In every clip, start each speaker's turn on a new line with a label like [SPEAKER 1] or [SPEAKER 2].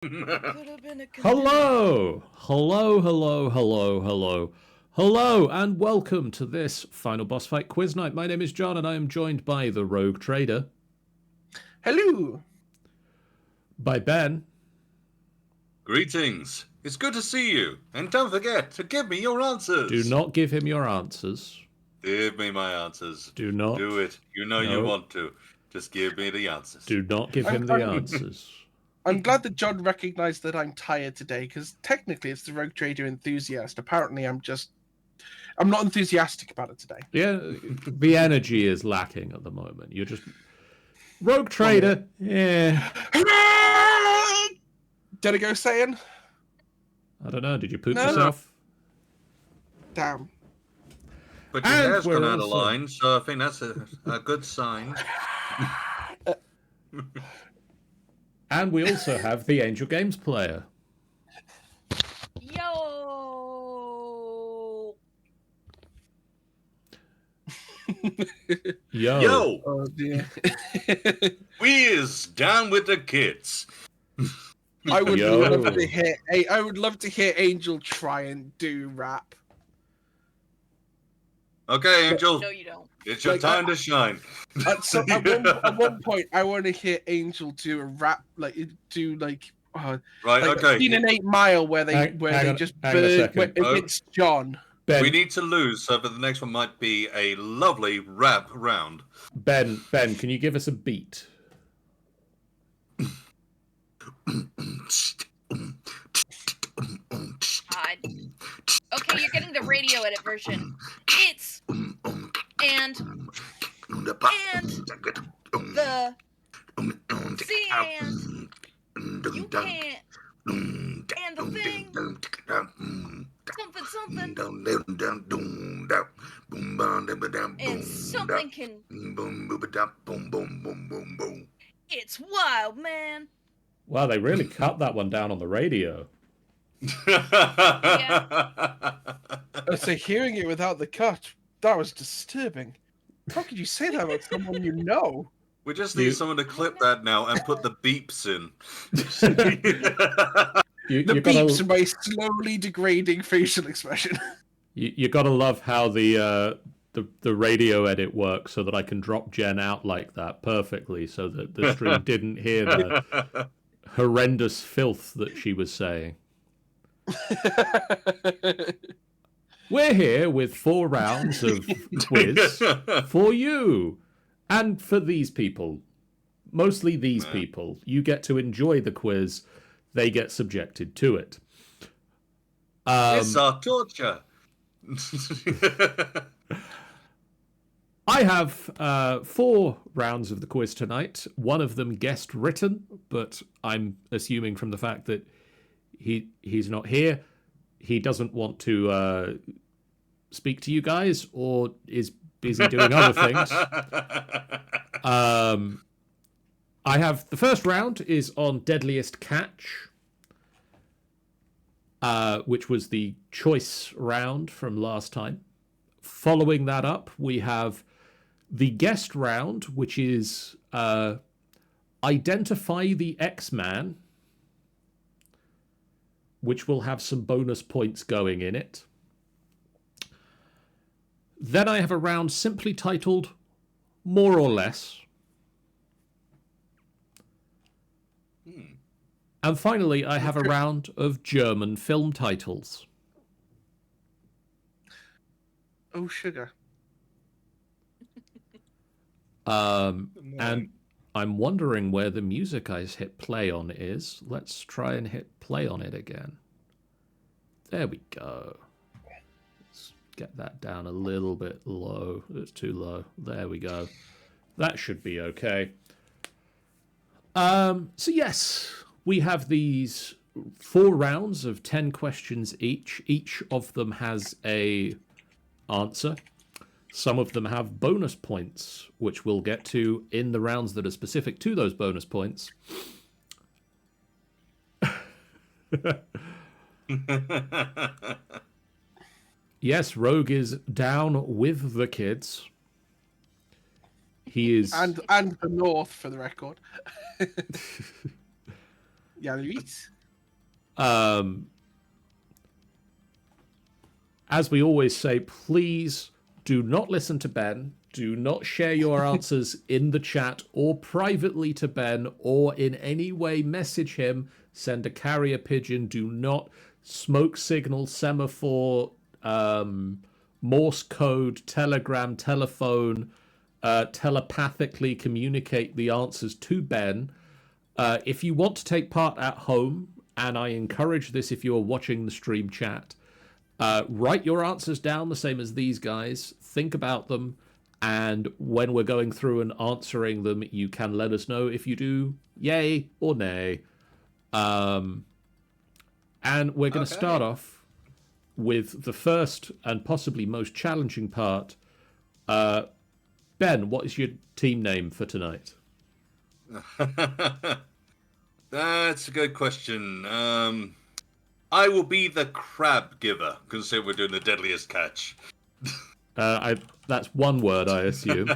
[SPEAKER 1] Could have been a
[SPEAKER 2] Hello, and welcome to this final boss fight quiz night. My name is John, and I am joined by the Rogue Trader.
[SPEAKER 3] Hello.
[SPEAKER 2] By Ben.
[SPEAKER 4] Greetings. It's good to see you. And don't forget to give me your answers.
[SPEAKER 2] Do not give him your answers.
[SPEAKER 4] Give me my answers.
[SPEAKER 2] Do not.
[SPEAKER 4] Do it. You know you want to. Just give me the answers.
[SPEAKER 2] Do not give him the answers.
[SPEAKER 3] I'm glad that John recognized that I'm tired today, because technically it's the Rogue Trader enthusiast. Apparently I'm not enthusiastic about it today.
[SPEAKER 2] Yeah, the energy is lacking at the moment. You're just... Rogue Trader, yeah.
[SPEAKER 3] Did I go saying?
[SPEAKER 2] I don't know, did you poop yourself?
[SPEAKER 3] Damn.
[SPEAKER 4] But your hair's gone out of line, so I think that's a good sign.
[SPEAKER 2] And we also have the Angel Games player.
[SPEAKER 1] Yo!
[SPEAKER 2] Yo!
[SPEAKER 3] Oh dear.
[SPEAKER 4] We's down with the kids.
[SPEAKER 3] I would love to hear Angel try and do rap.
[SPEAKER 4] Okay, Angel.
[SPEAKER 1] No, you don't.
[SPEAKER 4] It's your time to shine.
[SPEAKER 3] At one point, I want to hear Angel do a rap, right?
[SPEAKER 4] Okay.
[SPEAKER 3] Seen an 8 Mile where they just burn it's John.
[SPEAKER 2] Ben,
[SPEAKER 4] we need to lose, so for the next one might be a lovely rap round.
[SPEAKER 2] Ben, can you give us a beat?
[SPEAKER 1] God. Okay, you're getting the radio edit version. It's and the C and you can't and the thing something and something can. It's wild, man.
[SPEAKER 2] Wow, they really cut that one down on the radio.
[SPEAKER 3] So hearing it without the cut, that was disturbing. How could you say that about someone you know?
[SPEAKER 4] We just need someone to clip that now and put the beeps in.
[SPEAKER 3] The beeps are my slowly degrading facial expression.
[SPEAKER 2] You gotta love how the radio edit works, so that I can drop Jen out like that perfectly, so that the stream didn't hear the horrendous filth that she was saying. We're here with 4 rounds of quiz for you and for these people. Mostly these people. You get to enjoy the quiz. They get subjected to it.
[SPEAKER 4] It's our torture.
[SPEAKER 2] I have 4 rounds of the quiz tonight. One of them guest written, but I'm assuming from the fact that he's not here, he doesn't want to speak to you guys, or is busy doing other things. I have the first round is on Deadliest Catch, which was the choice round from last time. Following that up, we have the guest round, which is Identify the X-Man, which will have some bonus points going in it. Then I have a round simply titled More or Less. And finally, I have a round of German film titles.
[SPEAKER 3] Oh, sugar.
[SPEAKER 2] And I'm wondering where the music I hit play on is. Let's try and hit play on it again. There we go. Let's get that down a little bit low. It's too low. There we go. That should be okay. So yes, we have these 4 rounds of 10 questions each. Each of them has a answer. Some of them have bonus points, which we'll get to in the rounds that are specific to those bonus points. Yes, Rogue is down with the kids. He is...
[SPEAKER 3] And the North, for the record. Yeah, Luis.
[SPEAKER 2] As we always say, please do not listen to Ben. Do not share your answers in the chat or privately to Ben or in any way message him. Send a carrier pigeon. Do not smoke signal, semaphore, Morse code, telegram, telephone, telepathically communicate the answers to Ben. If you want to take part at home, and I encourage this if you're watching the stream chat, write your answers down the same as these guys. Think about them. And when we're going through and answering them, you can let us know if you do yay or nay. And we're going to start off with the first and possibly most challenging part. Ben, what is your team name for tonight?
[SPEAKER 4] That's a good question. I will be the crab giver, considering we're doing the deadliest catch.
[SPEAKER 2] That's one word, I assume.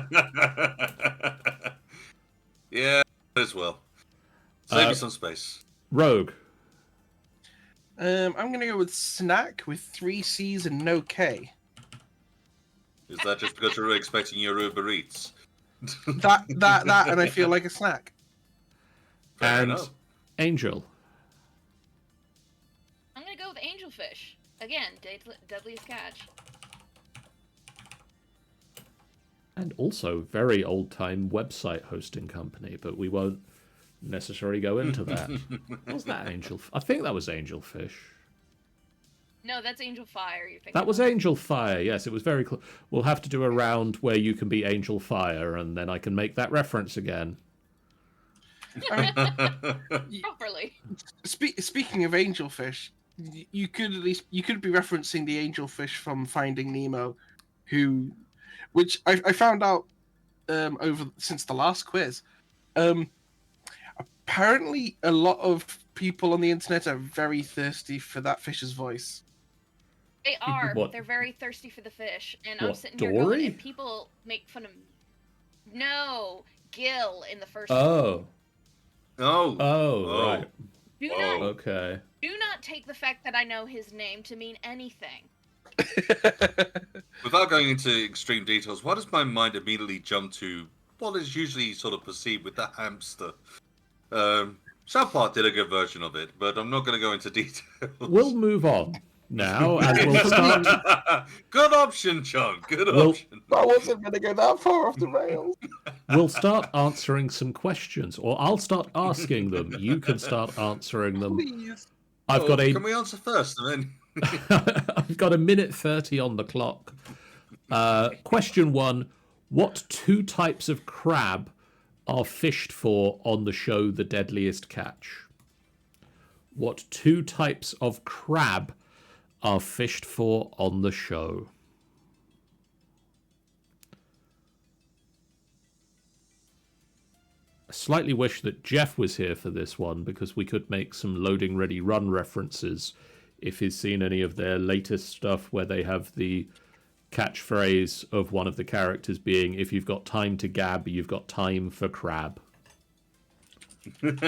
[SPEAKER 4] Yeah, as well. Save me some space.
[SPEAKER 2] Rogue.
[SPEAKER 3] I'm going to go with snack with 3 C's and no K.
[SPEAKER 4] Is that just because you're expecting your Uber Eats?
[SPEAKER 3] That, and I feel like a snack.
[SPEAKER 4] Fair
[SPEAKER 2] And
[SPEAKER 4] enough.
[SPEAKER 2] Angel.
[SPEAKER 1] I'm gonna go with angelfish again. Deadliest catch.
[SPEAKER 2] And also very old-time website hosting company, but we won't necessarily go into that. Was that Angel? I think that was Angelfish.
[SPEAKER 1] No, that's Angel Fire. You think
[SPEAKER 2] That was Angel Fire. Yes, it was very close. We'll have to do a round where you can be Angel Fire, and then I can make that reference again.
[SPEAKER 1] properly.
[SPEAKER 3] Speaking of angelfish, you could be referencing the angelfish from Finding Nemo, which I found out since the last quiz. Apparently, a lot of people on the internet are very thirsty for that fish's voice.
[SPEAKER 1] They are.
[SPEAKER 2] What?
[SPEAKER 1] They're very thirsty for the fish, and I'm
[SPEAKER 2] What,
[SPEAKER 1] sitting here
[SPEAKER 2] Dory?
[SPEAKER 1] going, and people make fun of me. No, Gil in the first one.
[SPEAKER 2] Oh,
[SPEAKER 4] Oh,
[SPEAKER 2] right.
[SPEAKER 1] Do
[SPEAKER 4] Whoa.
[SPEAKER 1] not
[SPEAKER 2] Okay.
[SPEAKER 1] do not take the fact that I know his name to mean anything.
[SPEAKER 4] Without going into extreme details, why does my mind immediately jump to what is usually sort of perceived with the hamster? South Park did a good version of it, but I'm not going to go into details.
[SPEAKER 2] We'll move on now, and we'll start.
[SPEAKER 4] Good option, John. Good
[SPEAKER 2] Well-
[SPEAKER 4] option.
[SPEAKER 3] I wasn't going to go that far off the rails.
[SPEAKER 2] We'll start answering some questions, or I'll start asking them. You can start answering them.
[SPEAKER 3] Please.
[SPEAKER 4] Can we answer first, and then?
[SPEAKER 2] I've got 1:30 on the clock. Question 1: what 2 types of crab are fished for on the show The Deadliest Catch? What 2 types of crab are fished for on the show? I slightly wish that Jeff was here for this one, because we could make some loading ready run references if he's seen any of their latest stuff where they have the catchphrase of one of the characters being, if you've got time to gab, you've got time for crab.
[SPEAKER 3] This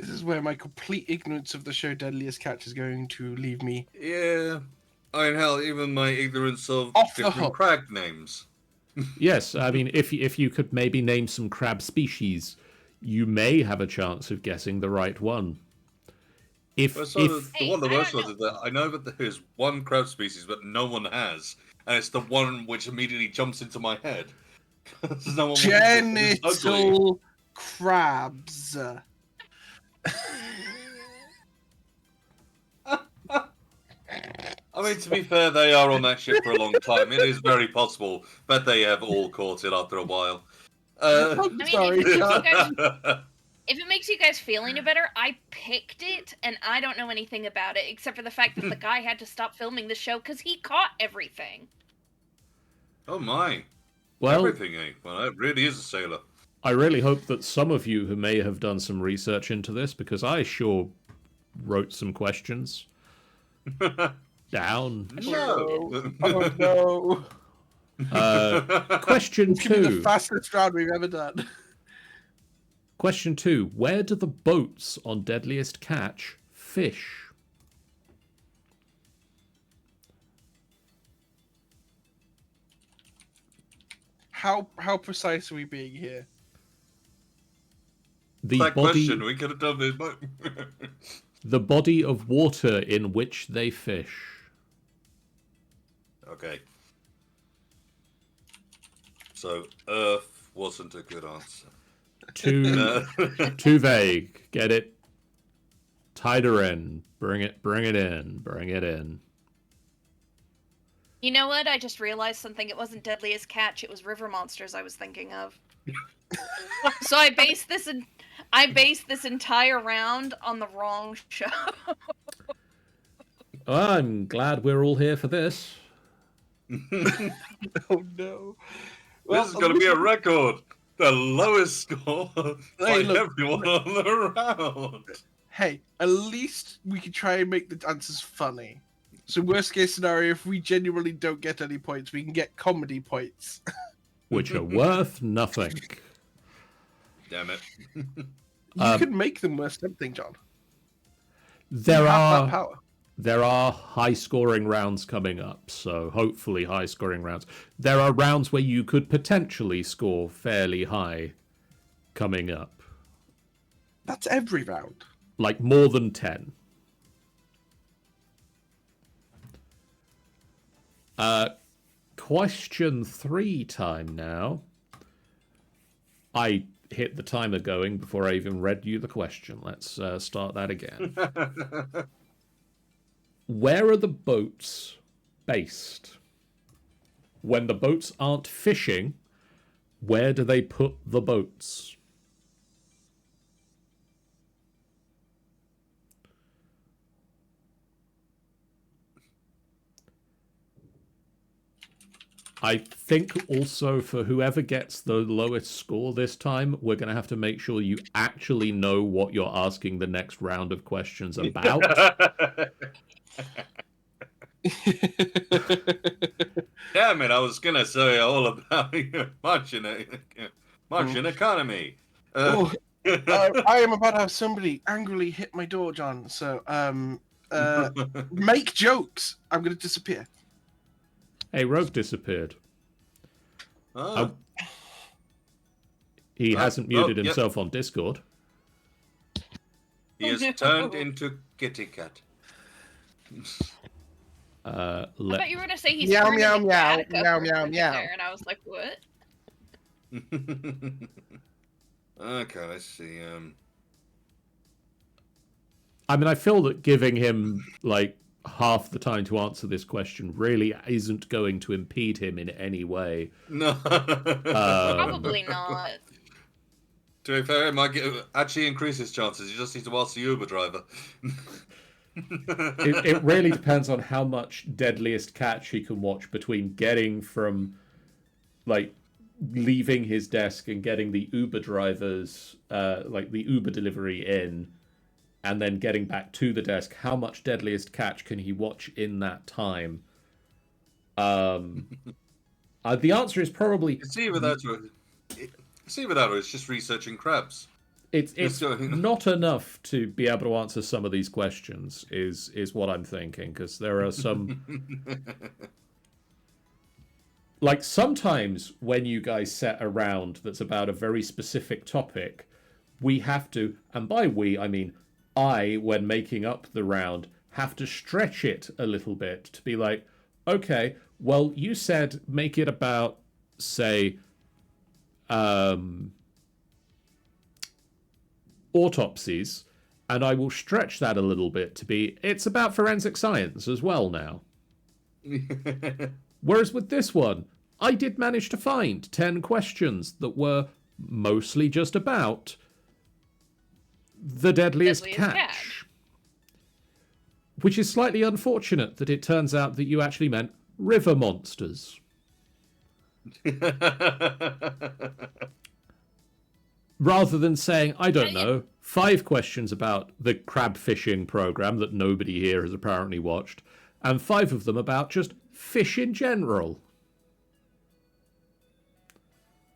[SPEAKER 3] is where my complete ignorance of the show Deadliest Catch is going to leave me.
[SPEAKER 4] Yeah. I mean, hell, even my ignorance of
[SPEAKER 3] Off the
[SPEAKER 4] different
[SPEAKER 3] hook.
[SPEAKER 4] crab names.
[SPEAKER 2] Yes, I mean, if you could maybe name some crab species, you may have a chance of guessing the right one.
[SPEAKER 4] Well, so the
[SPEAKER 1] Hey,
[SPEAKER 4] one of the
[SPEAKER 1] I
[SPEAKER 4] worst
[SPEAKER 1] don't
[SPEAKER 4] ones is that I know that there is one crab species, but no one has, and it's the one which immediately jumps into my head. 'Cause no one wants it. It's ugly.
[SPEAKER 3] Genital crabs.
[SPEAKER 4] I mean, to be fair, they are on that ship for a long time. It is very possible that they have all caught it after a while.
[SPEAKER 3] I'm
[SPEAKER 1] I mean,
[SPEAKER 3] sorry,
[SPEAKER 1] if
[SPEAKER 3] John.
[SPEAKER 1] it makes you guys feel any better, I picked it, and I don't know anything about it except for the fact that the guy had to stop filming the show because he caught everything.
[SPEAKER 4] Oh my.
[SPEAKER 2] Well,
[SPEAKER 4] Everything, eh? Well, that really is a sailor.
[SPEAKER 2] I really hope that some of you who may have done some research into this, because I sure wrote some questions down.
[SPEAKER 4] No.
[SPEAKER 3] Oh no.
[SPEAKER 2] Question
[SPEAKER 3] It's gonna be the
[SPEAKER 2] 2.
[SPEAKER 3] fastest round we've ever done.
[SPEAKER 2] Question 2. Where do the boats on Deadliest Catch fish?
[SPEAKER 3] How precise are we being here?
[SPEAKER 2] The
[SPEAKER 4] That
[SPEAKER 2] body,
[SPEAKER 4] question, we could have done this.
[SPEAKER 2] the body of water in which they fish.
[SPEAKER 4] Okay. So, Earth wasn't a good answer.
[SPEAKER 2] Too vague. Get it? Tighter in. Bring it in. Bring it in.
[SPEAKER 1] You know what? I just realized something. It wasn't Deadliest Catch. It was River Monsters I was thinking of. So I based this entire round on the wrong show.
[SPEAKER 2] Well, I'm glad we're all here for this.
[SPEAKER 3] Oh no.
[SPEAKER 4] This is going to be a record. The lowest score by
[SPEAKER 3] look,
[SPEAKER 4] everyone on the round.
[SPEAKER 3] Hey, at least we can try and make the answers funny. So worst case scenario, if we genuinely don't get any points, we can get comedy points.
[SPEAKER 2] Which are worth nothing.
[SPEAKER 4] Damn it.
[SPEAKER 3] You could make them worth something, John.
[SPEAKER 2] There
[SPEAKER 3] You have that
[SPEAKER 2] are
[SPEAKER 3] power.
[SPEAKER 2] there are high-scoring rounds coming up, so hopefully high-scoring rounds. There are rounds where you could potentially score fairly high coming up.
[SPEAKER 3] That's every round.
[SPEAKER 2] Like more than 10. Question 3 time now. I hit the timer going before I even read you the question. Let's start that again. Where are the boats based? When the boats aren't fishing, where do they put the boats? I think also for whoever gets the lowest score this time, we're going to have to make sure you actually know what you're asking the next round of questions about.
[SPEAKER 4] Damn it, I was going to say all about margin economy.
[SPEAKER 3] I am about to have somebody angrily hit my door, John. So, make jokes. I'm going to disappear.
[SPEAKER 2] Hey, Rogue disappeared.
[SPEAKER 4] Oh.
[SPEAKER 2] He hasn't muted himself on Discord.
[SPEAKER 4] He has turned into Kitty Cat.
[SPEAKER 1] I thought you were gonna say he's
[SPEAKER 3] meow
[SPEAKER 1] turned
[SPEAKER 3] meow
[SPEAKER 1] into
[SPEAKER 3] meow
[SPEAKER 1] Gattaca
[SPEAKER 3] meow
[SPEAKER 1] for a
[SPEAKER 3] meow
[SPEAKER 1] second
[SPEAKER 3] meow.
[SPEAKER 1] there, and I was like, what?
[SPEAKER 4] Okay, let's see.
[SPEAKER 2] I mean, I feel that giving him, like, half the time to answer this question really isn't going to impede him in any way.
[SPEAKER 4] No.
[SPEAKER 1] Probably not.
[SPEAKER 4] To be fair, it might actually increase his chances. You just need to ask the Uber driver.
[SPEAKER 2] It really depends on how much Deadliest Catch he can watch between getting from, like, leaving his desk and getting the Uber drivers, like, the Uber delivery in, and then getting back to the desk. How much Deadliest Catch can he watch in that time? The answer is probably...
[SPEAKER 4] See without it's just researching crabs.
[SPEAKER 2] It's not enough to be able to answer some of these questions, is what I'm thinking, because there are some... Like, sometimes when you guys set a round that's about a very specific topic, we have to, and by we, I mean I, when making up the round, have to stretch it a little bit to be like, okay, well, you said make it about, say, autopsies, and I will stretch that a little bit to be, it's about forensic science as well now. Whereas with this one, I did manage to find 10 questions that were mostly just about the Deadliest Catch. Which is slightly unfortunate that it turns out that you actually meant river monsters. Rather than saying, I don't know, 5 questions about the crab fishing program that nobody here has apparently watched, and 5 of them about just fish in general.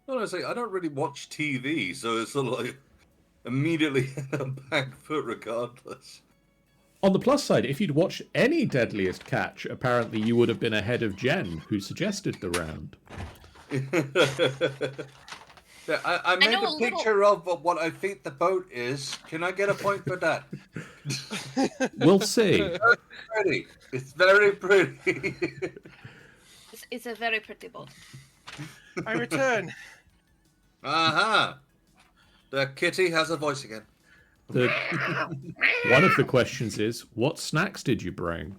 [SPEAKER 4] Honestly, I don't really watch TV, so it's sort of like immediately in a back foot regardless.
[SPEAKER 2] On the plus side, if you'd watched any Deadliest Catch, apparently you would have been ahead of Jen, who suggested the round.
[SPEAKER 4] Yeah, I made
[SPEAKER 1] know
[SPEAKER 4] a
[SPEAKER 1] a little-
[SPEAKER 4] picture of what I think the boat is. Can I get a point for that?
[SPEAKER 2] We'll see.
[SPEAKER 4] Pretty. It's very pretty.
[SPEAKER 1] It's a very pretty boat.
[SPEAKER 3] I return.
[SPEAKER 4] Aha! The kitty has a voice again.
[SPEAKER 2] One of the questions is, what snacks did you bring?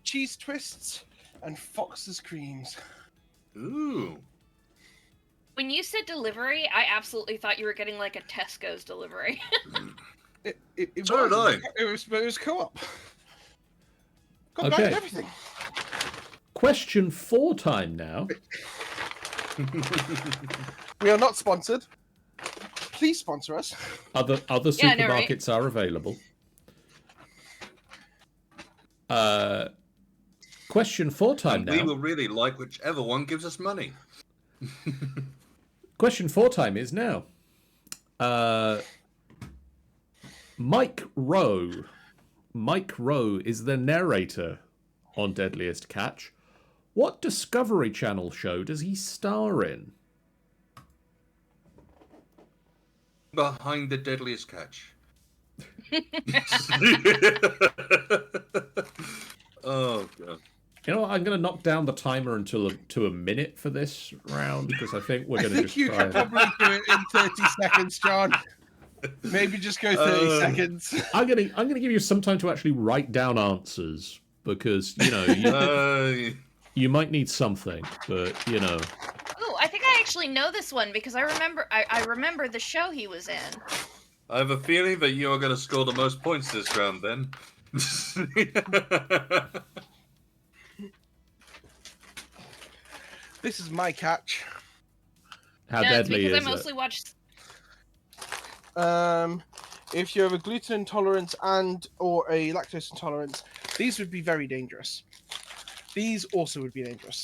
[SPEAKER 3] Cheese twists and Fox's creams.
[SPEAKER 4] Ooh.
[SPEAKER 1] When you said delivery, I absolutely thought you were getting like a Tesco's delivery.
[SPEAKER 3] It
[SPEAKER 4] So did I.
[SPEAKER 3] was. It was co-op. Got
[SPEAKER 2] Okay.
[SPEAKER 3] back everything.
[SPEAKER 2] Question 4 time now.
[SPEAKER 3] We are not sponsored. Please sponsor us.
[SPEAKER 2] Other
[SPEAKER 1] Yeah, I know, right?
[SPEAKER 2] supermarkets are available. Question 4 time
[SPEAKER 4] And we
[SPEAKER 2] now.
[SPEAKER 4] will really like whichever one gives us money.
[SPEAKER 2] Question 4 time is now. Mike Rowe. Mike Rowe is the narrator on Deadliest Catch. What Discovery Channel show does he star in?
[SPEAKER 4] Behind the Deadliest Catch. Oh, God.
[SPEAKER 2] You know what? I'm going to knock down the timer until to a minute for this round because I think we're
[SPEAKER 3] I
[SPEAKER 2] going to
[SPEAKER 3] think
[SPEAKER 2] just
[SPEAKER 3] you
[SPEAKER 2] try
[SPEAKER 3] can
[SPEAKER 2] and...
[SPEAKER 3] probably do it in 30 seconds, John. Maybe just go 30 seconds.
[SPEAKER 2] I'm going to give you some time to actually write down answers because you might need something, but
[SPEAKER 1] Oh, I think I actually know this one because I remember the show he was in.
[SPEAKER 4] I have a feeling that you're going to score the most points this round, then.
[SPEAKER 3] This is my catch.
[SPEAKER 2] how
[SPEAKER 1] Yeah, it's
[SPEAKER 2] deadly
[SPEAKER 1] because
[SPEAKER 2] is
[SPEAKER 1] I mostly watched.
[SPEAKER 3] If you have a gluten intolerance and or a lactose intolerance, these would be very dangerous. These also would be dangerous.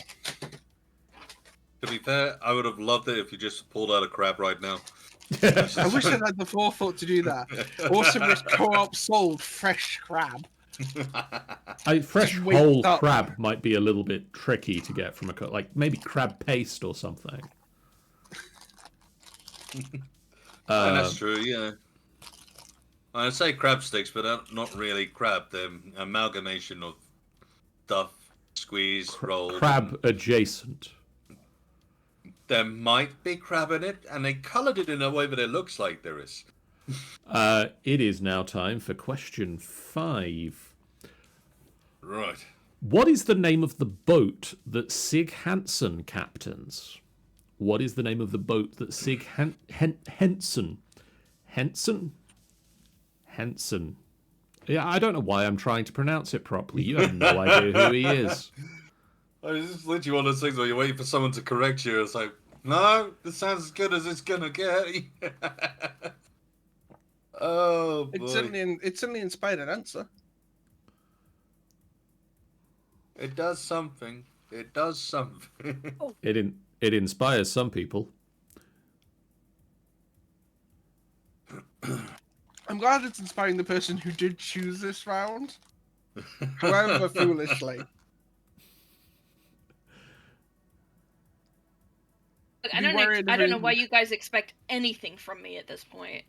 [SPEAKER 4] To be fair, I would have loved it if you just pulled out a crab right now.
[SPEAKER 2] it?
[SPEAKER 3] I wish I had the forethought to do that. Also, if co-op sold fresh crab.
[SPEAKER 2] Fresh
[SPEAKER 3] Just wake
[SPEAKER 2] whole
[SPEAKER 3] up.
[SPEAKER 2] crab might be a little bit tricky to get from like maybe crab paste or something.
[SPEAKER 4] That's true, yeah. I'd say crab sticks, but they're not really crab. They're amalgamation of stuff, squeeze, roll.
[SPEAKER 2] Crab adjacent.
[SPEAKER 4] There might be crab in it, and they coloured it in a way that it looks like there is.
[SPEAKER 2] It is now time for question 5.
[SPEAKER 4] Right.
[SPEAKER 2] What is the name of the boat that Sig Hansen captains? What is the name of the boat that Sig Henson? Yeah, I don't know why I'm trying to pronounce it properly. You have no idea who he is.
[SPEAKER 4] This is literally one of those things where you're waiting for someone to correct you. It's like, no, this sounds as good as it's gonna get. Oh boy.
[SPEAKER 3] It certainly inspired an answer.
[SPEAKER 4] It does something. It does something.
[SPEAKER 2] It inspires some people.
[SPEAKER 3] I'm glad it's inspiring the person who did choose this round. However foolishly.
[SPEAKER 1] Look,
[SPEAKER 3] Be
[SPEAKER 1] I
[SPEAKER 3] worried
[SPEAKER 1] don't know
[SPEAKER 3] if
[SPEAKER 1] why
[SPEAKER 3] it-
[SPEAKER 1] you guys expect anything from me at this point.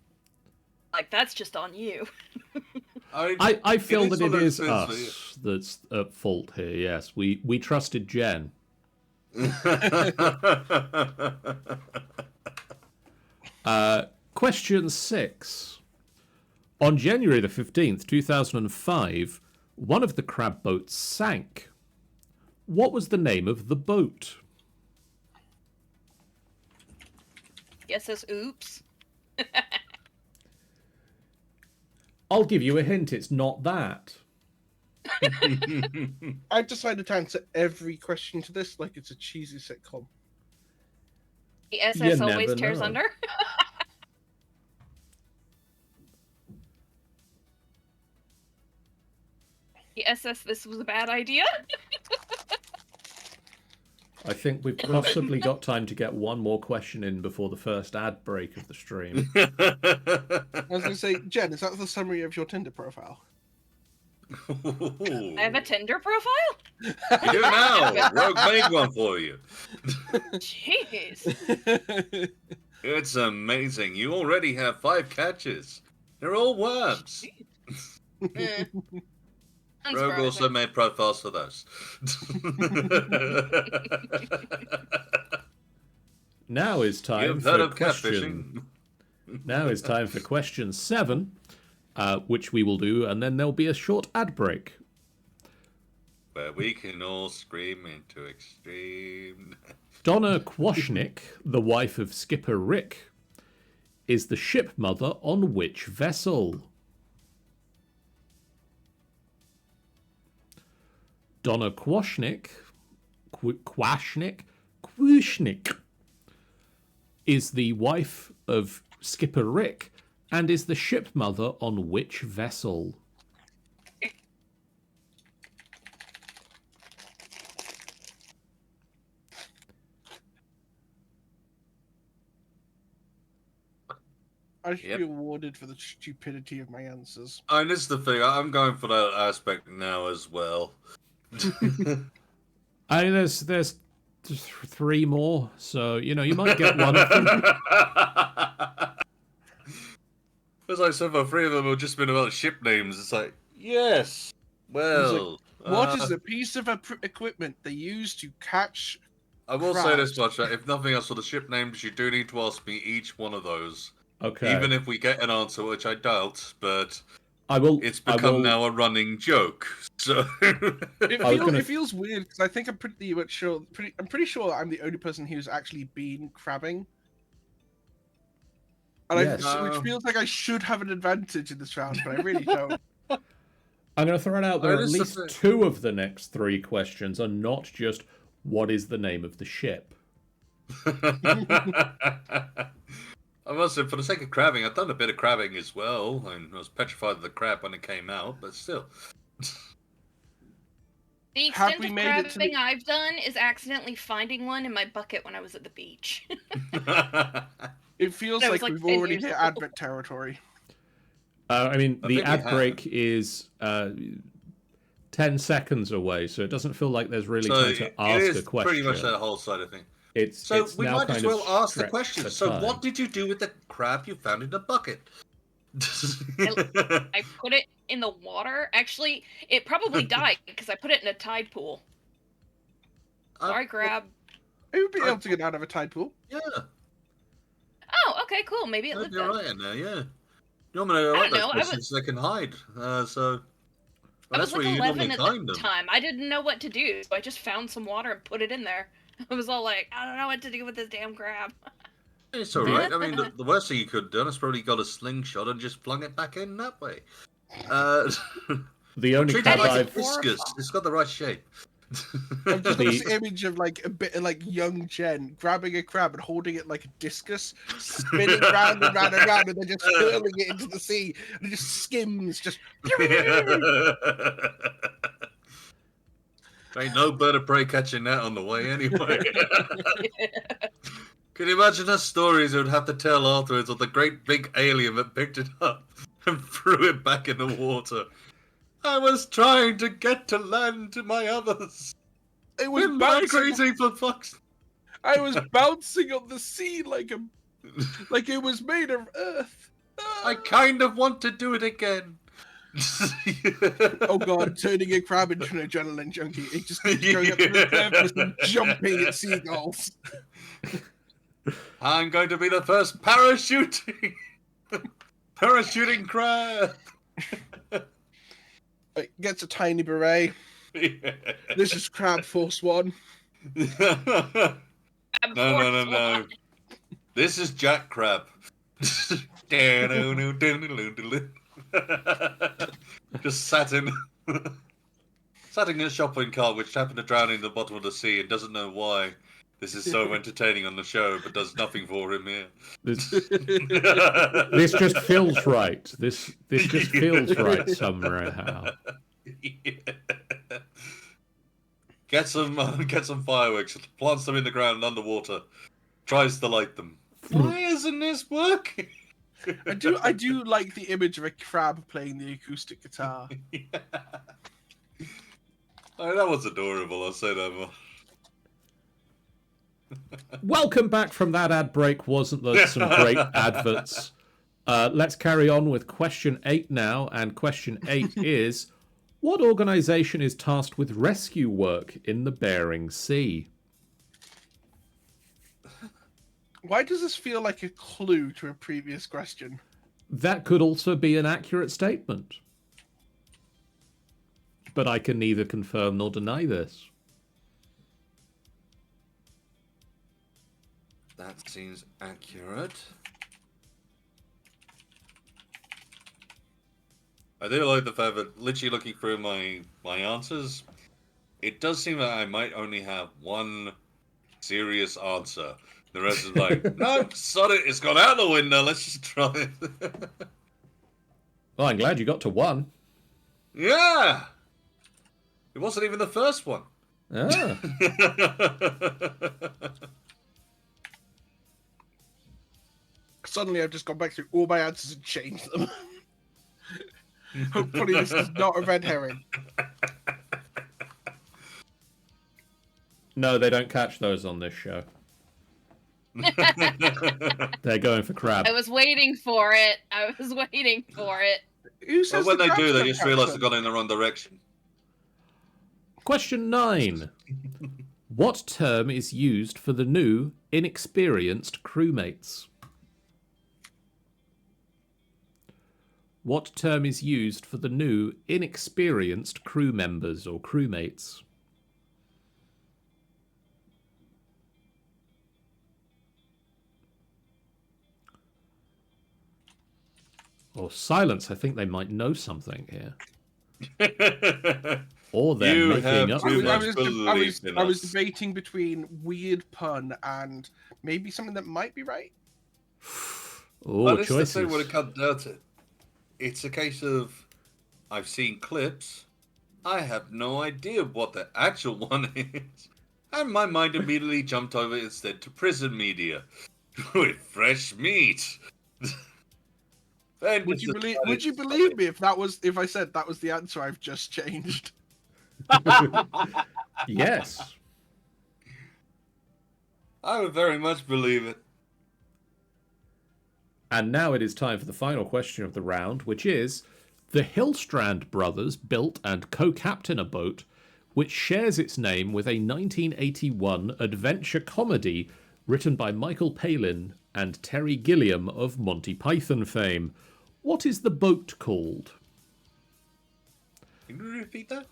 [SPEAKER 1] Like that's just on you.
[SPEAKER 2] I feel that it is
[SPEAKER 4] one of those
[SPEAKER 2] us that's at fault here. Yes, we trusted Jen. Question 6. On January the 15th, 2005, one of the crab boats sank. What was the name of the boat?
[SPEAKER 1] Yes, says oops.
[SPEAKER 2] I'll give you a hint. It's not that.
[SPEAKER 3] I decided to answer every question to this like it's a cheesy sitcom.
[SPEAKER 1] The
[SPEAKER 2] You
[SPEAKER 1] SS always
[SPEAKER 2] never
[SPEAKER 1] tears
[SPEAKER 2] know.
[SPEAKER 1] under. The SS, this was a bad idea.
[SPEAKER 2] I think we've possibly got time to get one more question in before the first ad break of the stream.
[SPEAKER 3] I was going to say, Jen, is that the summary of your Tinder profile?
[SPEAKER 1] I have a Tinder profile?
[SPEAKER 4] You do now. Rogue made one for you.
[SPEAKER 1] Jeez.
[SPEAKER 4] It's amazing. You already have 5 catches. They're all worms. Rogue also made profiles for those.
[SPEAKER 2] Now is time
[SPEAKER 4] You've heard
[SPEAKER 2] for
[SPEAKER 4] of
[SPEAKER 2] question.
[SPEAKER 4] catfishing.
[SPEAKER 2] Now is time for question 7, which we will do, and then there'll be a short ad break.
[SPEAKER 4] Where we can all scream into extreme.
[SPEAKER 2] Donna Kwashnik, the wife of Skipper Rick, is the ship mother on which vessel? Donna Kwashnik is the wife of Skipper Rick and is the ship mother on which vessel?
[SPEAKER 3] I should be awarded for the stupidity of my answers.
[SPEAKER 4] And this is the thing. I'm going for that aspect now as well.
[SPEAKER 2] I mean, there's 3 more, so you might get one of them.
[SPEAKER 4] As I said, for 3 of them have just been about ship names. It's like, yes, well.
[SPEAKER 3] What is the piece of equipment they use to catch?
[SPEAKER 4] I will say this much: if nothing else, for the ship names, you do need to ask me each one of those.
[SPEAKER 2] Okay.
[SPEAKER 4] Even if we get an answer, which I doubt, but
[SPEAKER 2] I will.
[SPEAKER 4] It's become now a running joke. So
[SPEAKER 3] it feels weird because I think I'm pretty sure I'm the only person who's actually been crabbing, and
[SPEAKER 2] yes.
[SPEAKER 3] which feels like I should have an advantage in this round, but I really don't.
[SPEAKER 2] I'm going to throw it out there. At least 2 of the next 3 questions are not just what is the name of the ship.
[SPEAKER 4] I must say, for the sake of crabbing, I've done a bit of crabbing as well. I was petrified of the crab when it came out, but still.
[SPEAKER 1] The extent of crabbing I've done is accidentally finding one in my bucket when I was at the beach.
[SPEAKER 3] It feels like we've already hit advert territory.
[SPEAKER 2] I mean, the ad break is 10 seconds away, so it doesn't feel like there's really time to ask a question.
[SPEAKER 4] Pretty much that whole side of thing.
[SPEAKER 2] So
[SPEAKER 4] we might as well ask the question. So what did you do with the crab you found in the bucket?
[SPEAKER 1] I put it in the water. Actually, it probably died because I put it in a tide pool. Sorry, crab.
[SPEAKER 3] It would be able to get out of a tide pool.
[SPEAKER 4] Yeah.
[SPEAKER 1] Oh, okay, cool. Maybe it lived there.
[SPEAKER 4] Right in there, yeah. Normally, I like those places they can hide. So
[SPEAKER 1] I was like 11 at the time. I didn't know what to do, so I just found some water and put it in there. I was all like, I don't know what to do with this damn crab.
[SPEAKER 4] It's alright. I mean, the worst thing you could have done is probably got a slingshot and just flung it back in that way.
[SPEAKER 2] The only crab I've...
[SPEAKER 4] discus. It's got the right shape.
[SPEAKER 3] I've just got this image of like a bit of like young Jen grabbing a crab and holding it like a discus, spinning round and round and round, and then just hurling it into the sea, and it just skims, just.
[SPEAKER 4] Ain't no bird of prey catching that on the way anyway. Can you imagine the stories it would have to tell afterwards of the great big alien that picked it up and threw it back in the water? I was trying to get to land to my others.
[SPEAKER 3] It was bouncing
[SPEAKER 4] for fucks.
[SPEAKER 3] I was bouncing on the sea like it was made of earth.
[SPEAKER 4] I kind of want to do it again.
[SPEAKER 3] Oh god, turning a crab into an adrenaline junkie. It just keeps going up to the surface and jumping at seagulls.
[SPEAKER 4] I'm going to be the first parachuting crab.
[SPEAKER 3] It gets a tiny beret.
[SPEAKER 4] Yeah.
[SPEAKER 3] This is Crab Force 1.
[SPEAKER 4] No. This is Jack Crab. Just sat in a shopping cart which happened to drown in the bottom of the sea and doesn't know why. This is so entertaining on the show, but does nothing for him here.
[SPEAKER 2] This just feels right. This just feels right somehow.
[SPEAKER 4] Yeah. Get some fireworks, plants them in the ground underwater, tries to light them. Why isn't this working?
[SPEAKER 3] I do like the image of a crab playing the acoustic guitar.
[SPEAKER 4] Yeah. Oh, that was adorable, I'll say that much.
[SPEAKER 2] Welcome back from that ad break. Wasn't there some great adverts? Let's carry on with question 8 now. And question 8 is, what organisation is tasked with rescue work in the Bering Sea?
[SPEAKER 3] Why does this feel like a clue to a previous question?
[SPEAKER 2] That could also be an accurate statement. But I can neither confirm nor deny this.
[SPEAKER 4] That seems accurate. I do like the fact that, literally looking through my answers, it does seem that I might only have one serious answer. The rest is like, no, sod it, it's gone out the window, let's just try it.
[SPEAKER 2] Well, I'm glad you got to 1.
[SPEAKER 4] Yeah! It wasn't even the first one.
[SPEAKER 2] Ah.
[SPEAKER 3] Suddenly I've just gone back through all my answers and changed them. Hopefully this is not a red herring.
[SPEAKER 2] No, they don't catch those on this show. They're going for crab.
[SPEAKER 1] I was waiting for it.
[SPEAKER 3] Who says
[SPEAKER 4] But when
[SPEAKER 3] the
[SPEAKER 4] they
[SPEAKER 3] crabs
[SPEAKER 4] do, they
[SPEAKER 3] don't
[SPEAKER 4] just
[SPEAKER 3] catch
[SPEAKER 4] realise
[SPEAKER 3] them?
[SPEAKER 4] they've gone in the wrong direction.
[SPEAKER 2] Question 9. What term is used for the new, inexperienced crewmates? What term is used for the new, inexperienced crew members or crewmates? Or silence, I think they might know something here. Or they're
[SPEAKER 4] You
[SPEAKER 2] making
[SPEAKER 4] have
[SPEAKER 2] up.
[SPEAKER 4] too
[SPEAKER 3] I
[SPEAKER 4] much
[SPEAKER 3] was,
[SPEAKER 4] belief in
[SPEAKER 3] I was
[SPEAKER 4] us.
[SPEAKER 3] debating between weird pun and maybe something that might be right.
[SPEAKER 2] Oh,
[SPEAKER 4] But it's the
[SPEAKER 2] choices.
[SPEAKER 4] thing when it comes down to it. It's a case of, I've seen clips, I have no idea what the actual one is. And my mind immediately jumped over instead to prison media. With fresh meat. Then
[SPEAKER 3] Would you
[SPEAKER 4] just
[SPEAKER 3] believe me if I said that was the answer I've just changed?
[SPEAKER 2] Yes.
[SPEAKER 4] I would very much believe it.
[SPEAKER 2] And now it is time for the final question of the round, which is, the Hillstrand brothers built and co-captain a boat which shares its name with a 1981 adventure comedy written by Michael Palin and Terry Gilliam of Monty Python fame. What is the boat called?
[SPEAKER 4] Can you repeat that?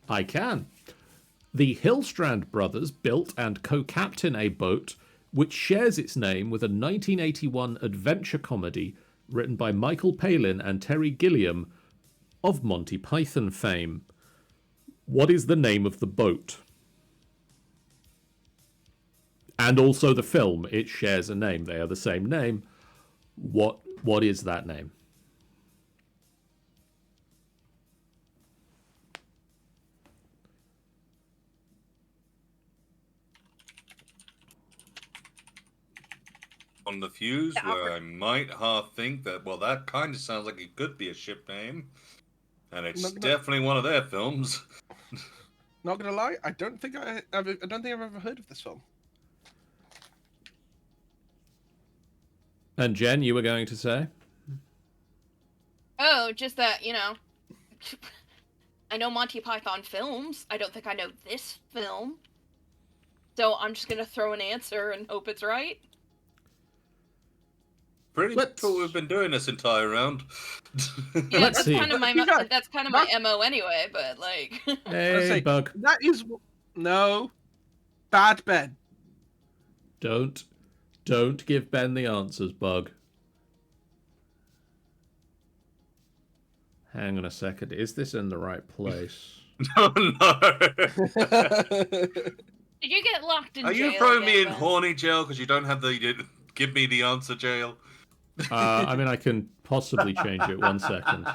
[SPEAKER 2] I can. The Hillstrand brothers built and co-captain a boat which shares its name with a 1981 adventure comedy written by Michael Palin and Terry Gilliam of Monty Python fame. What is the name of the boat? And also the film, it shares a name. They are the same name. What is that name?
[SPEAKER 4] On the fuse,
[SPEAKER 1] Yeah,
[SPEAKER 4] where I might half think that, well, that kind of sounds like it could be a ship name. And it's
[SPEAKER 3] Not gonna-
[SPEAKER 4] definitely one of their films.
[SPEAKER 3] Not gonna lie, I don't think I've ever heard of this film.
[SPEAKER 2] And Jen, you were going to say?
[SPEAKER 1] Oh, just that, I know Monty Python films. I don't think I know this film. So I'm just gonna throw an answer and hope it's right.
[SPEAKER 4] Pretty
[SPEAKER 2] Let's-
[SPEAKER 4] cool we've been doing this entire round.
[SPEAKER 1] Yeah,
[SPEAKER 2] Let's
[SPEAKER 1] that's
[SPEAKER 2] see.
[SPEAKER 1] kind of my that's kind of my MO anyway. But like,
[SPEAKER 2] Hey,
[SPEAKER 3] say,
[SPEAKER 2] Bug.
[SPEAKER 3] That is no bad Ben.
[SPEAKER 2] Don't give Ben the answers, Bug. Hang on a second. Is this in the right place?
[SPEAKER 4] Oh no!
[SPEAKER 1] did you get locked in
[SPEAKER 4] Are
[SPEAKER 1] jail?
[SPEAKER 4] you throwing me in
[SPEAKER 1] again, Ben?
[SPEAKER 4] horny jail because you don't have the give me the answer jail?
[SPEAKER 2] I mean, I can possibly change it. 1 second.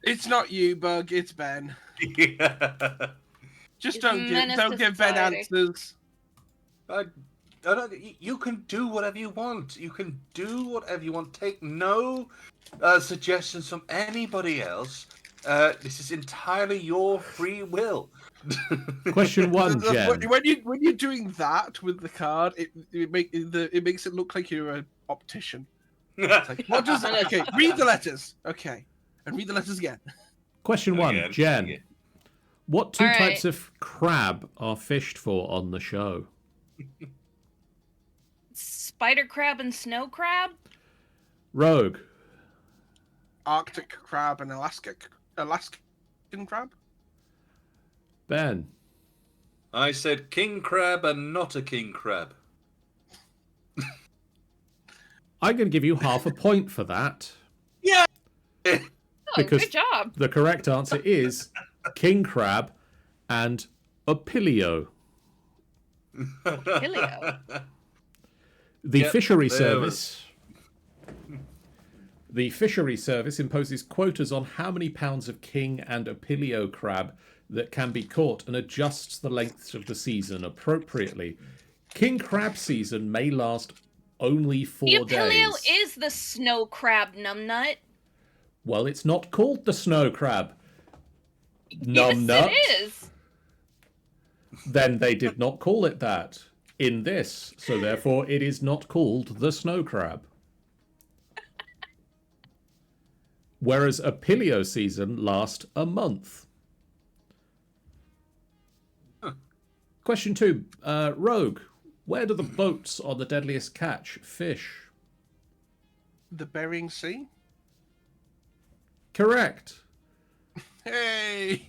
[SPEAKER 3] It's not you, Bug. It's Ben.
[SPEAKER 4] Yeah.
[SPEAKER 3] Just
[SPEAKER 1] He's a
[SPEAKER 3] don't
[SPEAKER 1] menace to
[SPEAKER 3] give Ben
[SPEAKER 1] society.
[SPEAKER 3] answers.
[SPEAKER 4] I don't, you can do whatever you want. You can do whatever you want. Take no suggestions from anybody else. This is entirely your free will.
[SPEAKER 2] Question one, Jen.
[SPEAKER 3] When you're doing that with the card, it makes it look like you're an optician. It's like, what does it? Okay, read the letters. Okay, and read the letters again.
[SPEAKER 2] Question one,
[SPEAKER 4] Again,
[SPEAKER 2] Jen.
[SPEAKER 4] again.
[SPEAKER 2] What two
[SPEAKER 1] All right.
[SPEAKER 2] types of crab are fished for on the show?
[SPEAKER 1] Spider crab and snow crab?
[SPEAKER 2] Rogue.
[SPEAKER 3] Arctic crab and Alaskan crab.
[SPEAKER 2] Ben.
[SPEAKER 4] I said king crab and not a king crab.
[SPEAKER 2] I'm going to give you half a point for that.
[SPEAKER 3] Yeah.
[SPEAKER 1] Oh,
[SPEAKER 2] Because-
[SPEAKER 1] good job.
[SPEAKER 2] The correct answer is king crab and opilio.
[SPEAKER 1] Opilio.
[SPEAKER 2] The
[SPEAKER 4] Yep,
[SPEAKER 2] fishery
[SPEAKER 4] there
[SPEAKER 2] service. The fishery service imposes quotas on how many pounds of king and opilio crab that can be caught and adjusts the lengths of the season appropriately. King crab season may last only 4
[SPEAKER 1] The opilio
[SPEAKER 2] days.
[SPEAKER 1] is the snow crab, numbnut.
[SPEAKER 2] Well, it's not called the snow crab.
[SPEAKER 1] Yes,
[SPEAKER 2] Numbnut.
[SPEAKER 1] it is.
[SPEAKER 2] Then they did not call it that in this, so therefore it is not called the snow crab. Whereas opilio season lasts a month. Question 2. Rogue, where do the boats on the Deadliest Catch fish?
[SPEAKER 3] The Bering Sea.
[SPEAKER 2] Correct.
[SPEAKER 3] Hey,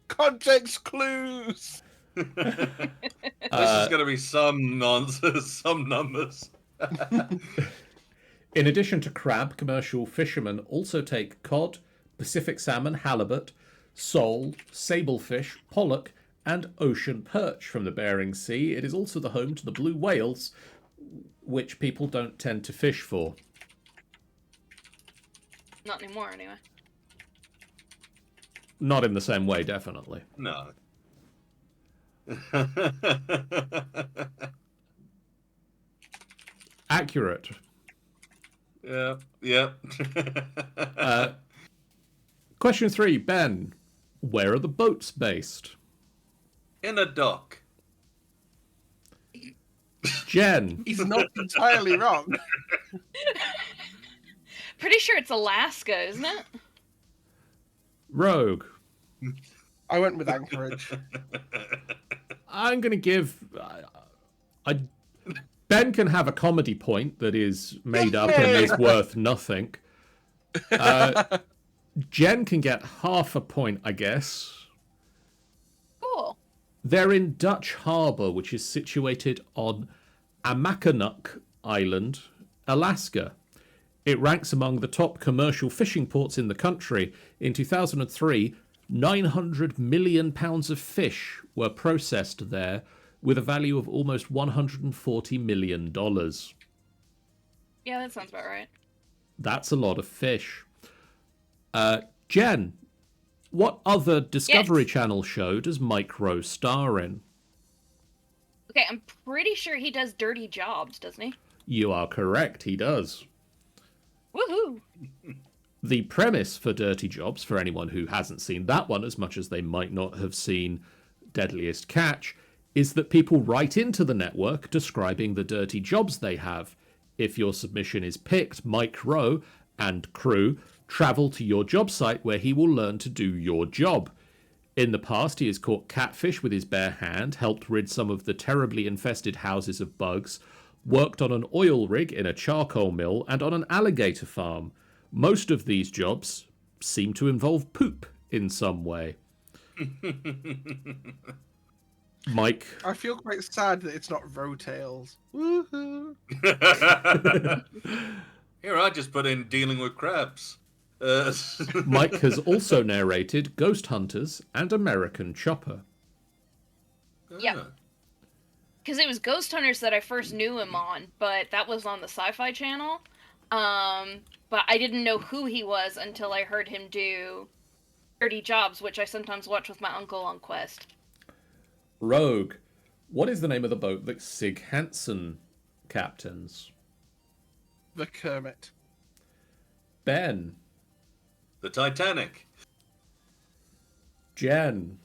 [SPEAKER 3] context clues.
[SPEAKER 4] This is going to be some nonsense, some numbers.
[SPEAKER 2] In addition to crab, commercial fishermen also take cod, Pacific salmon, halibut, sole, sablefish, pollock, and ocean perch from the Bering Sea. It is also the home to the blue whales, which people don't tend to fish for.
[SPEAKER 1] Not anymore, anyway.
[SPEAKER 2] Not in the same way, definitely.
[SPEAKER 4] No.
[SPEAKER 2] Accurate.
[SPEAKER 4] Yep.
[SPEAKER 2] Question 3, Ben. Where are the boats based?
[SPEAKER 4] In a dock.
[SPEAKER 2] Jen.
[SPEAKER 3] He's not entirely wrong.
[SPEAKER 1] Pretty sure it's Alaska, isn't it?
[SPEAKER 2] Rogue.
[SPEAKER 3] I went with Anchorage.
[SPEAKER 2] I'm going to give... Ben can have a comedy point that is made up and is worth nothing. Jen can get half a point, I guess.
[SPEAKER 1] Cool.
[SPEAKER 2] They're in Dutch Harbour, which is situated on Amakanuk Island, Alaska. It ranks among the top commercial fishing ports in the country. In 2003, 900 million pounds of fish were processed there, with a value of almost $140 million.
[SPEAKER 1] Yeah, that sounds about right.
[SPEAKER 2] That's a lot of fish. Jen, what other Discovery Channel show does Mike Rowe star in?
[SPEAKER 1] Okay, I'm pretty sure he does Dirty Jobs, doesn't he?
[SPEAKER 2] You are correct, he does.
[SPEAKER 1] Woohoo!
[SPEAKER 2] The premise for Dirty Jobs, for anyone who hasn't seen that one as much as they might not have seen Deadliest Catch, is that people write into the network describing the dirty jobs they have. If your submission is picked, Mike Rowe and crew travel to your job site where he will learn to do your job. In the past, he has caught catfish with his bare hand, helped rid some of the terribly infested houses of bugs, worked on an oil rig in a charcoal mill, and on an alligator farm. Most of these jobs seem to involve poop in some way. Mike.
[SPEAKER 3] I feel quite sad that it's not Rotails. Woohoo!
[SPEAKER 4] Here, I just put in dealing with crabs.
[SPEAKER 2] Mike has also narrated Ghost Hunters and American Chopper.
[SPEAKER 1] Yeah. Because it was Ghost Hunters that I first knew him on, but that was on the Sci-Fi Channel. But I didn't know who he was until I heard him do Dirty Jobs, which I sometimes watch with my uncle on Quest.
[SPEAKER 2] Rogue, what is the name of the boat that Sig Hansen captains?
[SPEAKER 3] The Kermit.
[SPEAKER 2] Ben.
[SPEAKER 4] The Titanic.
[SPEAKER 2] Jen.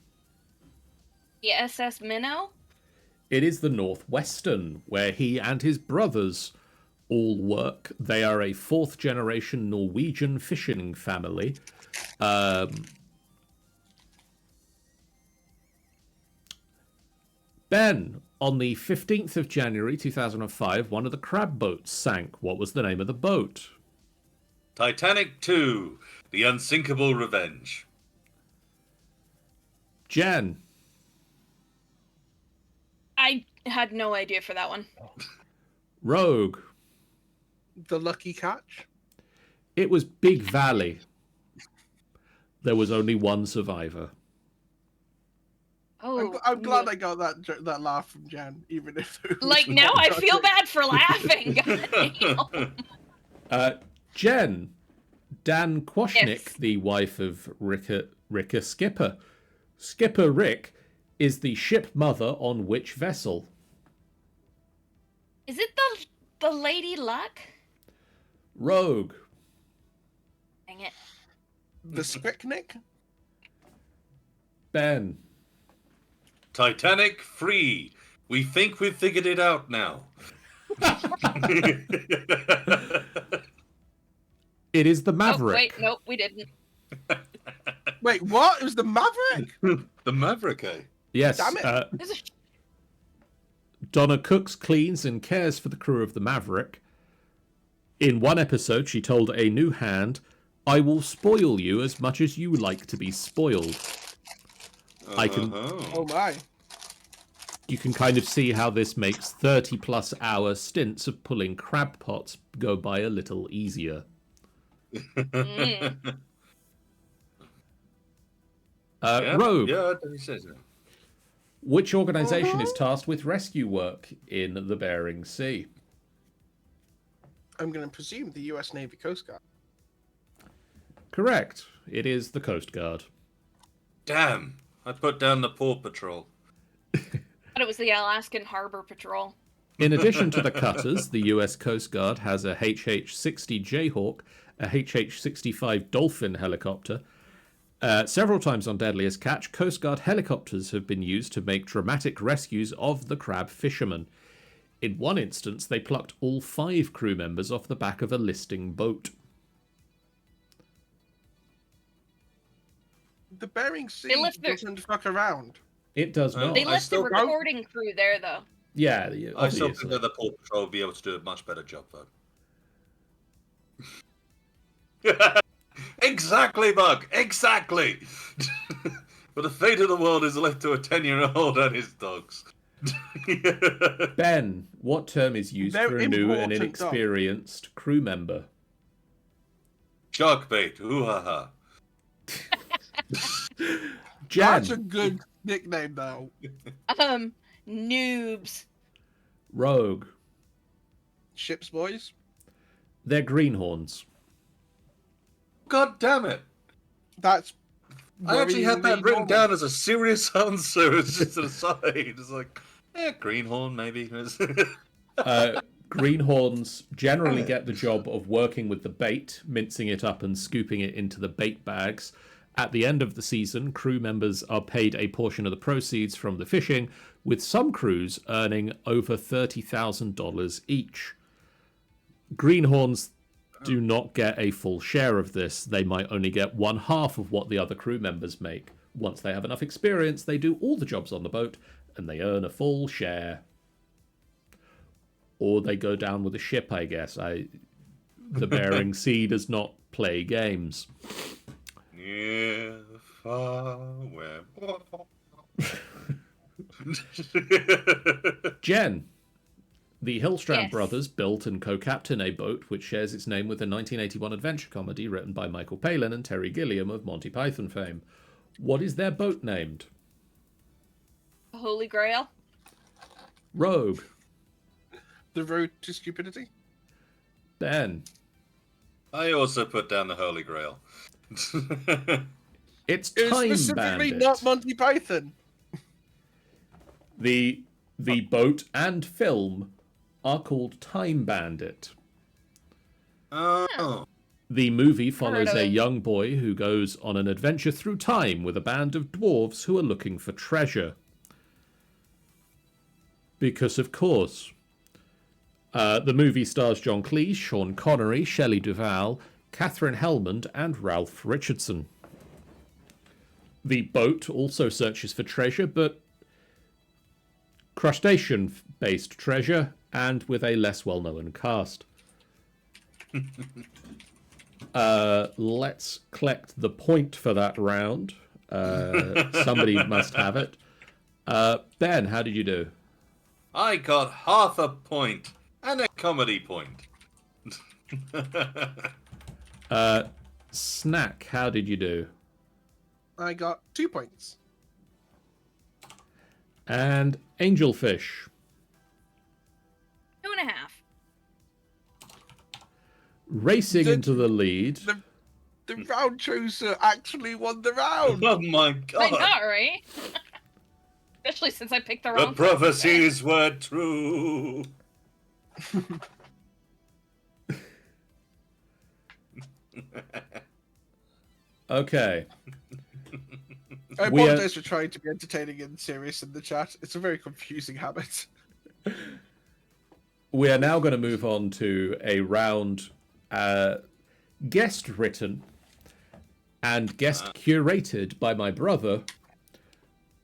[SPEAKER 1] The SS Minnow?
[SPEAKER 2] It is the Northwestern, where he and his brothers all work. They are a fourth-generation Norwegian fishing family. Ben, on the 15th of January 2005, one of the crab boats sank. What was the name of the boat?
[SPEAKER 4] Titanic 2. The Unsinkable Revenge.
[SPEAKER 2] Jen.
[SPEAKER 1] I had no idea for that one.
[SPEAKER 2] Rogue.
[SPEAKER 3] The Lucky Catch.
[SPEAKER 2] It was Big Valley. There was only one survivor.
[SPEAKER 1] Oh,
[SPEAKER 3] I'm glad I got that laugh from Jan, even if it was
[SPEAKER 1] like now
[SPEAKER 3] not
[SPEAKER 1] I feel
[SPEAKER 3] touching.
[SPEAKER 1] bad for laughing.
[SPEAKER 2] Jen. Dan Kwasnick,
[SPEAKER 1] Yes.
[SPEAKER 2] the wife of Ricka Skipper. Skipper Rick is the ship mother on which vessel?
[SPEAKER 1] Is it the Lady Luck?
[SPEAKER 2] Rogue.
[SPEAKER 1] Dang it.
[SPEAKER 3] The Spicknick.
[SPEAKER 2] Ben.
[SPEAKER 4] Titanic 3. We think we've figured it out now.
[SPEAKER 2] It is the
[SPEAKER 1] Oh,
[SPEAKER 2] Maverick.
[SPEAKER 1] wait, nope, we didn't.
[SPEAKER 3] Wait, what? It was the Maverick.
[SPEAKER 4] The Maverick, eh?
[SPEAKER 2] Yes.
[SPEAKER 3] Damn it.
[SPEAKER 1] There's a
[SPEAKER 2] Donna cooks, cleans, and cares for the crew of the Maverick. In one episode, she told a new hand, "I will spoil you as much as you like to be spoiled." I can.
[SPEAKER 3] Oh my.
[SPEAKER 2] You can kind of see how this makes 30-plus hour stints of pulling crab pots go by a little easier. Rogue.
[SPEAKER 4] Yeah, he says it.
[SPEAKER 2] Which organisation is tasked with rescue work in the Bering Sea?
[SPEAKER 3] I'm going to presume the U.S. Navy Coast Guard.
[SPEAKER 2] Correct. It is the Coast Guard.
[SPEAKER 4] Damn, I put down the Paw Patrol.
[SPEAKER 1] But it was the Alaskan Harbor Patrol.
[SPEAKER 2] In addition to the cutters, the US Coast Guard has a HH-60 Jayhawk, a HH-65 Dolphin helicopter. Several times on Deadliest Catch, Coast Guard helicopters have been used to make dramatic rescues of the crab fishermen. In one instance, they plucked all 5 crew members off the back of a listing boat.
[SPEAKER 3] The Bering Sea
[SPEAKER 1] They left their-
[SPEAKER 3] doesn't fuck around.
[SPEAKER 2] It does not.
[SPEAKER 1] They
[SPEAKER 4] I
[SPEAKER 1] left the
[SPEAKER 4] still don't-
[SPEAKER 1] recording crew there, though.
[SPEAKER 2] Yeah,
[SPEAKER 4] I still
[SPEAKER 2] obviously.
[SPEAKER 4] think that the Paw Patrol will be able to do a much better job, though. Exactly, Buck. Exactly. But the fate of the world is left to a 10-year-old and his dogs.
[SPEAKER 2] Ben, what term is used
[SPEAKER 3] They're
[SPEAKER 2] for a new and
[SPEAKER 3] important,
[SPEAKER 2] inexperienced crew member?
[SPEAKER 4] Shark bait. Ooh ha ha.
[SPEAKER 2] Jen.
[SPEAKER 3] That's a good nickname, though.
[SPEAKER 1] Noobs.
[SPEAKER 2] Rogue.
[SPEAKER 3] Ships boys.
[SPEAKER 2] They're greenhorns.
[SPEAKER 4] God damn it.
[SPEAKER 3] That's.
[SPEAKER 4] I actually had that
[SPEAKER 3] worryingly
[SPEAKER 4] written
[SPEAKER 3] normal.
[SPEAKER 4] down as a serious answer. It's just an aside. It's like, greenhorn, maybe.
[SPEAKER 2] Greenhorns generally get the job of working with the bait, mincing it up and scooping it into the bait bags. At the end of the season, crew members are paid a portion of the proceeds from the fishing, with some crews earning over $30,000 each. Greenhorns do not get a full share of this. They might only get 1/2 of what the other crew members make. Once they have enough experience, they do all the jobs on the boat, and they earn a full share. Or they go down with the ship, I guess. The Bering Sea does not play games.
[SPEAKER 4] Yeah, far where.
[SPEAKER 2] Jen, the Hillstrand
[SPEAKER 1] Yes.
[SPEAKER 2] brothers built and co-captain a boat which shares its name with the 1981 adventure comedy written by Michael Palin and Terry Gilliam of Monty Python fame. What is their boat named?
[SPEAKER 1] Holy Grail.
[SPEAKER 2] Rogue.
[SPEAKER 3] The Road to Stupidity.
[SPEAKER 2] Ben.
[SPEAKER 4] I also put down the Holy Grail.
[SPEAKER 2] It's
[SPEAKER 3] It was
[SPEAKER 2] Time
[SPEAKER 3] specifically
[SPEAKER 2] Bandit.
[SPEAKER 3] not Monty Python.
[SPEAKER 2] The boat and film are called Time Bandit.
[SPEAKER 4] Oh.
[SPEAKER 2] The movie follows
[SPEAKER 1] of
[SPEAKER 2] a
[SPEAKER 1] it.
[SPEAKER 2] young boy who goes on an adventure through time with a band of dwarves who are looking for treasure. Because, of course. The movie stars John Cleese, Sean Connery, Shelley Duvall, Catherine Hellmond, and Ralph Richardson. The boat also searches for treasure, but crustacean-based treasure, and with a less well-known cast. Let's collect the point for that round. Somebody must have it. Ben, how did you do?
[SPEAKER 4] I got half a point and a comedy point.
[SPEAKER 2] Snack, how did you do?
[SPEAKER 3] I got 2 points.
[SPEAKER 2] And Angelfish.
[SPEAKER 1] 2.5.
[SPEAKER 2] Racing into the lead.
[SPEAKER 3] The round chooser actually won the round.
[SPEAKER 4] Oh my
[SPEAKER 1] I
[SPEAKER 4] god.
[SPEAKER 1] know, right? Especially since I picked the
[SPEAKER 4] The
[SPEAKER 1] wrong.
[SPEAKER 4] prophecies were true.
[SPEAKER 2] Okay.
[SPEAKER 3] I
[SPEAKER 2] We are-
[SPEAKER 3] apologize for trying to be entertaining and serious in the chat. It's a very confusing habit.
[SPEAKER 2] We are now going to move on to a round guest written and guest curated by my brother,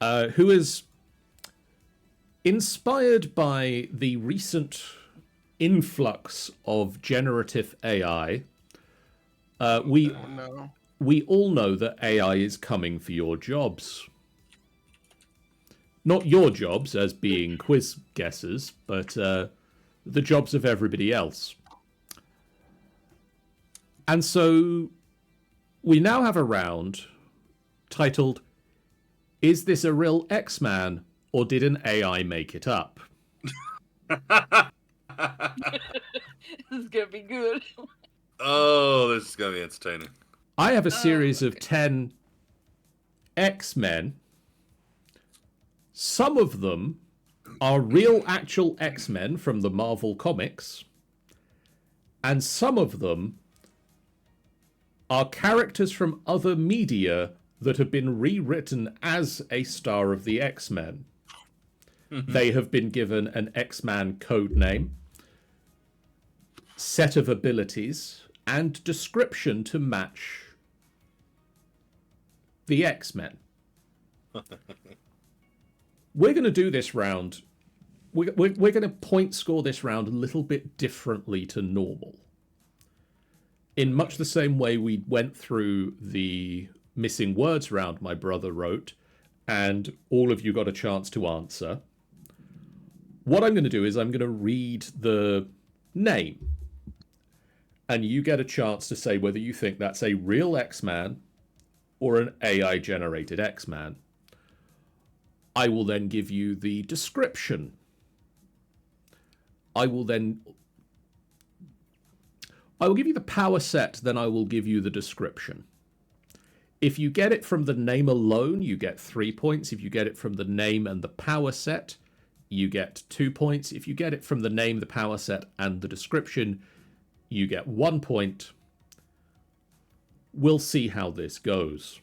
[SPEAKER 2] who is inspired by the recent influx of generative AI.
[SPEAKER 3] Oh no.
[SPEAKER 2] We all know that AI is coming for your jobs. Not your jobs as being quiz guessers, but the jobs of everybody else. And so we now have a round titled, Is this a real X-Man or did an AI make it up?
[SPEAKER 1] This is gonna be good.
[SPEAKER 4] Oh, this is going to be entertaining.
[SPEAKER 2] I have a series of 10 X-Men. Some of them are real actual X-Men from the Marvel comics. And some of them are characters from other media that have been rewritten as a star of the X-Men. They have been given an X-Man code name, set of abilities, and description to match the X-Men. We're going to do this round. We're going to point score this round a little bit differently to normal. In much the same way we went through the missing words round my brother wrote, and all of you got a chance to answer. What I'm going to do is I'm going to read the name, and you get a chance to say whether you think that's a real X-Man or an AI-generated X-Man. I will then give you the description. I will give you the power set, then I will give you the description. If you get it from the name alone, you get 3 points. If you get it from the name and the power set, you get 2 points. If you get it from the name, the power set, and the description, you get 1 point. We'll see how this goes.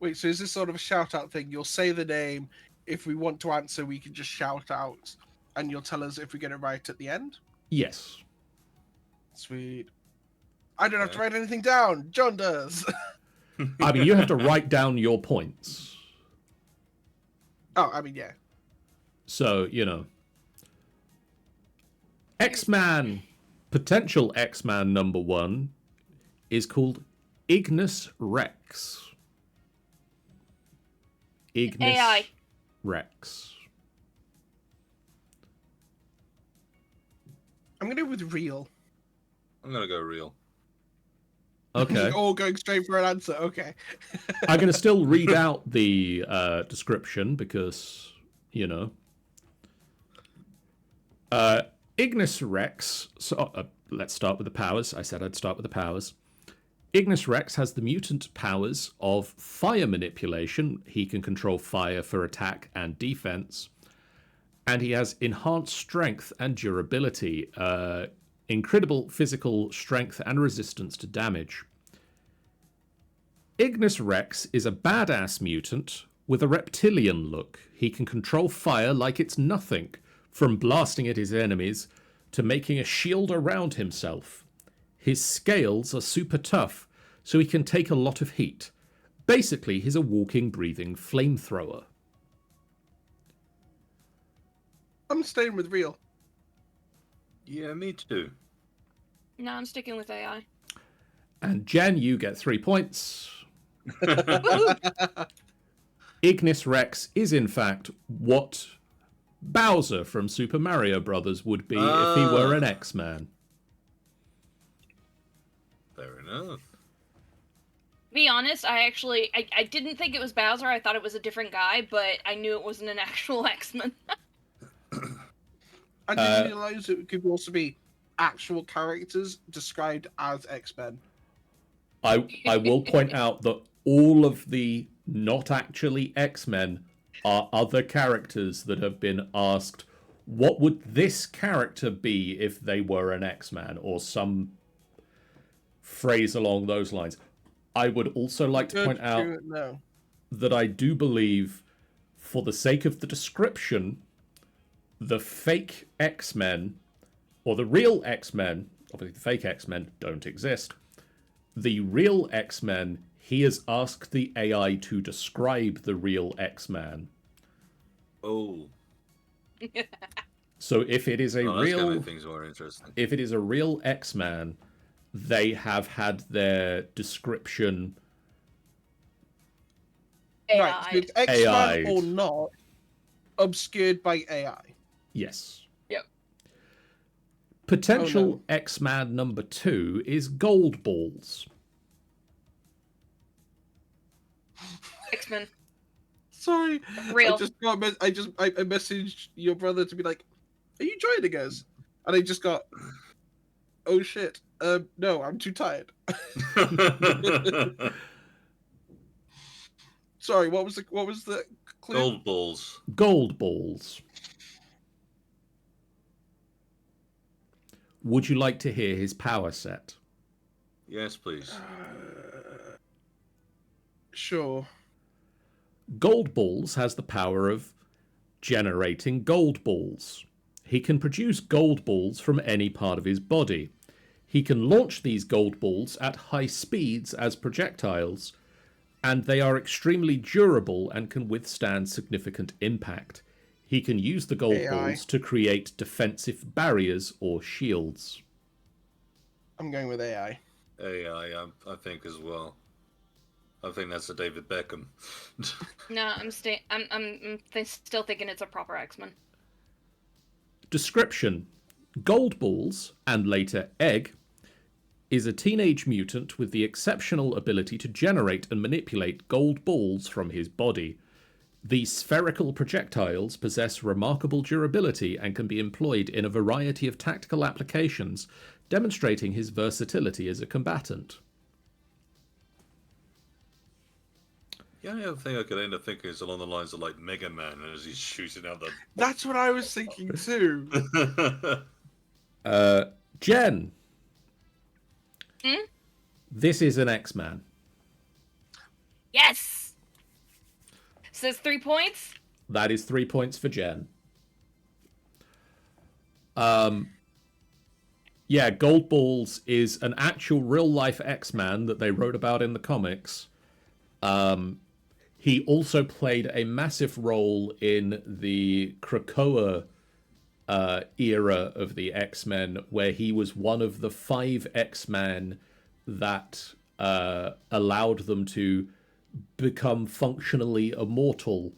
[SPEAKER 3] Wait, so is this sort of a shout out thing? You'll say the name. If we want to answer, we can just shout out, and you'll tell us if we get it right at the end?
[SPEAKER 2] Yes.
[SPEAKER 3] Sweet. I don't have to write anything down. John does.
[SPEAKER 2] I mean, you have to write down your points.
[SPEAKER 3] Oh, I mean, yeah.
[SPEAKER 2] So, you know. X-Man, potential X-Man number 1 is called Ignis Rex. Ignis
[SPEAKER 1] AI.
[SPEAKER 2] Rex.
[SPEAKER 3] I'm going to go with real.
[SPEAKER 4] I'm going to go real.
[SPEAKER 2] Okay.
[SPEAKER 3] All going straight for an answer. Okay.
[SPEAKER 2] I'm going to still read out the description because, you know. Ignis Rex, let's start with the powers. I said I'd start with the powers. Ignis Rex has the mutant powers of fire manipulation. He can control fire for attack and defense. And he has enhanced strength and durability, incredible physical strength and resistance to damage. Ignis Rex is a badass mutant with a reptilian look. He can control fire like it's nothing, from blasting at his enemies to making a shield around himself. His scales are super tough, so he can take a lot of heat. Basically, he's a walking, breathing flamethrower.
[SPEAKER 3] I'm staying with real.
[SPEAKER 4] Yeah, me too.
[SPEAKER 1] No, I'm sticking with AI.
[SPEAKER 2] And Jen, you get 3 points. Ignis Rex is, in fact, what Bowser from Super Mario Brothers would be if he were an X-Man.
[SPEAKER 4] Fair enough.
[SPEAKER 1] Be honest, I didn't think it was Bowser. I thought it was a different guy, but I knew it wasn't an actual X-Men.
[SPEAKER 3] I didn't realize it could also be actual characters described as X-Men.
[SPEAKER 2] I will point out that all of the not actually X-Men are other characters that have been asked, what would this character be if they were an X-Man, or some phrase along those lines. I would also like to point out that I do believe, for the sake of the description, the fake X-Men, or the real X-Men, obviously the fake X-Men don't exist, the real X-Men, he has asked the AI to describe the real X-Man.
[SPEAKER 4] Oh.
[SPEAKER 2] So if it is a real...
[SPEAKER 4] things more interesting.
[SPEAKER 2] If it is a real X-Man, they have had their description...
[SPEAKER 3] Right, so it's X-Man or not, obscured by AI.
[SPEAKER 2] Yes.
[SPEAKER 1] Yep.
[SPEAKER 2] Potential X-Man number 2 is Gold Balls.
[SPEAKER 1] X-Men.
[SPEAKER 3] Sorry.
[SPEAKER 1] Real.
[SPEAKER 3] I messaged your brother to be like, are you joining us? And I just got, oh shit. No, I'm too tired. Sorry, what was the clue?
[SPEAKER 4] Gold balls.
[SPEAKER 2] Gold Balls. Would you like to hear his power set?
[SPEAKER 4] Yes, please.
[SPEAKER 3] Sure.
[SPEAKER 2] Gold Balls has the power of generating gold balls. He can produce gold balls from any part of his body. He can launch these gold balls at high speeds as projectiles, and they are extremely durable and can withstand significant impact. He can use the gold balls to create defensive barriers or shields.
[SPEAKER 3] I'm going with AI.
[SPEAKER 4] AI, I think as well. I think that's a David Beckham.
[SPEAKER 1] No, I'm still thinking it's a proper X-Men.
[SPEAKER 2] Description: Gold Balls, and later Egg, is a teenage mutant with the exceptional ability to generate and manipulate gold balls from his body. These spherical projectiles possess remarkable durability and can be employed in a variety of tactical applications, demonstrating his versatility as a combatant.
[SPEAKER 3] Yeah,
[SPEAKER 4] The only other thing I could end up thinking is along the lines of like Mega Man as he's shooting out the.
[SPEAKER 3] That's what I was thinking too.
[SPEAKER 2] Jen.
[SPEAKER 1] Hmm?
[SPEAKER 2] This is an X-Man.
[SPEAKER 1] Yes! Says 3 points?
[SPEAKER 2] That is 3 points for Jen. Yeah, Gold Balls is an actual real-life X-Man that they wrote about in the comics. He also played a massive role in the Krakoa era of the X-Men, where he was one of the 5 X-Men that allowed them to become functionally immortal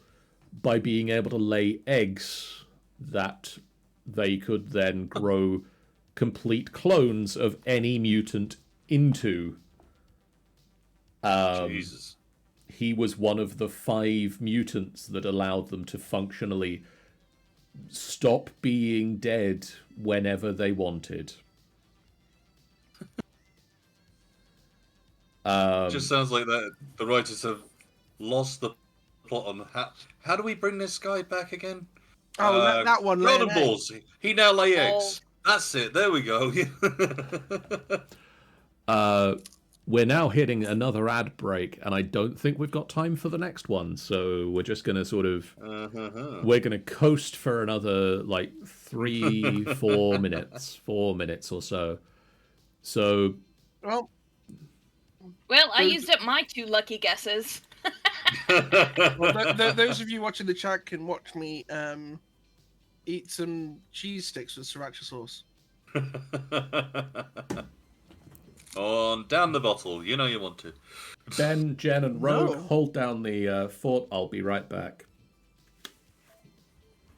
[SPEAKER 2] by being able to lay eggs that they could then grow complete clones of any mutant into.
[SPEAKER 4] Jesus.
[SPEAKER 2] He was one of the 5 mutants that allowed them to functionally stop being dead whenever they wanted.
[SPEAKER 4] Just sounds like that the writers have lost the plot on how do we bring this guy back again?
[SPEAKER 3] Oh, that one.
[SPEAKER 4] Golden
[SPEAKER 3] laying eggs.
[SPEAKER 4] balls. He now lay
[SPEAKER 1] Balls.
[SPEAKER 4] eggs. That's it. There we go.
[SPEAKER 2] We're now hitting another ad break, and I don't think we've got time for the next one. So we're just going to sort of, we're going to coast for another like 4 minutes or so. So,
[SPEAKER 3] Well,
[SPEAKER 1] I used up my 2 lucky guesses.
[SPEAKER 3] those of you watching the chat can watch me eat some cheese sticks with sriracha sauce.
[SPEAKER 4] On down the bottle. You know you want to.
[SPEAKER 2] Ben, Jen, and Rogue,
[SPEAKER 3] No.
[SPEAKER 2] hold down the fort. I'll be right back.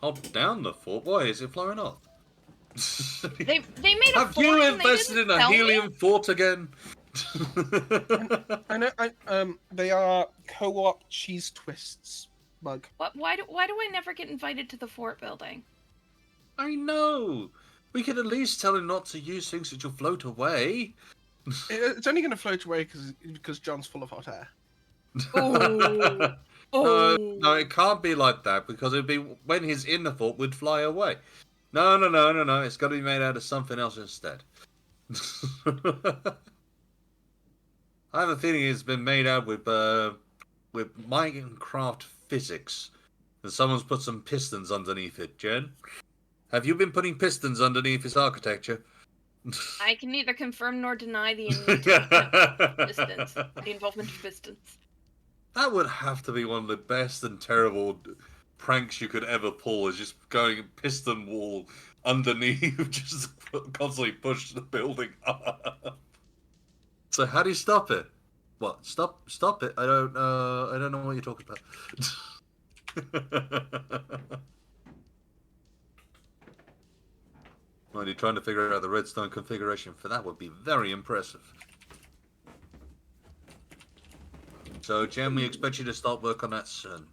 [SPEAKER 4] Hold down the fort. Why is it flying off?
[SPEAKER 1] They made a
[SPEAKER 4] Have
[SPEAKER 1] fort
[SPEAKER 4] you
[SPEAKER 1] and they
[SPEAKER 4] invested
[SPEAKER 1] didn't
[SPEAKER 4] in a
[SPEAKER 1] tell me?
[SPEAKER 4] helium fort again?
[SPEAKER 3] I know. They are co-op cheese twists. Mug.
[SPEAKER 1] What? Why do I never get invited to the fort building?
[SPEAKER 4] I know. We could at least tell him not to use things that will float away.
[SPEAKER 3] It's only going to float away because John's full of hot air.
[SPEAKER 1] Ooh.
[SPEAKER 4] No, it can't be like that because it'd be when he's in the fort, would fly away. No. It's got to be made out of something else instead. I have a feeling it's been made out with Minecraft physics, and someone's put some pistons underneath it. Jen, have you been putting pistons underneath its architecture?
[SPEAKER 1] I can neither confirm nor deny the involvement of pistons.
[SPEAKER 4] That would have to be one of the best and terrible pranks you could ever pull, is just going piston wall underneath, just constantly push the building up. So how do you stop it? What? Stop it? I don't know what you're talking about. Well, you're trying to figure out the redstone configuration for that would be very impressive. So, Jen, we expect you to start work on that soon.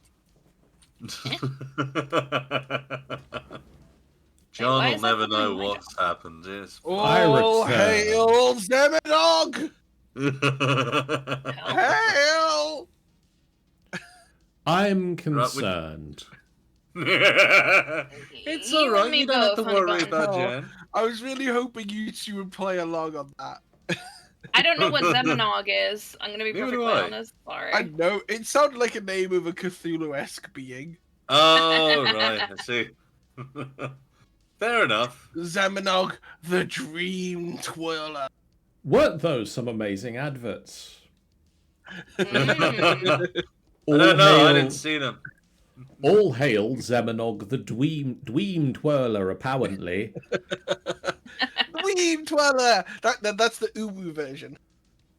[SPEAKER 4] John
[SPEAKER 1] why
[SPEAKER 4] will
[SPEAKER 1] is that
[SPEAKER 4] never
[SPEAKER 1] on
[SPEAKER 4] know
[SPEAKER 1] my
[SPEAKER 4] what's happened. Yes.
[SPEAKER 3] Oh,
[SPEAKER 2] return.
[SPEAKER 3] hail Zemidog! Hail!
[SPEAKER 2] I'm concerned.
[SPEAKER 4] It's all right. You don't have to worry about
[SPEAKER 3] Oh.
[SPEAKER 4] Jen.
[SPEAKER 3] I was really hoping you two would play along on that.
[SPEAKER 1] I don't know what Zemonog is. I'm gonna be
[SPEAKER 4] Neither do
[SPEAKER 1] perfectly
[SPEAKER 4] I.
[SPEAKER 1] honest. Sorry.
[SPEAKER 3] I know, it sounded like a name of a Cthulhu-esque being.
[SPEAKER 4] Oh, right. I see. Fair enough.
[SPEAKER 3] Zamenog, the Dream Twirler.
[SPEAKER 2] Weren't those some amazing adverts?
[SPEAKER 1] Mm.
[SPEAKER 4] I don't know. I didn't see them.
[SPEAKER 2] All hail Zemonog, the Dweem Twirler, apparently.
[SPEAKER 3] Dream Twirler! That's the Uwu version.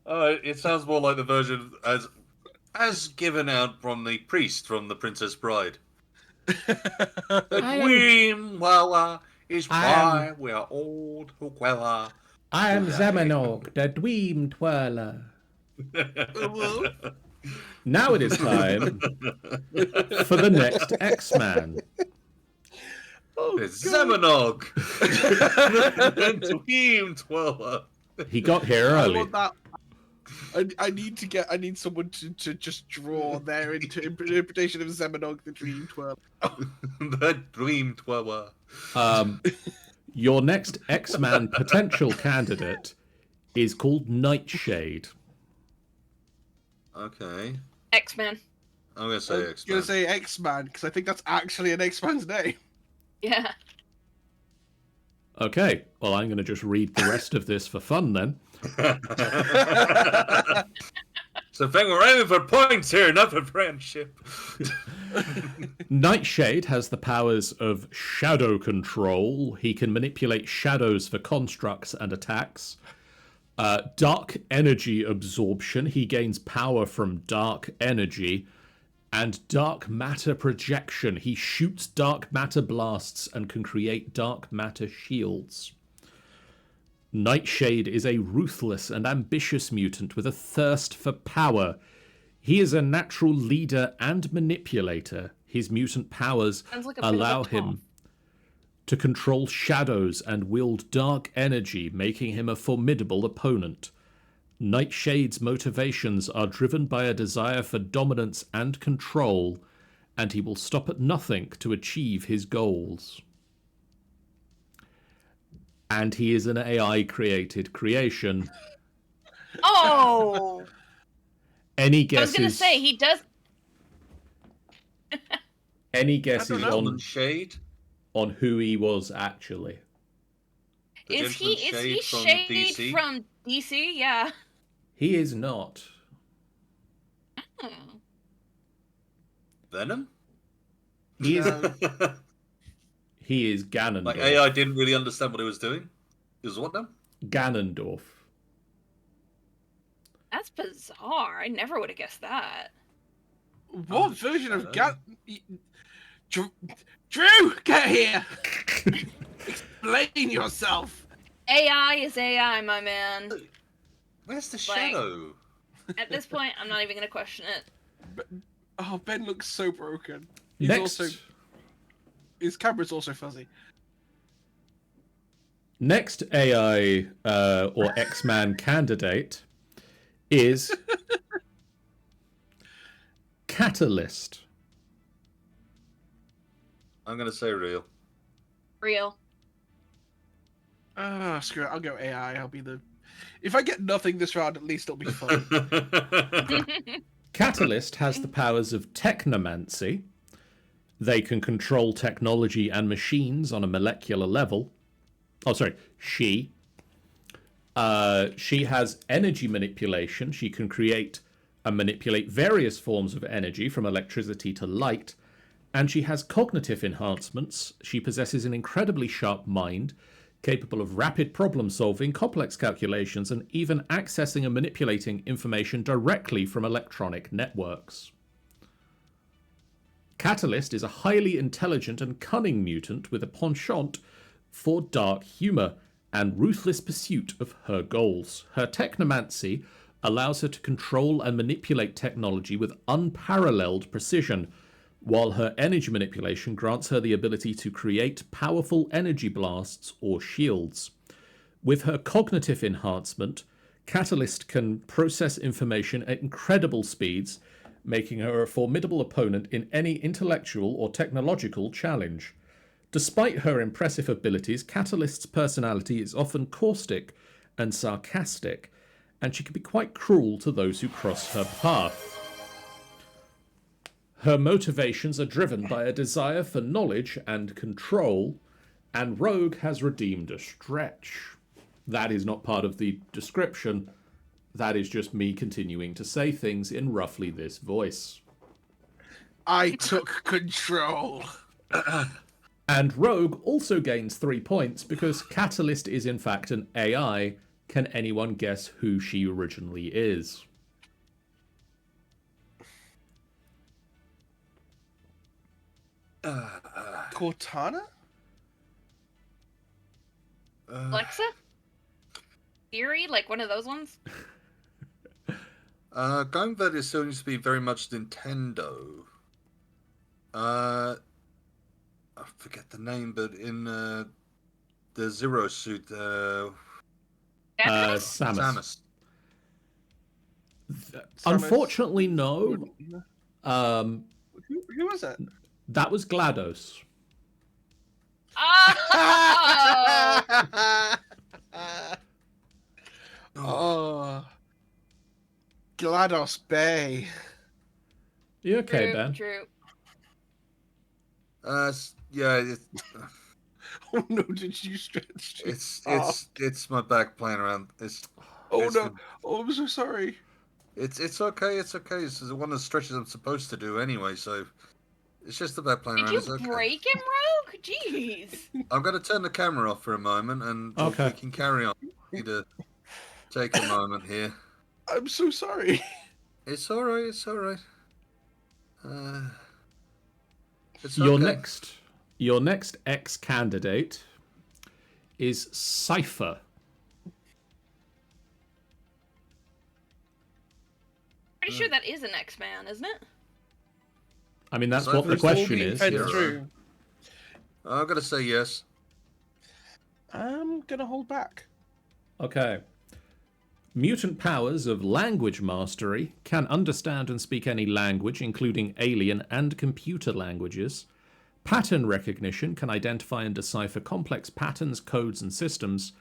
[SPEAKER 4] It sounds more like the version as given out from the priest from The Princess Bride. Dream Wawa is why we are all together.
[SPEAKER 2] I am Zemonog, the Dweem Twirler.
[SPEAKER 3] Uwu.
[SPEAKER 2] Now it is time for the next X-Man.
[SPEAKER 3] Oh,
[SPEAKER 4] It's
[SPEAKER 3] God.
[SPEAKER 4] Zemonog. Dream Twirler.
[SPEAKER 2] He got here
[SPEAKER 3] I
[SPEAKER 2] early.
[SPEAKER 3] want that. I need someone to just draw their interpretation of Zamenog, the Dream Twirler.
[SPEAKER 4] The Dream Twirler.
[SPEAKER 2] Your next X-Man potential candidate is called Nightshade.
[SPEAKER 4] Okay.
[SPEAKER 1] X-Men.
[SPEAKER 4] I'm going to say
[SPEAKER 3] I'm
[SPEAKER 4] X-Men.
[SPEAKER 3] gonna say X-Man because I think that's actually an X-Man's name.
[SPEAKER 1] Yeah.
[SPEAKER 2] Okay, well, I'm going to just read the rest of this for fun then.
[SPEAKER 4] So, thing we're aiming for points here, not for friendship.
[SPEAKER 2] Nightshade has the powers of shadow control. He can manipulate shadows for constructs and attacks. Dark energy absorption. He gains power from dark energy. And dark matter projection. He shoots dark matter blasts and can create dark matter shields. Nightshade is a ruthless and ambitious mutant with a thirst for power. He is a natural leader and manipulator. His mutant powers
[SPEAKER 1] Sounds like a bit of a
[SPEAKER 2] allow
[SPEAKER 1] toss.
[SPEAKER 2] him to control shadows and wield dark energy, making him a formidable opponent. Nightshade's motivations are driven by a desire for dominance and control, and he will stop at nothing to achieve his goals. And he is an AI-created creation.
[SPEAKER 1] Oh!
[SPEAKER 2] Any guesses?
[SPEAKER 1] I was gonna say, he does...
[SPEAKER 2] Any guesses
[SPEAKER 4] Shade?
[SPEAKER 2] on who he was actually?
[SPEAKER 1] Is he Shade from DC? Yeah.
[SPEAKER 2] He is not.
[SPEAKER 4] Venom?
[SPEAKER 2] He is. He is Ganondorf.
[SPEAKER 4] Like AI didn't really understand what he was doing. He was what now?
[SPEAKER 2] Ganondorf.
[SPEAKER 1] That's bizarre. I never would have guessed that.
[SPEAKER 3] What version of Drew, get here! Explain yourself.
[SPEAKER 1] AI is AI, my man.
[SPEAKER 4] Where's the shadow?
[SPEAKER 1] At this point, I'm not even gonna question it.
[SPEAKER 3] Ben looks so broken. His camera's also fuzzy.
[SPEAKER 2] Next AI or X-Man candidate is Catalyst.
[SPEAKER 4] I'm gonna say real.
[SPEAKER 1] Real.
[SPEAKER 3] Screw it. I'll go AI. I'll be the. If I get nothing this round, at least it'll be fun.
[SPEAKER 2] Catalyst has the powers of technomancy. They can control technology and machines on a molecular level. Oh, sorry, she. She has energy manipulation. She can create and manipulate various forms of energy, from electricity to light. And she has cognitive enhancements. She possesses an incredibly sharp mind, capable of rapid problem solving, complex calculations, and even accessing and manipulating information directly from electronic networks. Catalyst is a highly intelligent and cunning mutant with a penchant for dark humor and ruthless pursuit of her goals. Her technomancy allows her to control and manipulate technology with unparalleled precision, while her energy manipulation grants her the ability to create powerful energy blasts or shields. With her cognitive enhancement, Catalyst can process information at incredible speeds, making her a formidable opponent in any intellectual or technological challenge. Despite her impressive abilities, Catalyst's personality is often caustic and sarcastic, and she can be quite cruel to those who cross her path. Her motivations are driven by a desire for knowledge and control, and Rogue has redeemed a stretch. That is not part of the description. That is just me continuing to say things in roughly this voice.
[SPEAKER 3] I took control.
[SPEAKER 2] And Rogue also gains 3 points because Catalyst is in fact an AI. Can anyone guess who she originally is?
[SPEAKER 3] Cortana?
[SPEAKER 1] Alexa? Siri? Like one of those ones?
[SPEAKER 4] Going that it still needs to be very much Nintendo. I forget the name, but in the Zero suit,
[SPEAKER 2] Samus. Unfortunately, no.
[SPEAKER 3] Who was that?
[SPEAKER 2] That was GLaDOS.
[SPEAKER 3] Oh. GLaDOS Bay.
[SPEAKER 2] You okay, Ben?
[SPEAKER 1] True.
[SPEAKER 4] yeah.
[SPEAKER 3] Oh no! Did you stretch?
[SPEAKER 4] It's my back playing around.
[SPEAKER 3] Oh no! Oh, I'm so sorry.
[SPEAKER 4] It's okay. It's okay. This is one of the stretches I'm supposed to do anyway. So it's just the back playing around.
[SPEAKER 1] Did you break him, Rogue? Jeez.
[SPEAKER 4] I'm gonna turn the camera off for a moment, and we can carry on. Need to take a moment here.
[SPEAKER 3] I'm so sorry.
[SPEAKER 4] It's all right. It's all right. It's
[SPEAKER 2] Your next X candidate is Cypher.
[SPEAKER 1] Pretty sure that is an X-Man, isn't it?
[SPEAKER 2] I mean, that's what the question is.
[SPEAKER 3] True.
[SPEAKER 4] I'm gonna say yes.
[SPEAKER 3] I'm gonna hold back.
[SPEAKER 2] Okay. Mutant powers of language mastery, can understand and speak any language, including alien and computer languages. Pattern recognition, can identify and decipher complex patterns, codes, and systems.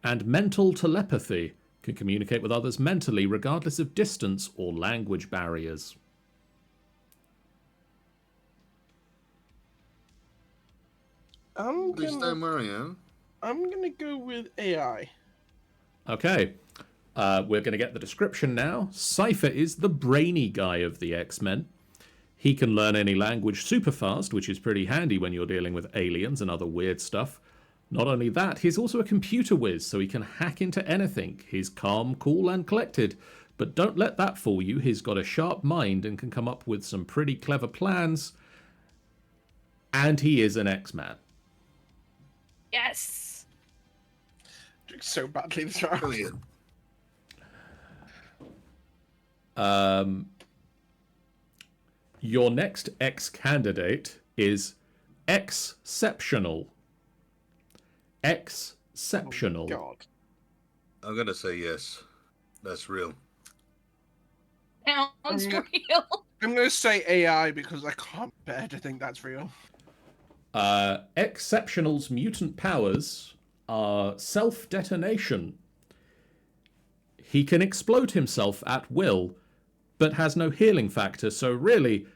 [SPEAKER 2] And mental telepathy, can communicate with others mentally regardless of distance or language barriers.
[SPEAKER 3] I'm
[SPEAKER 4] Please don't
[SPEAKER 3] gonna,
[SPEAKER 4] worry, Ian.
[SPEAKER 3] I'm gonna go with AI.
[SPEAKER 2] Okay, we're going to get the description now. Cypher is the brainy guy of the X-Men. He can learn any language super fast, which is pretty handy when you're dealing with aliens and other weird stuff. Not only that, he's also a computer whiz, so he can hack into anything. He's calm, cool, and collected. But don't let that fool you. He's got a sharp mind and can come up with some pretty clever plans. And he is an X-Man.
[SPEAKER 1] Yes.
[SPEAKER 3] Doing so badly this round.
[SPEAKER 4] Brilliant.
[SPEAKER 2] Your next X candidate is exceptional. Exceptional.
[SPEAKER 3] Oh, God.
[SPEAKER 4] I'm gonna say yes. That's real.
[SPEAKER 1] Sounds
[SPEAKER 3] I'm gonna-
[SPEAKER 1] real.
[SPEAKER 3] I'm gonna say AI because I can't bear to think that's real.
[SPEAKER 2] Exceptional's mutant powers are self-detonation. He can explode himself at will, but has no healing factor, so really,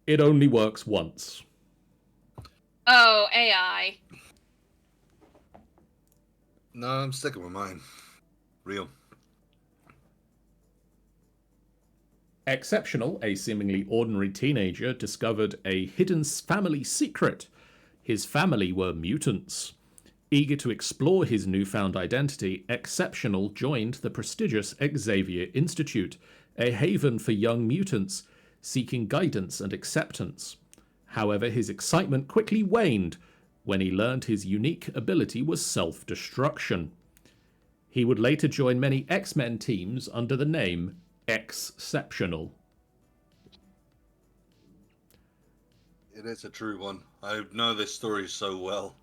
[SPEAKER 2] it only works once.
[SPEAKER 1] Oh, AI.
[SPEAKER 4] No, I'm sticking with mine. Real.
[SPEAKER 2] Exceptional, a seemingly ordinary teenager, discovered a hidden family secret. His family were mutants. Eager to explore his newfound identity, Exceptional joined the prestigious Xavier Institute, a haven for young mutants seeking guidance and acceptance. However, his excitement quickly waned when he learned his unique ability was self-destruction. He would later join many X-Men teams under the name Exceptional.
[SPEAKER 4] It is a true one. I know this story so well.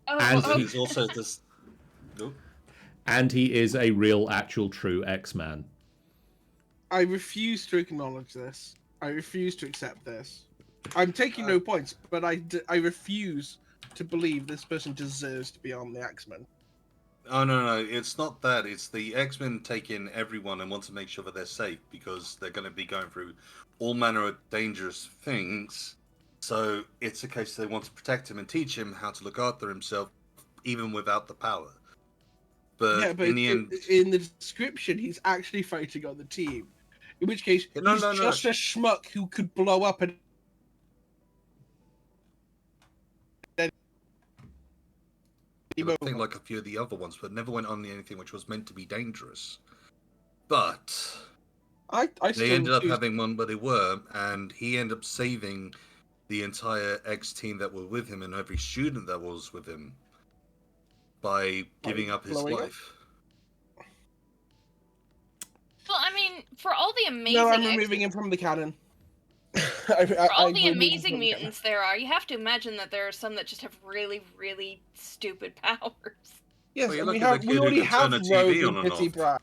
[SPEAKER 1] Oh,
[SPEAKER 2] And
[SPEAKER 1] oh,
[SPEAKER 4] He's also this. Oh,
[SPEAKER 2] And he is a real, actual, true X-Man.
[SPEAKER 3] I refuse to acknowledge this. I refuse to accept this. I'm taking no points, but I refuse to believe this person deserves to be on the X-Men.
[SPEAKER 4] oh no, it's not that. It's the X-Men take in everyone and want to make sure that they're safe because they're going to be going through all manner of dangerous things. So it's a case they want to protect him and teach him how to look after himself, even without the power. But,
[SPEAKER 3] Yeah, but
[SPEAKER 4] in the end,
[SPEAKER 3] in the description, he's actually fighting on the team. In which case,
[SPEAKER 4] No,
[SPEAKER 3] he's
[SPEAKER 4] no, no.
[SPEAKER 3] just a schmuck who could blow up and.
[SPEAKER 4] I think like a few of the other ones, but never went on anything which was meant to be dangerous. But
[SPEAKER 3] I
[SPEAKER 4] they ended up
[SPEAKER 3] choose-
[SPEAKER 4] having one where they were, and he ended up saving the entire X team that were with him and every student that was with him by giving up his
[SPEAKER 3] blowing up?
[SPEAKER 4] life.
[SPEAKER 1] well, I mean, for all the amazing,
[SPEAKER 3] No, I'm removing him from the canon.
[SPEAKER 1] for all the
[SPEAKER 3] removed him
[SPEAKER 1] amazing
[SPEAKER 3] from the canon.
[SPEAKER 1] mutants there are, you have to imagine that there are some that just have really, really stupid powers.
[SPEAKER 3] Yes,
[SPEAKER 4] Well, you're
[SPEAKER 3] and we
[SPEAKER 4] looking at the kid who
[SPEAKER 3] already
[SPEAKER 4] can
[SPEAKER 3] have
[SPEAKER 4] turn a
[SPEAKER 3] Rogue
[SPEAKER 4] TV
[SPEAKER 3] and
[SPEAKER 4] on and
[SPEAKER 3] Pitty
[SPEAKER 4] off.
[SPEAKER 3] Brat.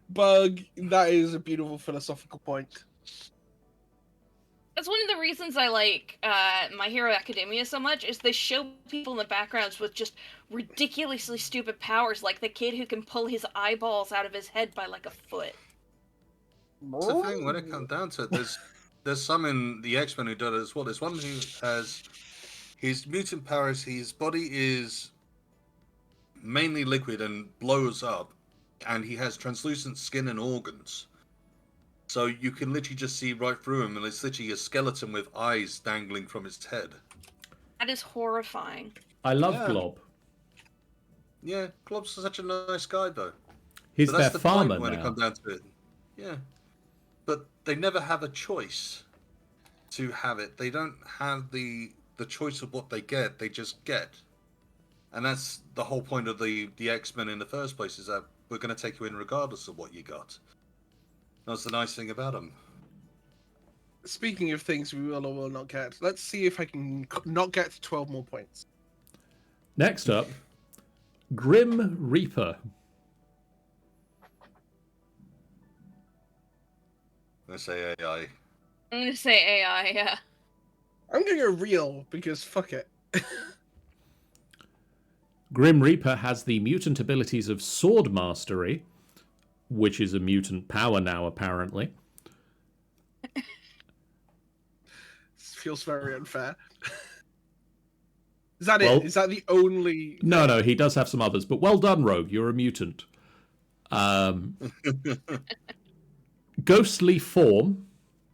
[SPEAKER 3] Bug, that is a beautiful philosophical point.
[SPEAKER 1] That's one of the reasons I like My Hero Academia so much, is they show people in the backgrounds with just ridiculously stupid powers, like the kid who can pull his eyeballs out of his head by like a foot.
[SPEAKER 4] It's the thing, when it comes down to it, there's some in the X-Men who do it as well. There's one who has his mutant powers, his body is mainly liquid and blows up, and he has translucent skin and organs. So you can literally just see right through him, and it's literally a skeleton with eyes dangling from his head.
[SPEAKER 1] That is horrifying.
[SPEAKER 2] I love
[SPEAKER 4] Yeah.
[SPEAKER 2] Glob.
[SPEAKER 4] Yeah, Glob's such a nice guy, though.
[SPEAKER 2] He's
[SPEAKER 4] But
[SPEAKER 2] their
[SPEAKER 4] that's the
[SPEAKER 2] farmer
[SPEAKER 4] point when it
[SPEAKER 2] now.
[SPEAKER 4] comes down to it. Yeah. But they never have a choice to have it. They don't have the choice of what they get. They just get. And that's the whole point of the X-Men in the first place, is that we're going to take you in regardless of what you got. That's the nice thing about them.
[SPEAKER 3] Speaking of things we will or will not get, let's see if I can not get 12 more points.
[SPEAKER 2] Next up, Grim Reaper.
[SPEAKER 4] Let's say AI.
[SPEAKER 1] I'm gonna say AI, yeah.
[SPEAKER 3] I'm gonna go real because fuck it.
[SPEAKER 2] Grim Reaper has the mutant abilities of Sword Mastery, which is a mutant power now, apparently.
[SPEAKER 3] This feels very unfair. Is that
[SPEAKER 2] Well,
[SPEAKER 3] it? Is that the only...
[SPEAKER 2] No, he does have some others, but well done, Rogue. You're a mutant. Ghostly form.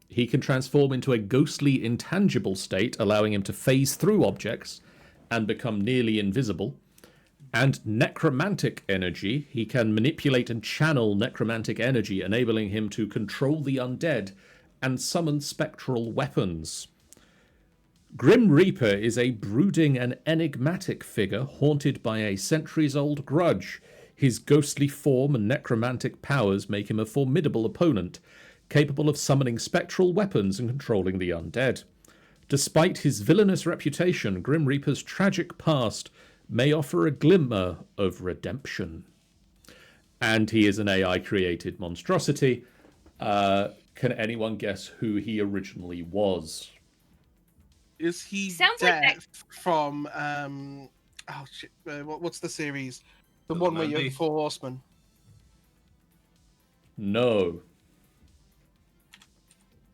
[SPEAKER 2] He can transform into a ghostly intangible state, allowing him to phase through objects and become nearly invisible. And necromantic energy. He can manipulate and channel necromantic energy, enabling him to control the undead and summon spectral weapons. Grim Reaper is a brooding and enigmatic figure haunted by a centuries-old grudge. His ghostly form and necromantic powers make him a formidable opponent, capable of summoning spectral weapons and controlling the undead. Despite his villainous reputation, Grim Reaper's tragic past may offer a glimmer of redemption. And he is an AI-created monstrosity. Can anyone guess who he originally was?
[SPEAKER 3] Is he
[SPEAKER 1] Sounds like that-
[SPEAKER 3] Death from... oh, shit. What's the series? The one where you have
[SPEAKER 4] Mandy?
[SPEAKER 3] the Four Horsemen.
[SPEAKER 2] No.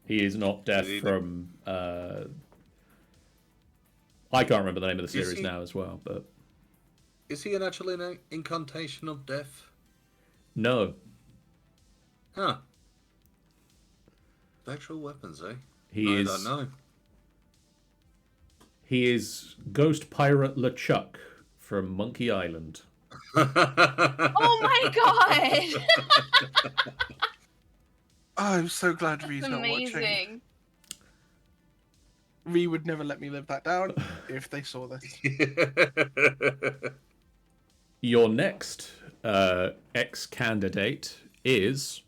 [SPEAKER 2] He is not Death
[SPEAKER 4] Is he
[SPEAKER 2] from... I can't remember the name of the
[SPEAKER 4] Is
[SPEAKER 2] series
[SPEAKER 4] he-
[SPEAKER 2] now as well, but...
[SPEAKER 4] Is he an actual incantation of death?
[SPEAKER 2] No.
[SPEAKER 4] Huh. Spectral weapons, eh?
[SPEAKER 2] He
[SPEAKER 4] I
[SPEAKER 2] is...
[SPEAKER 4] don't know.
[SPEAKER 2] He is Ghost Pirate LeChuck from Monkey Island.
[SPEAKER 1] Oh my god!
[SPEAKER 3] Oh, I'm so glad Ree's
[SPEAKER 1] That's
[SPEAKER 3] not watching.
[SPEAKER 1] amazing.
[SPEAKER 3] Ree would never let me live that down if they saw this.
[SPEAKER 2] Your next ex-candidate is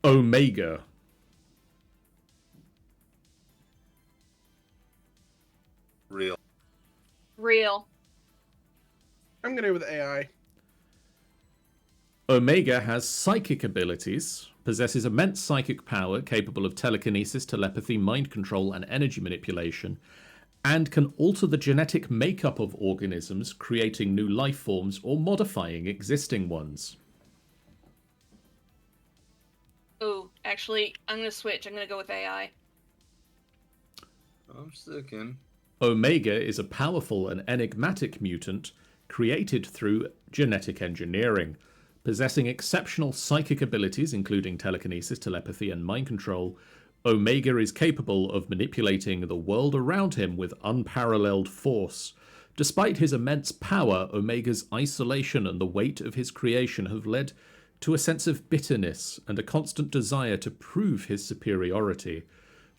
[SPEAKER 2] Omega.
[SPEAKER 4] Real.
[SPEAKER 1] Real.
[SPEAKER 3] I'm gonna go with AI.
[SPEAKER 2] Omega has psychic abilities, possesses immense psychic power capable of telekinesis, telepathy, mind control, and energy manipulation, and can alter the genetic makeup of organisms, creating new life forms or modifying existing ones.
[SPEAKER 1] Ooh, actually, I'm gonna switch. I'm gonna go with AI.
[SPEAKER 4] I'm sticking.
[SPEAKER 2] Omega is a powerful and enigmatic mutant created through genetic engineering. Possessing exceptional psychic abilities, including telekinesis, telepathy, and mind control, Omega is capable of manipulating the world around him with unparalleled force. Despite his immense power, Omega's isolation and the weight of his creation have led to a sense of bitterness and a constant desire to prove his superiority.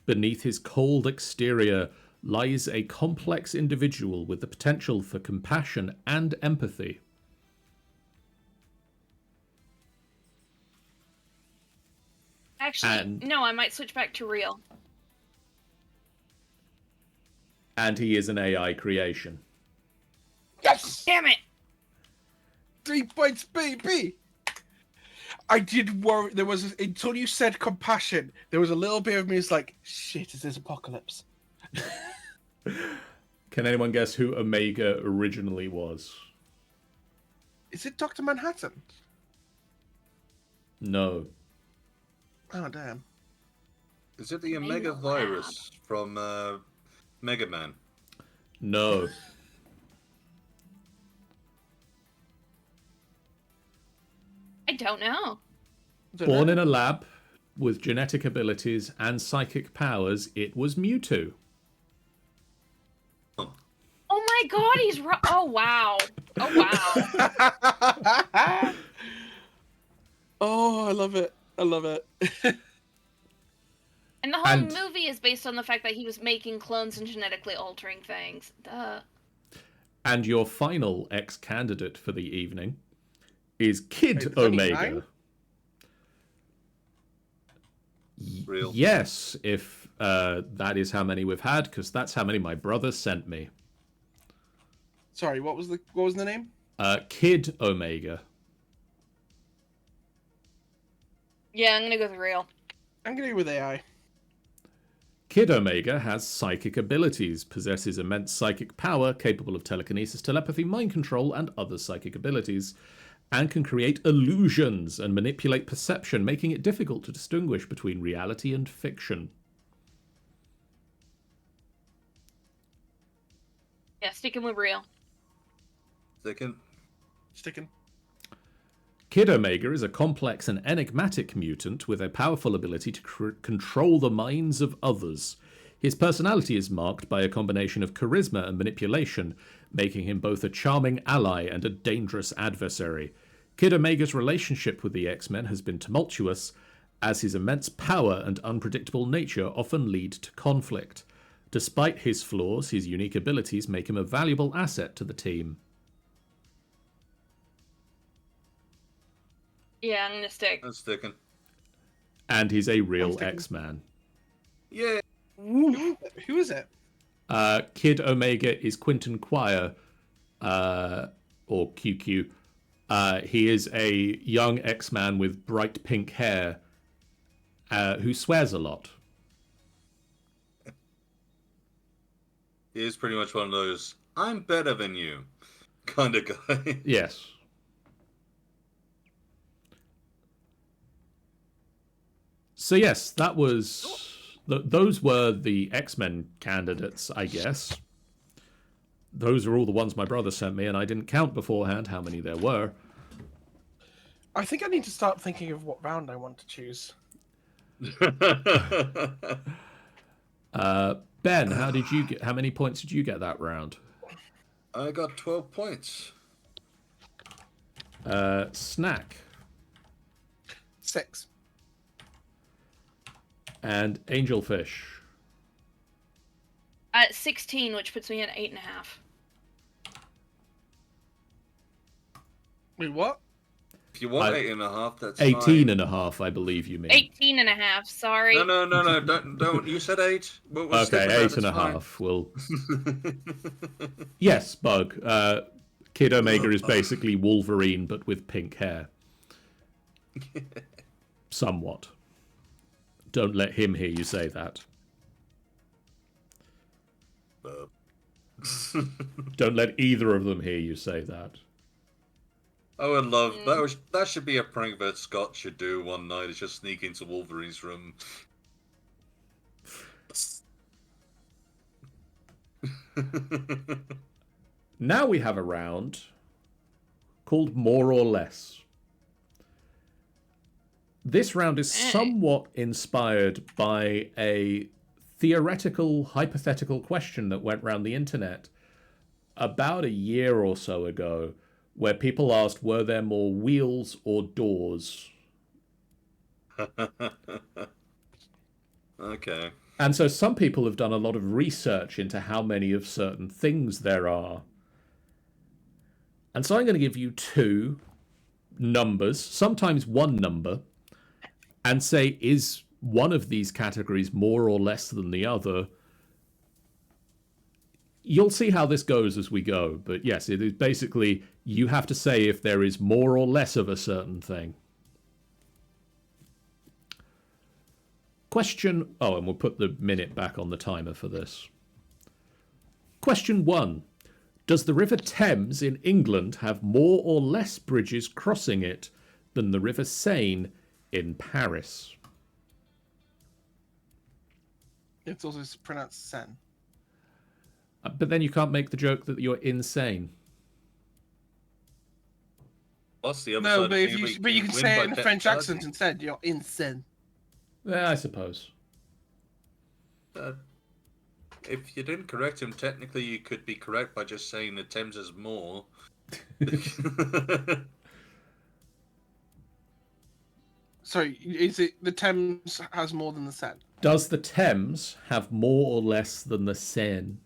[SPEAKER 2] Beneath his cold exterior lies a complex individual with the potential for compassion and empathy.
[SPEAKER 1] Actually, no, I might switch back to real.
[SPEAKER 2] And he is an AI creation.
[SPEAKER 3] Yes!
[SPEAKER 1] Damn it!
[SPEAKER 3] 3 points, baby! I did worry. There was until you said compassion. There was a little bit of me is like, shit, is this Apocalypse?
[SPEAKER 2] Can anyone guess who Omega originally was?
[SPEAKER 3] Is it Dr. Manhattan?
[SPEAKER 2] No.
[SPEAKER 3] Oh damn!
[SPEAKER 4] Is it the
[SPEAKER 1] Omega
[SPEAKER 4] Omega virus from Mega Man?
[SPEAKER 2] No.
[SPEAKER 1] I don't know.
[SPEAKER 2] Born in a lab with genetic abilities and psychic powers, it was Mewtwo.
[SPEAKER 1] Oh my god, he's right. Oh wow. Oh wow.
[SPEAKER 3] Oh, I love it. I love it.
[SPEAKER 1] And the whole
[SPEAKER 2] And-
[SPEAKER 1] movie is based on the fact that he was making clones and genetically altering things. Duh.
[SPEAKER 2] And your final ex-candidate for the evening is Kid
[SPEAKER 3] Wait, there's only
[SPEAKER 2] Omega.
[SPEAKER 3] 9?
[SPEAKER 4] Real.
[SPEAKER 2] Yes, if that is how many we've had, because that's how many my brother sent me.
[SPEAKER 3] Sorry, what was the name?
[SPEAKER 2] Kid Omega.
[SPEAKER 1] Yeah, I'm gonna go with real.
[SPEAKER 3] I'm gonna go with AI.
[SPEAKER 2] Kid Omega has psychic abilities, possesses immense psychic power, capable of telekinesis, telepathy, mind control, and other psychic abilities, and can create illusions and manipulate perception, making it difficult to distinguish between reality and fiction.
[SPEAKER 1] Yeah, sticking with real.
[SPEAKER 3] Sticking.
[SPEAKER 2] Kid Omega is a complex and enigmatic mutant with a powerful ability to control the minds of others. His personality is marked by a combination of charisma and manipulation, making him both a charming ally and a dangerous adversary. Kid Omega's relationship with the X-Men has been tumultuous, as his immense power and unpredictable nature often lead to conflict. Despite his flaws, his unique abilities make him a valuable asset to the team.
[SPEAKER 1] Yeah, I'm gonna stick.
[SPEAKER 4] I'm sticking.
[SPEAKER 2] And he's a
[SPEAKER 3] I'm
[SPEAKER 2] real
[SPEAKER 3] sticking.
[SPEAKER 2] X-Man.
[SPEAKER 4] Yeah.
[SPEAKER 3] Who is it?
[SPEAKER 2] Kid Omega is Quentin Quire, or QQ. He is a young X-Man with bright pink hair, who swears a lot.
[SPEAKER 4] He is pretty much one of those "I'm better than you" kind of guy.
[SPEAKER 2] Yes. So yes, that was... Those were the X-Men candidates, I guess. Those are all the ones my brother sent me, and I didn't count beforehand how many there were.
[SPEAKER 3] I think I need to start thinking of what round I want to choose.
[SPEAKER 2] Ben, how many points did you get that round?
[SPEAKER 4] I got 12 points.
[SPEAKER 2] Snack.
[SPEAKER 3] 6.
[SPEAKER 2] And Angelfish.
[SPEAKER 1] At 16, which puts me at 8.5.
[SPEAKER 3] Wait, what?
[SPEAKER 4] If you want 8.5, that's
[SPEAKER 2] 18
[SPEAKER 4] fine.
[SPEAKER 2] and a half, I believe you mean.
[SPEAKER 1] 18.5, sorry.
[SPEAKER 4] No, don't. You said 8. We'll stick
[SPEAKER 2] Okay,
[SPEAKER 4] with that,
[SPEAKER 2] 8.5. Well,
[SPEAKER 4] fine.
[SPEAKER 2] yes, Bug. Kid Omega is basically Wolverine, but with pink hair. Somewhat. Don't let him hear you say that. Don't let either of them hear you say that.
[SPEAKER 4] I would love that should be a prank that Scott should do one night. Is just sneak into Wolverine's room.
[SPEAKER 2] Now we have a round called More or Less. This round is somewhat inspired by a theoretical, hypothetical question that went around the internet about a year or so ago, where people asked, were there more wheels or doors?
[SPEAKER 4] Okay.
[SPEAKER 2] And so some people have done a lot of research into how many of certain things there are. And so I'm going to give you 2 numbers, sometimes one number, and say, is one of these categories more or less than the other? You'll see how this goes as we go, but yes, it is basically, you have to say if there is more or less of a certain thing. Question... Oh, and we'll put the minute back on the timer for this. Question 1. Does the River Thames in England have more or less bridges crossing it than the River Seine in Paris?
[SPEAKER 3] It's also pronounced Sen.
[SPEAKER 2] But then you can't make the joke that you're insane.
[SPEAKER 4] What's the other
[SPEAKER 3] No,
[SPEAKER 4] side
[SPEAKER 3] but
[SPEAKER 4] of
[SPEAKER 3] if
[SPEAKER 4] things?
[SPEAKER 3] you but you can say it in a French accent instead. You're insane.
[SPEAKER 2] Yeah, I suppose.
[SPEAKER 4] If you didn't correct him, technically you could be correct by just saying the Thames is more.
[SPEAKER 3] Sorry, is it the Thames has more than the Seine?
[SPEAKER 2] Does the Thames have more or less than the Seine?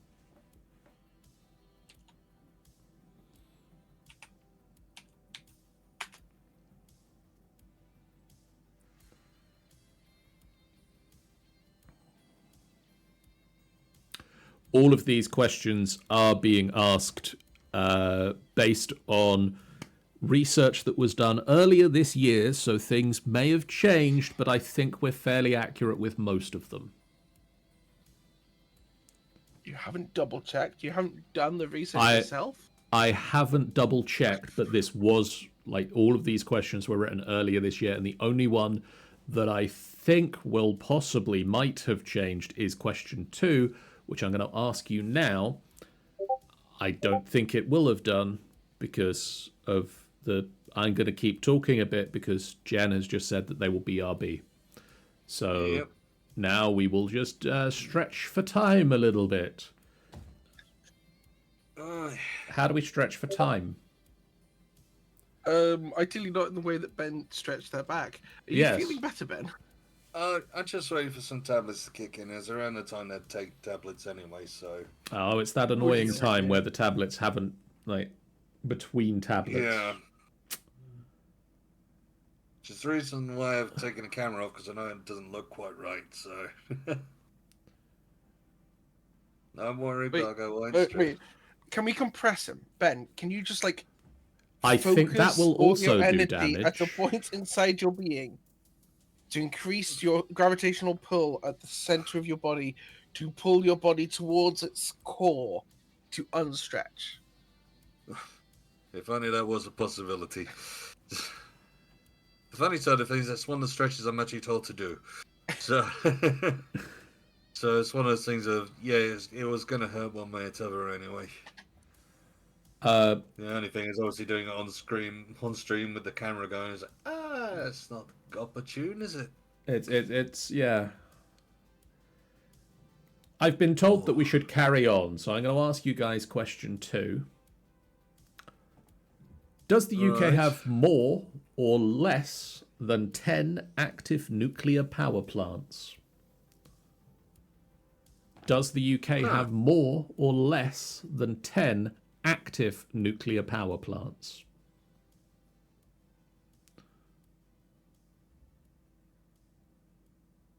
[SPEAKER 2] All of these questions are being asked based on research that was done earlier this year, so things may have changed, but I think we're fairly accurate with most of them.
[SPEAKER 3] You haven't double checked. You haven't done the research yourself.
[SPEAKER 2] I haven't double checked, but this was like all of these questions were written earlier this year, and the only one that I think will possibly might have changed is question 2, which I'm going to ask you now. I don't think it will have done because of I'm going to keep talking a bit because Jen has just said that they will BRB. So now we will just stretch for time a little bit. How do we stretch for time?
[SPEAKER 3] Ideally not in the way that Ben stretched their back. Are you feeling better, Ben?
[SPEAKER 4] I'm just waiting for some tablets to kick in. It's around the time they take tablets anyway, so...
[SPEAKER 2] Oh, it's that annoying time where the tablets haven't, like, between tablets.
[SPEAKER 4] Yeah. Which is the reason why I've taken the camera off, because I know it doesn't look quite right, so... Don't worry, Bug, I won't
[SPEAKER 3] wait. Can we compress him? Ben, can you just, like...
[SPEAKER 2] I think that will also do damage.
[SPEAKER 3] At the point inside your being to increase your gravitational pull at the center of your body to pull your body towards its core to unstretch.
[SPEAKER 4] If only that was a possibility. The funny side of things, that's one of the stretches I'm actually told to do. So, so it's one of those things of, it was going to hurt one way or the other anyway. The only thing is obviously doing it on stream with the camera going is like, it's not opportune, is it?
[SPEAKER 2] It's I've been told that we should carry on, so I'm going to ask you guys question 2. Does the UK have more or less than 10 active nuclear power plants? Does the UK have more or less than 10 active nuclear power plants?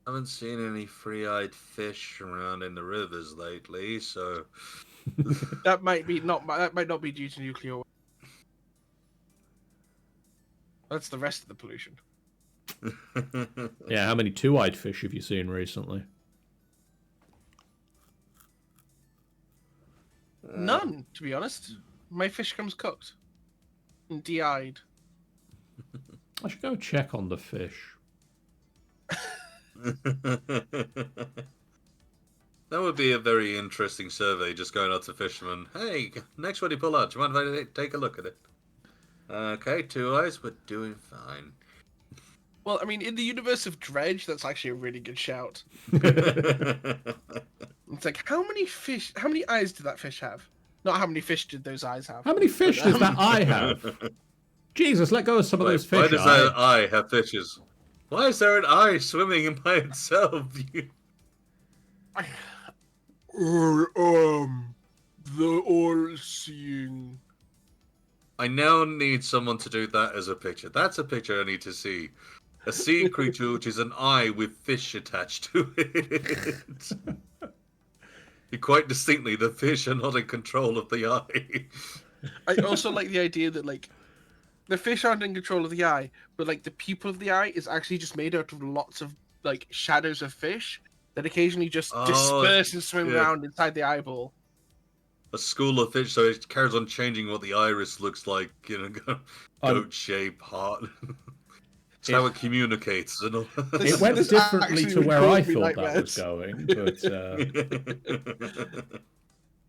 [SPEAKER 4] I haven't seen any three-eyed fish around in the rivers lately, so
[SPEAKER 3] that might not be due to nuclear. That's the rest of the pollution.
[SPEAKER 2] Yeah, how many two-eyed fish have you seen recently?
[SPEAKER 3] None, to be honest. My fish comes cooked and de-eyed.
[SPEAKER 2] I should go check on the fish.
[SPEAKER 4] That would be a very interesting survey, just going out to fishermen. Hey, next one you pull out, do you mind if I take a look at it? Okay, 2 eyes, but doing fine.
[SPEAKER 3] Well, I mean, in the universe of Dredge, that's actually a really good shout. It's like, how many eyes did that fish have? Not how many fish did those eyes have.
[SPEAKER 2] How many fish does that eye have? Jesus, let go of some of those fish.
[SPEAKER 4] Why does that eye have fishes? Why is there an eye swimming in by itself?
[SPEAKER 3] The all-seeing.
[SPEAKER 4] I now need someone to do that as a picture. That's a picture I need to see. A sea creature which is an eye with fish attached to it. Quite distinctly, the fish are not in control of the eye.
[SPEAKER 3] I also like the idea that, like, the fish aren't in control of the eye, but, like, the pupil of the eye is actually just made out of lots of, like, shadows of fish that occasionally just disperse and swim around inside the eyeball.
[SPEAKER 4] A school of fish, so it carries on changing what the iris looks like, you know, goat shape, heart. It's how it communicates. And all.
[SPEAKER 2] It went differently to where I thought that was going, but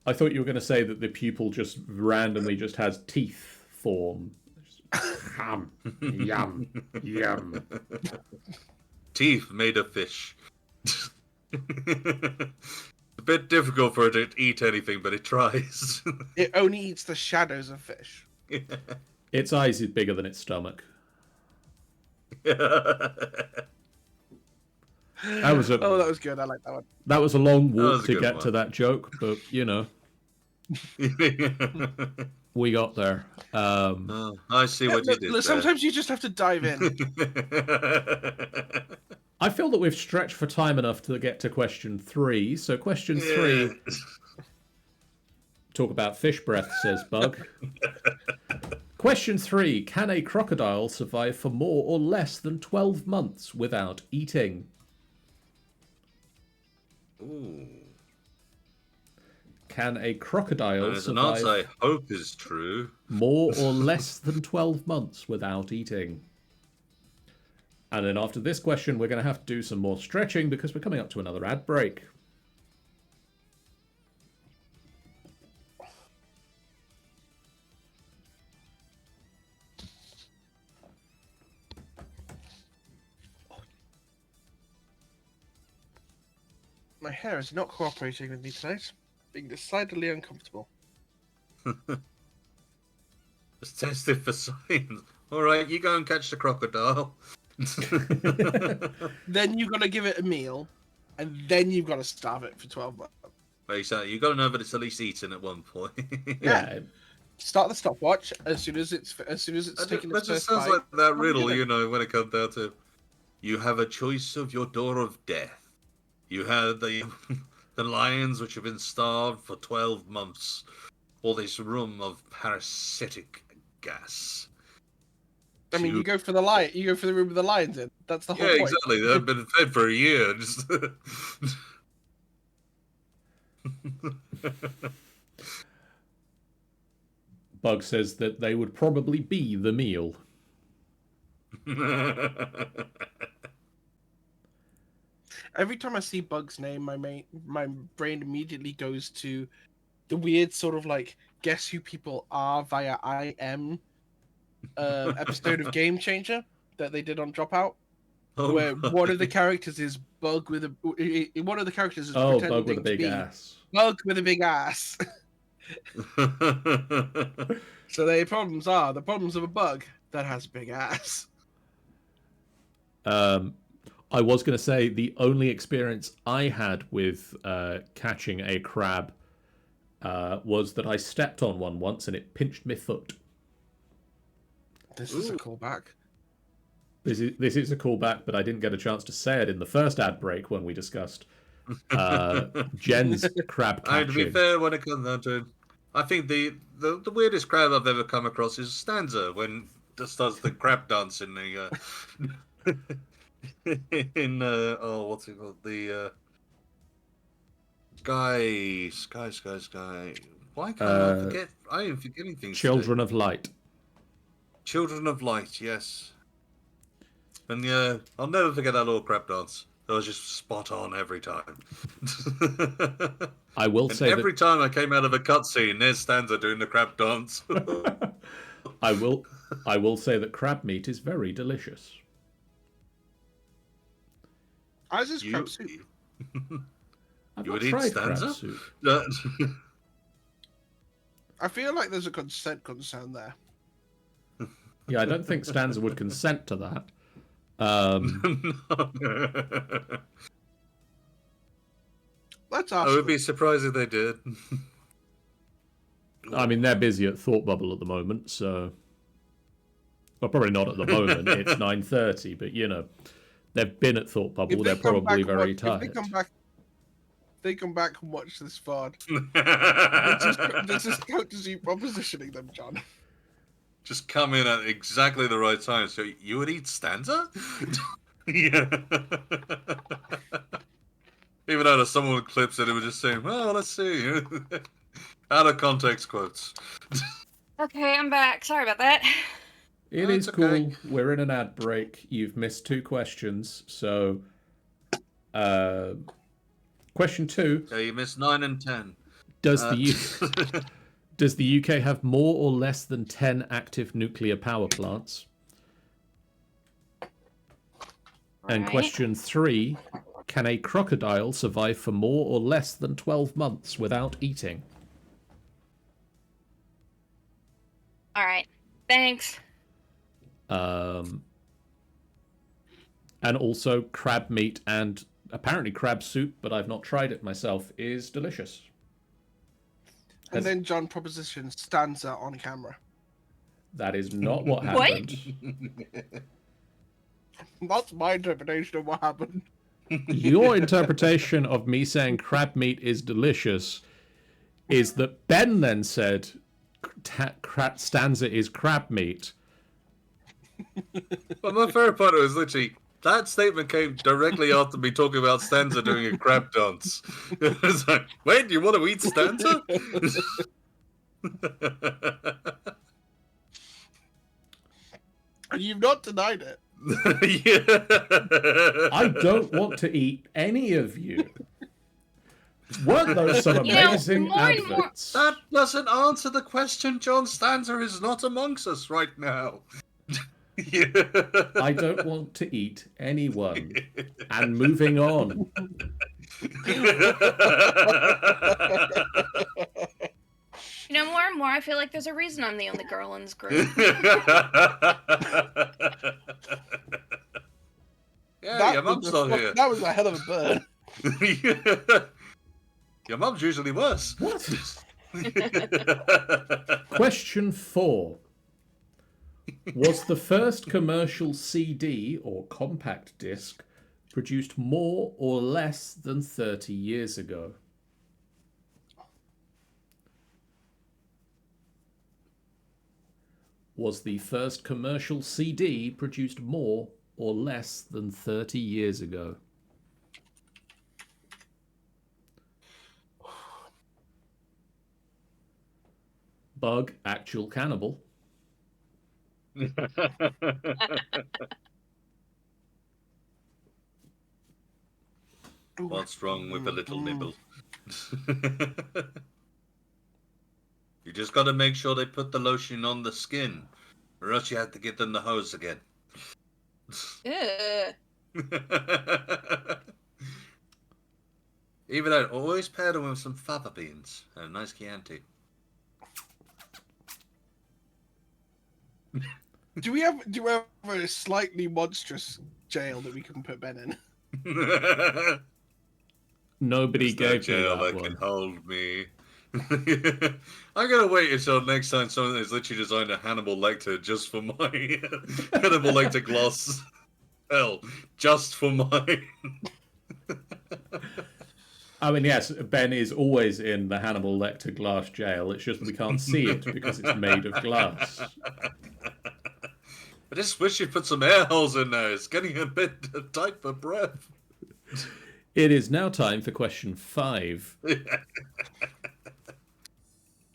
[SPEAKER 2] I thought you were going to say that the pupil just randomly just has teeth form. Yum, yum.
[SPEAKER 4] Teeth made of fish. A bit difficult for it to eat anything, but it tries.
[SPEAKER 3] It only eats the shadows of fish.
[SPEAKER 2] Its eyes is bigger than its stomach.
[SPEAKER 4] That
[SPEAKER 3] was good. I like that one.
[SPEAKER 2] That was a long walk to get to that joke, but you know, we got there.
[SPEAKER 4] I see what you did.
[SPEAKER 3] Sometimes you just have to dive in.
[SPEAKER 2] I feel that we've stretched for time enough to get to question 3. So question 3, Talk about fish breath, says Bug. Question 3. Can a crocodile survive for more or less than 12 months without eating?
[SPEAKER 4] Ooh.
[SPEAKER 2] Can a crocodile
[SPEAKER 4] There's an answer
[SPEAKER 2] survive
[SPEAKER 4] I hope is true.
[SPEAKER 2] more or less than 12 months without eating? And then after this question, we're going to have to do some more stretching because we're coming up to another ad break.
[SPEAKER 3] My hair is not cooperating with me tonight. Being decidedly uncomfortable.
[SPEAKER 4] Let's test it for science. All right, you go and catch the crocodile.
[SPEAKER 3] Then you've got to give it a meal, and then you've got to starve it for 12 months.
[SPEAKER 4] Basically, you've got to know that it's at least eaten at one point.
[SPEAKER 2] Yeah.
[SPEAKER 3] Start the stopwatch as soon as it's taken
[SPEAKER 4] That
[SPEAKER 3] its
[SPEAKER 4] just
[SPEAKER 3] first
[SPEAKER 4] sounds
[SPEAKER 3] bite.
[SPEAKER 4] like that
[SPEAKER 3] How do
[SPEAKER 4] riddle,
[SPEAKER 3] it?
[SPEAKER 4] you know, when it comes down to you have a choice of your door of death. You have the lions which have been starved for 12 months, or this room of parasitic gas.
[SPEAKER 3] I mean, you go for the lion. You go for the room with the lions in. That's the whole
[SPEAKER 4] Yeah,
[SPEAKER 3] point.
[SPEAKER 4] exactly. They've been fed for a year. Just...
[SPEAKER 2] Bug says that they would probably be the meal.
[SPEAKER 3] Every time I see Bug's name, my brain immediately goes to the weird sort of like guess who people are via IM episode of Game Changer that they did on Dropout, where one of the characters is Bug with a one of the characters is
[SPEAKER 2] Oh,
[SPEAKER 3] pretending
[SPEAKER 2] Bug with a
[SPEAKER 3] to
[SPEAKER 2] big
[SPEAKER 3] be
[SPEAKER 2] ass.
[SPEAKER 3] Bug with a big ass. So the problems are the problems of a bug that has a big ass.
[SPEAKER 2] I was going to say the only experience I had with catching a crab was that I stepped on one once and it pinched my foot.
[SPEAKER 3] This is a callback.
[SPEAKER 2] This is a callback, but I didn't get a chance to say it in the first ad break when we discussed Jen's crab
[SPEAKER 4] I mean, to be
[SPEAKER 2] catching.
[SPEAKER 4] fair, when it comes down to it, I think the weirdest crab I've ever come across is Stanza when just does the crab dance in the oh, what's it called? The Sky. Why can't I forget? I am forgetting things.
[SPEAKER 2] Children of Light.
[SPEAKER 4] Children of Light, yes. And yeah, I'll never forget that little crab dance. That was just spot on every time.
[SPEAKER 2] I will
[SPEAKER 4] and
[SPEAKER 2] say
[SPEAKER 4] every time I came out of a cutscene, there's Stanza doing the crab dance.
[SPEAKER 2] I will say that crab meat is very delicious.
[SPEAKER 3] As is crab soup.
[SPEAKER 2] I've
[SPEAKER 4] You
[SPEAKER 2] not
[SPEAKER 4] would eat
[SPEAKER 2] tried crab
[SPEAKER 4] Stanza?
[SPEAKER 2] soup.
[SPEAKER 3] I feel like there's a consent concern there.
[SPEAKER 2] Yeah, I don't think Stanza would consent to that.
[SPEAKER 3] Let's
[SPEAKER 4] I
[SPEAKER 3] ask.
[SPEAKER 4] would be surprised if they did.
[SPEAKER 2] I mean, they're busy at Thought Bubble at the moment, so... Well, probably not at the moment. It's 9:30, but, you know, they've been at Thought Bubble. They're probably very tired.
[SPEAKER 3] If they come back and watch this VOD. This is courtesy propositioning them, John.
[SPEAKER 4] Just come in at exactly the right time. So you would eat Stanza? Yeah. Even though someone clips it, it was just saying, well, let's see. Out of context quotes.
[SPEAKER 1] Okay, I'm back. Sorry about that.
[SPEAKER 2] It
[SPEAKER 4] No,
[SPEAKER 2] is
[SPEAKER 4] it's
[SPEAKER 2] cool.
[SPEAKER 4] okay.
[SPEAKER 2] We're in an ad break. You've missed 2 questions. So, question 2.
[SPEAKER 4] Yeah, you missed 9 and 10.
[SPEAKER 2] Does the UK have more or less than 10 active nuclear power plants? And
[SPEAKER 1] Right.
[SPEAKER 2] question 3. Can a crocodile survive for more or less than 12 months without eating?
[SPEAKER 1] All right. Thanks.
[SPEAKER 2] And also crab meat and apparently crab soup, but I've not tried it myself, is delicious.
[SPEAKER 3] And then John propositions Stanza on camera.
[SPEAKER 2] That is not what
[SPEAKER 1] What?
[SPEAKER 2] happened.
[SPEAKER 3] That's my interpretation of what happened.
[SPEAKER 2] Your interpretation of me saying crab meat is delicious is that Ben then said stanza is crab meat.
[SPEAKER 4] But my favorite part was literally that statement came directly after me talking about Stanza doing a crab dance. It's like, wait, do you want to eat Stanza?
[SPEAKER 3] And you've not denied it.
[SPEAKER 4] Yeah.
[SPEAKER 2] I don't want to eat any of you. Weren't those some amazing
[SPEAKER 1] more and more-
[SPEAKER 2] adverts?
[SPEAKER 4] That doesn't answer the question. John Stanza is not amongst us right now. Yeah.
[SPEAKER 2] I don't want to eat anyone. And moving on.
[SPEAKER 1] More and more, I feel like there's a reason I'm the only girl in this group.
[SPEAKER 4] Yeah, your mum's not here.
[SPEAKER 3] That was a hell of a burn.
[SPEAKER 4] Your mum's usually worse.
[SPEAKER 2] What? Question 4. Was the first commercial CD or compact disc produced more or less than 30 years ago? Was the first commercial CD produced more or less than 30 years ago? Bug, actual cannibal.
[SPEAKER 4] What's wrong with a little nibble? You just got to make sure they put the lotion on the skin, or else you have to get them the hose again.
[SPEAKER 1] Ugh.
[SPEAKER 4] Even though, always pair them with some fava beans and a nice Chianti.
[SPEAKER 3] Do we have a slightly monstrous jail that we can put Ben in?
[SPEAKER 2] Nobody
[SPEAKER 4] There's no
[SPEAKER 2] gave me
[SPEAKER 4] jail
[SPEAKER 2] that
[SPEAKER 4] that
[SPEAKER 2] one.
[SPEAKER 4] can hold me. I'm gonna wait until next time someone has literally designed a Hannibal Lecter just for my Hannibal Lecter gloss. Hell, just for mine.
[SPEAKER 2] I mean, yes, Ben is always in the Hannibal Lecter glass jail. It's just that we can't see it because it's made of glass.
[SPEAKER 4] I just wish you put some air holes in there. It's getting a bit tight for breath.
[SPEAKER 2] It is now time for question 5.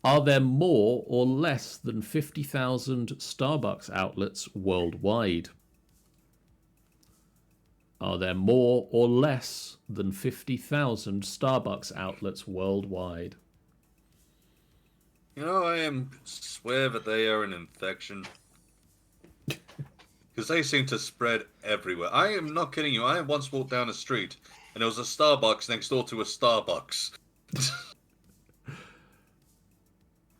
[SPEAKER 2] Are there more or less than 50,000 Starbucks outlets worldwide? Are there more or less than 50,000 Starbucks outlets worldwide?
[SPEAKER 4] You know, I swear that they are an infection. Because they seem to spread everywhere. I am not kidding you. I once walked down a street and there was a Starbucks next door to a Starbucks.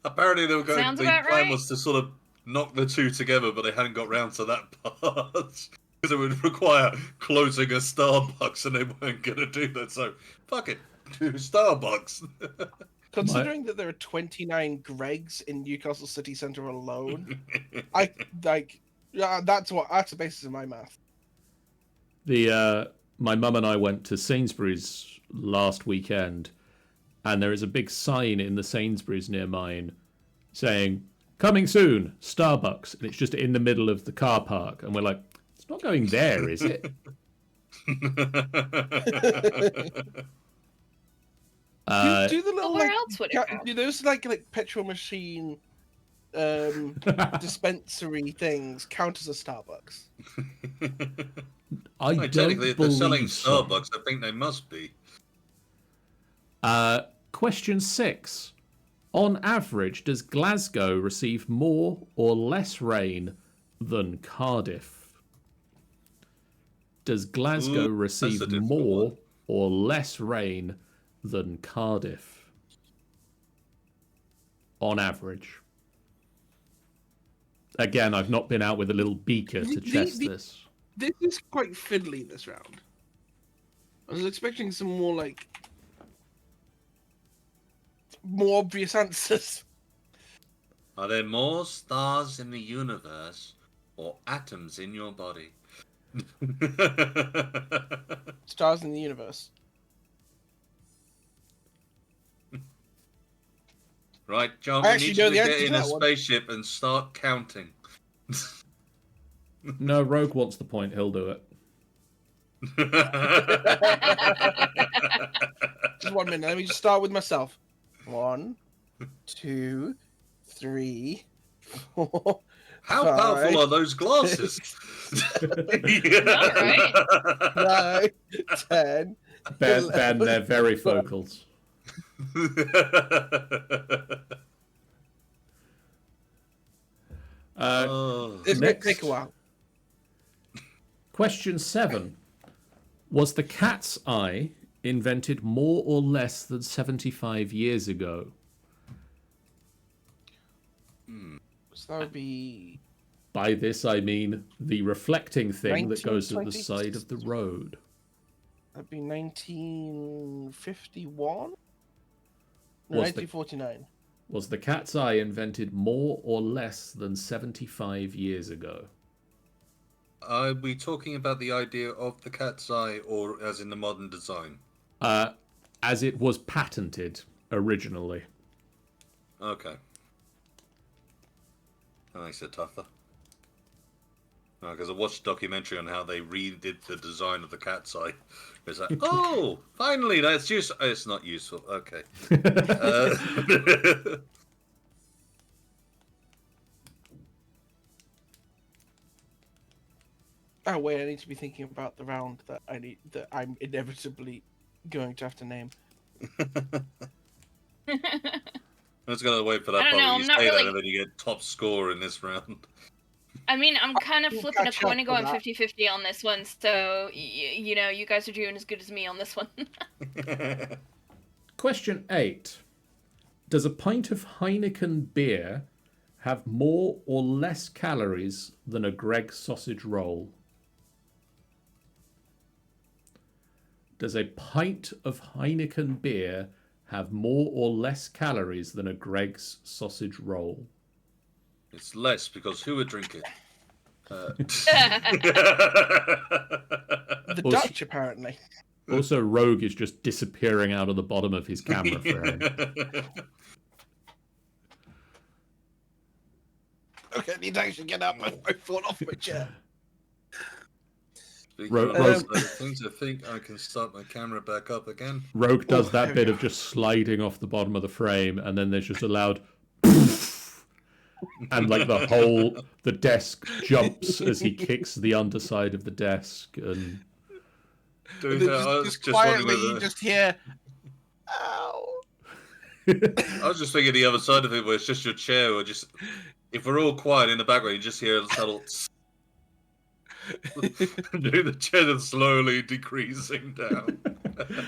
[SPEAKER 4] Apparently they were going.
[SPEAKER 1] Sounds
[SPEAKER 4] The
[SPEAKER 1] about
[SPEAKER 4] plan
[SPEAKER 1] right.
[SPEAKER 4] was to sort of knock the two together, but they hadn't got round to that part. Because it would require closing a Starbucks and they weren't going to do that. So, fuck it. Do Starbucks.
[SPEAKER 3] Considering that there are 29 Gregs in Newcastle city centre alone, that's the basis of my math.
[SPEAKER 2] My mum and I went to Sainsbury's last weekend, and there is a big sign in the Sainsbury's near mine saying, "Coming soon, Starbucks," and it's just in the middle of the car park, and we're like, it's not going there, is it?
[SPEAKER 3] Do the little
[SPEAKER 1] Where else would it go?
[SPEAKER 3] do those like petrol machine dispensary things count as a Starbucks?
[SPEAKER 2] I
[SPEAKER 4] Technically,
[SPEAKER 2] don't
[SPEAKER 4] if they're selling
[SPEAKER 2] believe so.
[SPEAKER 4] Starbucks, I think they must be.
[SPEAKER 2] Question 6. On average, does Glasgow receive more or less rain than Cardiff? Does Glasgow receive
[SPEAKER 4] a difficult
[SPEAKER 2] more
[SPEAKER 4] one.
[SPEAKER 2] or less rain than Cardiff? On average. Again, I've not been out with a little beaker to test this.
[SPEAKER 3] This is quite fiddly this round. I was expecting some more obvious answers.
[SPEAKER 4] Are there more stars in the universe or atoms in your body?
[SPEAKER 3] Stars in the universe.
[SPEAKER 4] Right, John,
[SPEAKER 3] I
[SPEAKER 4] we
[SPEAKER 3] actually
[SPEAKER 4] need you
[SPEAKER 3] know
[SPEAKER 4] to
[SPEAKER 3] the
[SPEAKER 4] get
[SPEAKER 3] answer to
[SPEAKER 4] in a
[SPEAKER 3] that one.
[SPEAKER 4] spaceship and start counting.
[SPEAKER 2] No, Rogue wants the point. He'll do it.
[SPEAKER 3] Just 1 minute. Let me just start with myself. 1, 2, 3, 4,
[SPEAKER 4] How
[SPEAKER 3] 5,
[SPEAKER 4] powerful are those glasses?
[SPEAKER 1] Not right.
[SPEAKER 3] 9, 10,
[SPEAKER 2] Ben,
[SPEAKER 3] 11,
[SPEAKER 2] they're very
[SPEAKER 3] 12.
[SPEAKER 2] focals.
[SPEAKER 4] Oh.
[SPEAKER 3] This may
[SPEAKER 2] Next.
[SPEAKER 3] take a while.
[SPEAKER 2] Question 7. Was the cat's eye invented more or less than 75 years ago?
[SPEAKER 3] So that would be
[SPEAKER 2] By this I mean the reflecting thing that goes at the
[SPEAKER 3] 1920s?
[SPEAKER 2] side of the road.
[SPEAKER 3] that'd be 1951? No,
[SPEAKER 2] Was the-
[SPEAKER 3] 1949.
[SPEAKER 2] Was the cat's eye invented more or less than 75 years ago?
[SPEAKER 4] Are we talking about the idea of the cat's eye, or as in the modern design?
[SPEAKER 2] As it was patented originally.
[SPEAKER 4] Okay. That makes it tougher. Because I watched a documentary on how they redid the design of the cat's eye. It's like, oh, finally, that's useful. It's not useful. Okay.
[SPEAKER 3] Oh wait, I need to be thinking about the round that I'm inevitably going to have to name.
[SPEAKER 4] I was going to wait for that
[SPEAKER 1] I
[SPEAKER 4] part
[SPEAKER 1] don't know,
[SPEAKER 4] where you
[SPEAKER 1] I'm not
[SPEAKER 4] say that
[SPEAKER 1] really-
[SPEAKER 4] and then you get top score in this round.
[SPEAKER 1] I mean, I'm kind of
[SPEAKER 3] will
[SPEAKER 1] flipping a
[SPEAKER 3] catch
[SPEAKER 1] coin
[SPEAKER 3] up
[SPEAKER 1] and
[SPEAKER 3] with
[SPEAKER 1] going
[SPEAKER 3] that.
[SPEAKER 1] 50-50 on this one, so, you know, you guys are doing as good as me on this one.
[SPEAKER 2] Question 8. Does a pint of Heineken beer have more or less calories than a Greggs sausage roll? Does a pint of Heineken beer have more or less calories than a Greggs sausage roll?
[SPEAKER 4] It's less because who would drink it?
[SPEAKER 3] The
[SPEAKER 2] Also-
[SPEAKER 3] Dutch, apparently.
[SPEAKER 2] Also, Rogue is just disappearing out of the bottom of his camera frame.
[SPEAKER 3] Okay, I need to actually get up. I fall off my chair.
[SPEAKER 4] Speaking
[SPEAKER 2] Ro-
[SPEAKER 4] of
[SPEAKER 2] Rose-
[SPEAKER 4] those things, I think I can start my camera back up again.
[SPEAKER 2] Rogue does
[SPEAKER 3] Oh,
[SPEAKER 2] that
[SPEAKER 3] there
[SPEAKER 2] bit
[SPEAKER 3] we
[SPEAKER 2] of
[SPEAKER 3] go.
[SPEAKER 2] just sliding off the bottom of the frame, and then there's just a loud and like the desk jumps as he kicks the underside of the desk, and
[SPEAKER 4] Doing
[SPEAKER 3] Then
[SPEAKER 4] that, I was
[SPEAKER 3] just
[SPEAKER 4] just wondering
[SPEAKER 3] quietly, you
[SPEAKER 4] whether-
[SPEAKER 3] just hear, ow.
[SPEAKER 4] I was just thinking the other side of it, where it's just your chair, or just if we're all quiet in the background, you just hear a subtle the chair that's slowly decreasing down.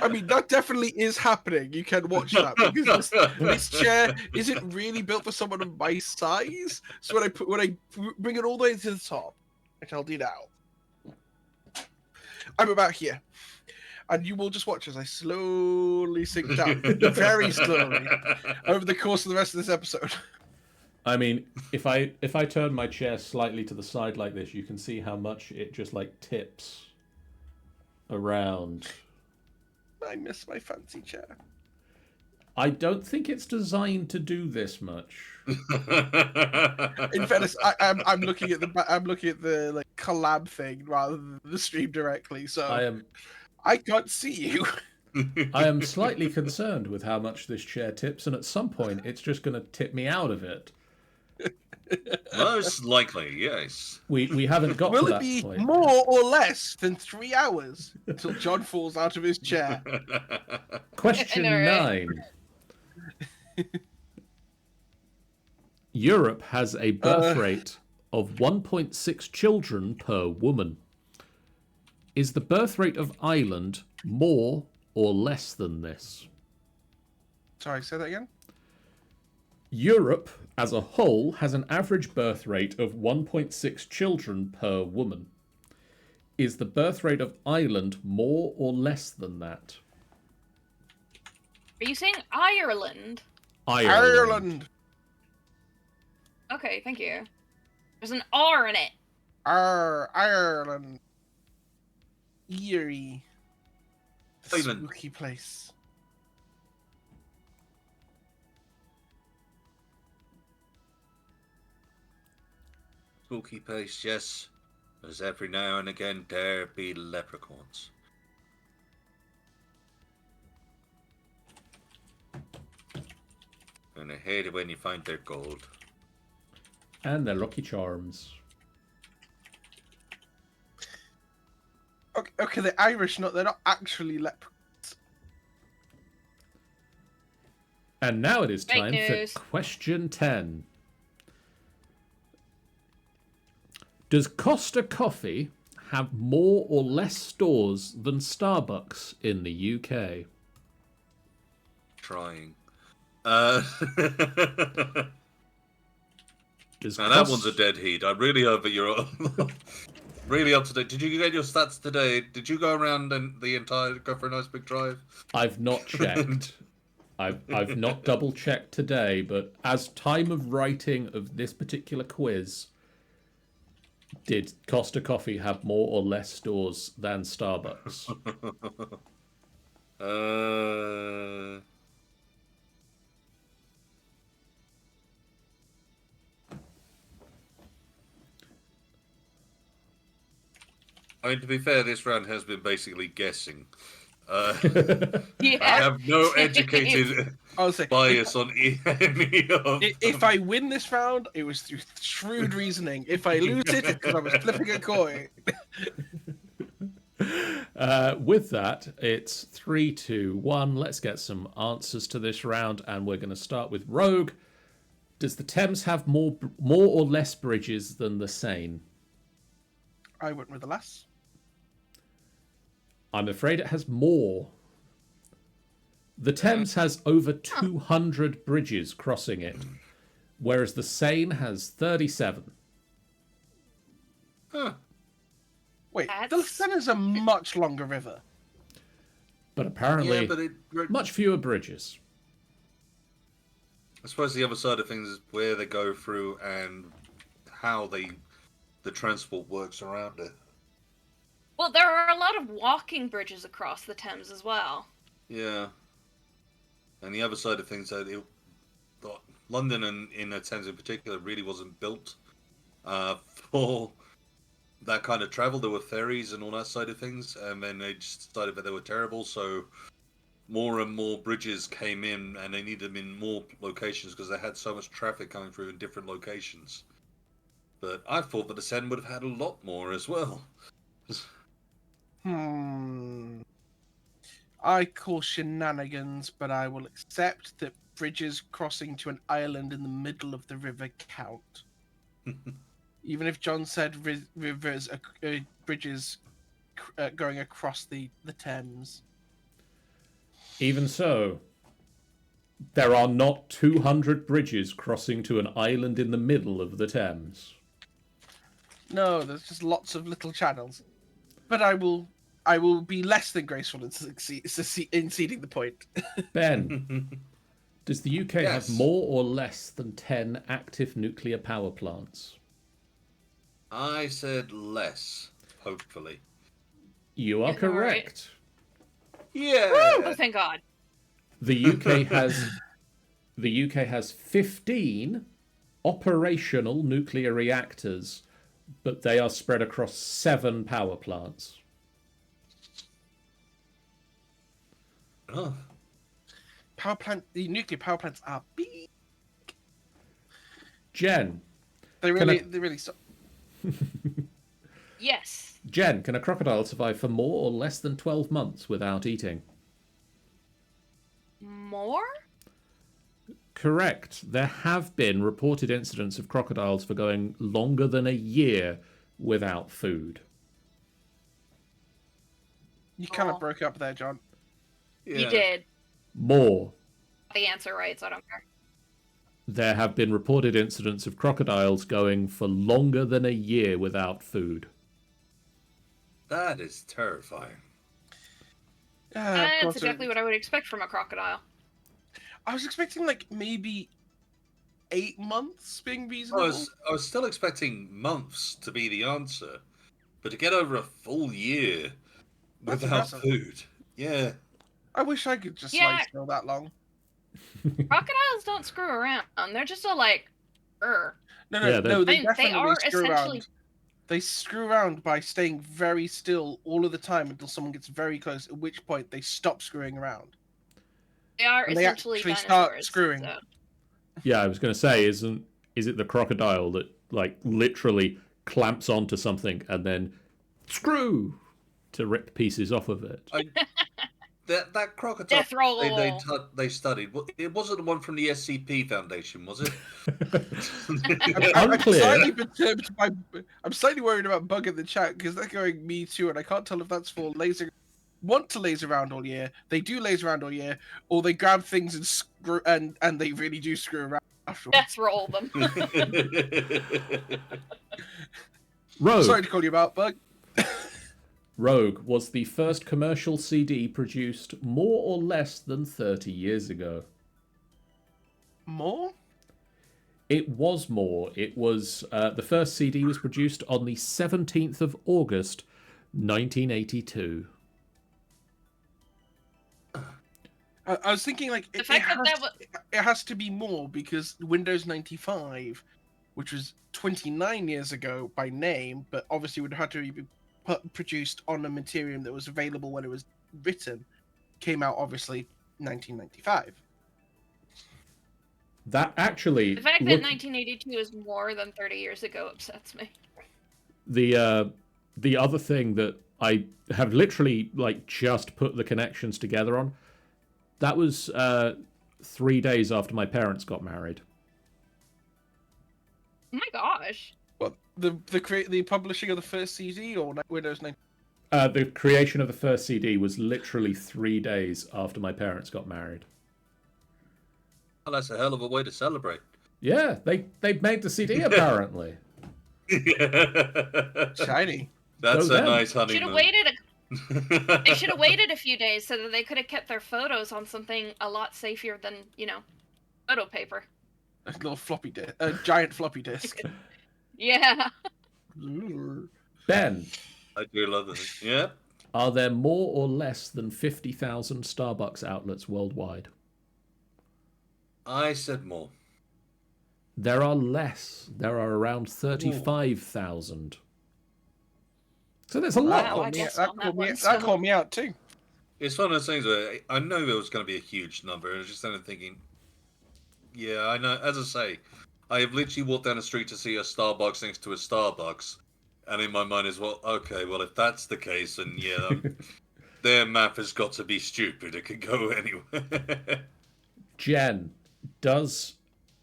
[SPEAKER 3] I mean, that definitely is happening. You can watch that because this chair isn't really built for someone of my size. So when I bring it all the way to the top, which I'll do now, I'm about here, and you will just watch as I slowly sink down, very slowly, over the course of the rest of this episode.
[SPEAKER 2] I mean, if I turn my chair slightly to the side like this, you can see how much it just like tips around.
[SPEAKER 3] I miss my fancy chair.
[SPEAKER 2] I don't think it's designed to do this much.
[SPEAKER 3] In fairness, I'm looking at the like collab thing rather than the stream directly, so I can't see you.
[SPEAKER 2] I am slightly concerned with how much this chair tips, and at some point it's just going to tip me out of it.
[SPEAKER 4] Most likely, yes.
[SPEAKER 2] We haven't got
[SPEAKER 3] Will
[SPEAKER 2] to
[SPEAKER 3] it
[SPEAKER 2] that
[SPEAKER 3] be
[SPEAKER 2] point.
[SPEAKER 3] more or less than 3 hours until John falls out of his chair?
[SPEAKER 2] Question
[SPEAKER 1] I know, right?
[SPEAKER 2] 9. Europe has a birth rate of 1.6 children per woman. Is the birth rate of Ireland more or less than this?
[SPEAKER 3] Sorry, say that again?
[SPEAKER 2] Europe as a whole has an average birth rate of 1.6 children per woman. Is the birth rate of Ireland more or less than that?
[SPEAKER 1] Are you saying Ireland?
[SPEAKER 3] Ireland!
[SPEAKER 1] Okay, thank you. There's an R in it.
[SPEAKER 3] Ireland. Eerie.
[SPEAKER 4] Ireland.
[SPEAKER 3] Spooky place.
[SPEAKER 4] Spooky place, yes. As every now and again there be leprechauns. And I hate it when you find their gold.
[SPEAKER 2] And their Lucky Charms.
[SPEAKER 3] Okay, they're Irish, they're not actually leprechauns.
[SPEAKER 2] And now it is
[SPEAKER 1] Fake
[SPEAKER 2] time
[SPEAKER 1] news.
[SPEAKER 2] for question 10. Does Costa Coffee have more or less stores than Starbucks in the UK?
[SPEAKER 4] Trying.
[SPEAKER 2] Does
[SPEAKER 4] Now that one's a dead heat. I really hope that you're really up to date. Did you get your stats today? Did you go around and go for a nice big drive?
[SPEAKER 2] I've not checked. I've not double checked today, but as time of writing of this particular quiz, did Costa Coffee have more or less stores than Starbucks?
[SPEAKER 4] I mean, to be fair, this round has been basically guessing.
[SPEAKER 1] Yeah.
[SPEAKER 4] I have no educated
[SPEAKER 3] I'll say,
[SPEAKER 4] bias on any of
[SPEAKER 3] if I win this round, it was through shrewd reasoning. If I lose it, it's because I was flipping a coin.
[SPEAKER 2] With that, it's 3-2-1. Let's get some answers to this round, and we're going to start with Rogue. Does the Thames have more or less bridges than the Seine?
[SPEAKER 3] I went with the last.
[SPEAKER 2] I'm afraid it has more. The Thames has over 200 bridges crossing it, whereas the Seine has 37.
[SPEAKER 4] Huh.
[SPEAKER 3] Wait, the
[SPEAKER 1] That's-
[SPEAKER 3] Seine is a much longer river.
[SPEAKER 2] But apparently,
[SPEAKER 4] Yeah, but
[SPEAKER 2] much fewer bridges.
[SPEAKER 4] I suppose the other side of things is where they go through and how the transport works around it.
[SPEAKER 1] Well, there are a lot of walking bridges across the Thames as well.
[SPEAKER 4] Yeah. And the other side of things that London and in the Thames in particular really wasn't built for that kind of travel. There were ferries and all that side of things, and then they just decided that they were terrible, so more and more bridges came in, and they needed them in more locations because they had so much traffic coming through in different locations. But I thought that the Seine would have had a lot more as well.
[SPEAKER 3] I call shenanigans, but I will accept that bridges crossing to an island in the middle of the river count. Even if John said rivers, bridges going across the Thames.
[SPEAKER 2] Even so, there are not 200 bridges crossing to an island in the middle of the Thames.
[SPEAKER 3] No, there's just lots of little channels. But I will be less than graceful in ceding the point.
[SPEAKER 2] Ben, does the UK
[SPEAKER 4] Yes.
[SPEAKER 2] have more or less than 10 active nuclear power plants?
[SPEAKER 4] I said less, hopefully.
[SPEAKER 2] You are
[SPEAKER 1] Is that right?
[SPEAKER 2] correct.
[SPEAKER 4] Yeah.
[SPEAKER 1] Woo! Thank God.
[SPEAKER 2] The UK has 15 operational nuclear reactors, but they are spread across 7 power plants.
[SPEAKER 4] Oh.
[SPEAKER 3] The nuclear power plants are big.
[SPEAKER 2] Jen,
[SPEAKER 3] They
[SPEAKER 2] Can
[SPEAKER 3] really.
[SPEAKER 1] Yes.
[SPEAKER 2] Jen, can a crocodile survive for more or less than 12 months without eating?
[SPEAKER 1] More?
[SPEAKER 2] Correct. There have been reported incidents of crocodiles for going longer than a year without food.
[SPEAKER 3] You kind
[SPEAKER 1] Oh.
[SPEAKER 3] of broke up there, John.
[SPEAKER 4] Yeah.
[SPEAKER 1] You did.
[SPEAKER 2] More.
[SPEAKER 1] The answer right, so I don't care.
[SPEAKER 2] There have been reported incidents of crocodiles going for longer than a year without food.
[SPEAKER 4] That is terrifying.
[SPEAKER 1] That's exactly what I would expect from a crocodile.
[SPEAKER 3] I was expecting like maybe 8 months being
[SPEAKER 4] I
[SPEAKER 3] reasonable.
[SPEAKER 4] was still expecting months to be the answer, but to get over a full year
[SPEAKER 3] That's
[SPEAKER 4] without
[SPEAKER 3] impressive.
[SPEAKER 4] food, yeah.
[SPEAKER 3] I wish I could just
[SPEAKER 1] Yeah.
[SPEAKER 3] lie still that long.
[SPEAKER 1] Crocodiles don't screw around. They're just like,
[SPEAKER 3] No,
[SPEAKER 2] Yeah,
[SPEAKER 3] no,
[SPEAKER 1] I
[SPEAKER 3] they
[SPEAKER 1] mean, they
[SPEAKER 3] definitely
[SPEAKER 1] are
[SPEAKER 3] screw
[SPEAKER 1] essentially.
[SPEAKER 3] around. They screw around by staying very still all of the time until someone gets very close, at which point they stop screwing around.
[SPEAKER 1] They are
[SPEAKER 3] And they
[SPEAKER 1] essentially
[SPEAKER 3] actually start
[SPEAKER 1] dinosaurs.
[SPEAKER 3] screwing.
[SPEAKER 1] So.
[SPEAKER 2] Yeah, I was going to say, is it the crocodile that like literally clamps onto something and then screw to rip pieces off of it?
[SPEAKER 4] That crocodile
[SPEAKER 1] Death roll.
[SPEAKER 4] they studied. It wasn't the one from the SCP Foundation, was it?
[SPEAKER 3] I'm
[SPEAKER 2] Unclear.
[SPEAKER 3] slightly perturbed by. I'm slightly worried about Bug in the chat because they're going me too, and I can't tell if that's for laser. Want to laze around all year? They do laze around all year, or they grab things and screw and they really do screw around afterwards.
[SPEAKER 1] Death roll them.
[SPEAKER 2] Rogue.
[SPEAKER 3] Sorry to call you out, Bug.
[SPEAKER 2] Rogue was the first commercial CD produced more or less than 30 years ago.
[SPEAKER 3] More?
[SPEAKER 2] It was more. It was the first CD was produced on the 17th of August, 1982.
[SPEAKER 3] I was thinking like
[SPEAKER 1] The fact
[SPEAKER 3] it has to be more because Windows 95, which was 29 years ago by name, but obviously would have to be produced on a material that was available when it was written, came out obviously 1995.
[SPEAKER 2] That actually,
[SPEAKER 1] The fact that 1982 is more than 30 years ago upsets me.
[SPEAKER 2] the other thing that I have literally like just put the connections together on, that was 3 days after my parents got married.
[SPEAKER 1] Oh my gosh.
[SPEAKER 3] What the publishing of the first CD or Windows 95?
[SPEAKER 2] The creation of the first CD was literally 3 days after my parents got married.
[SPEAKER 4] Well, that's a hell of a way to celebrate.
[SPEAKER 2] Yeah, they made the CD apparently.
[SPEAKER 3] Shiny.
[SPEAKER 4] That's
[SPEAKER 2] Go
[SPEAKER 4] a
[SPEAKER 2] them.
[SPEAKER 4] nice
[SPEAKER 1] Should
[SPEAKER 4] honeymoon.
[SPEAKER 1] have waited. They should have waited a few days so that they could have kept their photos on something a lot safer than photo paper.
[SPEAKER 3] A little floppy disk, a giant floppy disk.
[SPEAKER 1] Yeah.
[SPEAKER 2] Ben,
[SPEAKER 4] I do love this. Yeah.
[SPEAKER 2] are there more or less than 50,000 Starbucks outlets worldwide?
[SPEAKER 4] I said more.
[SPEAKER 2] There are less. There are around 35,000. So there's a lot.
[SPEAKER 1] Wow, I guessed on that one, so-
[SPEAKER 3] That called me out too.
[SPEAKER 4] It's one of those things where I know there was going to be a huge number. I was just kind of thinking, yeah, I know. As I say, I have literally walked down the street to see a Starbucks next to a Starbucks. And in my mind is, well, okay, well, if that's the case, then yeah, their math has got to be stupid. It could go anywhere.
[SPEAKER 2] Jen, does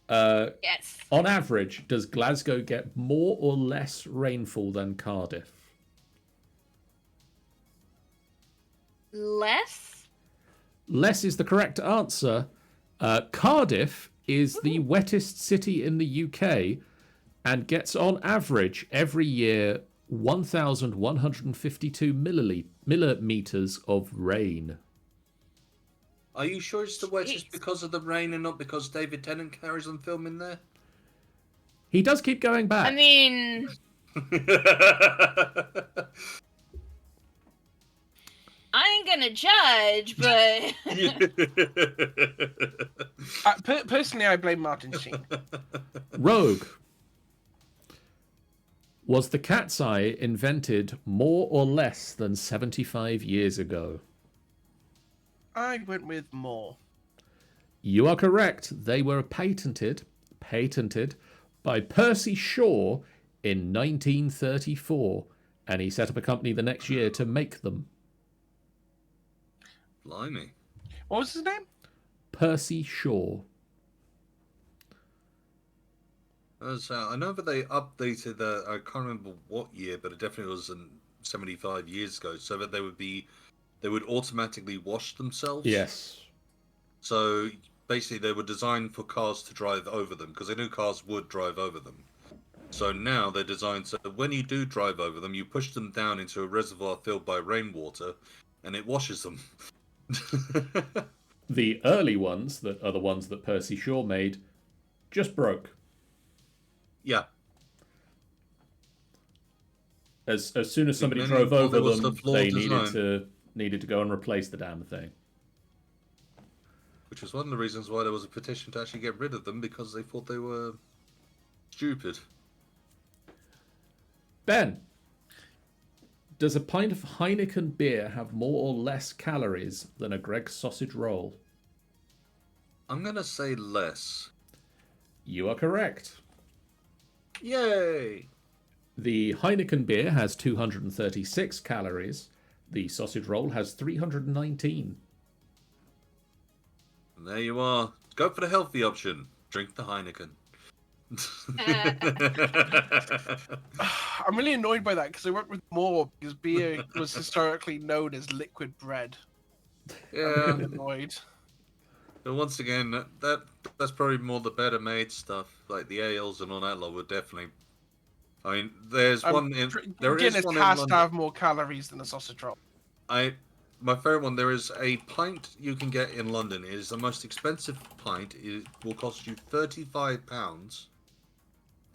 [SPEAKER 1] Yes.
[SPEAKER 2] on average, does Glasgow get more or less rainfall than Cardiff?
[SPEAKER 1] Less?
[SPEAKER 2] Less is the correct answer. Cardiff is the wettest city in the UK and gets on average every year 1,152 millimeters of rain.
[SPEAKER 4] Are you sure it's the wettest
[SPEAKER 1] Jeez.
[SPEAKER 4] because of the rain and not because David Tennant carries on filming there?
[SPEAKER 2] He does keep going back.
[SPEAKER 1] I mean, I ain't gonna judge, but
[SPEAKER 3] Personally, I blame Martin Sheen.
[SPEAKER 2] Rogue. Was the cat's eye invented more or less than 75 years ago?
[SPEAKER 3] I went with more.
[SPEAKER 2] You are correct. They were patented by Percy Shaw in 1934, and he set up a company the next year to make them.
[SPEAKER 4] Blimey.
[SPEAKER 3] What was his name?
[SPEAKER 2] Percy Shaw.
[SPEAKER 4] I know that they updated I can't remember what year, but it definitely was 75 years ago, so that they would automatically wash themselves.
[SPEAKER 2] Yes.
[SPEAKER 4] So basically, they were designed for cars to drive over them because they knew cars would drive over them. So now they're designed so that when you do drive over them, you push them down into a reservoir filled by rainwater, and it washes them.
[SPEAKER 2] The early ones, that are the ones that Percy Shaw made, just broke.
[SPEAKER 4] Yeah.
[SPEAKER 2] As soon as somebody
[SPEAKER 4] Many
[SPEAKER 2] drove
[SPEAKER 4] thought
[SPEAKER 2] over
[SPEAKER 4] it was
[SPEAKER 2] them,
[SPEAKER 4] the flawed
[SPEAKER 2] they
[SPEAKER 4] design.
[SPEAKER 2] needed to go and replace the damn thing.
[SPEAKER 4] Which was one of the reasons why there was a petition to actually get rid of them, because they thought they were stupid.
[SPEAKER 2] Ben, does a pint of Heineken beer have more or less calories than a Greggs sausage roll?
[SPEAKER 4] I'm gonna say less.
[SPEAKER 2] You are correct.
[SPEAKER 4] Yay!
[SPEAKER 2] The Heineken beer has 236 calories. The sausage roll has 319.
[SPEAKER 4] And there you are. Go for the healthy option. Drink the Heineken.
[SPEAKER 3] I'm really annoyed by that because I went with more because beer was historically known as liquid bread. I'm
[SPEAKER 4] Yeah.
[SPEAKER 3] really annoyed.
[SPEAKER 4] But once again, that's probably more the better made stuff, like the ales and all that lot would definitely. I mean, there is
[SPEAKER 3] Guinness
[SPEAKER 4] one in
[SPEAKER 3] has to
[SPEAKER 4] London.
[SPEAKER 3] have more calories than a sausage roll.
[SPEAKER 4] My favorite one. There is a pint you can get in London. It is the most expensive pint. It will cost you £35,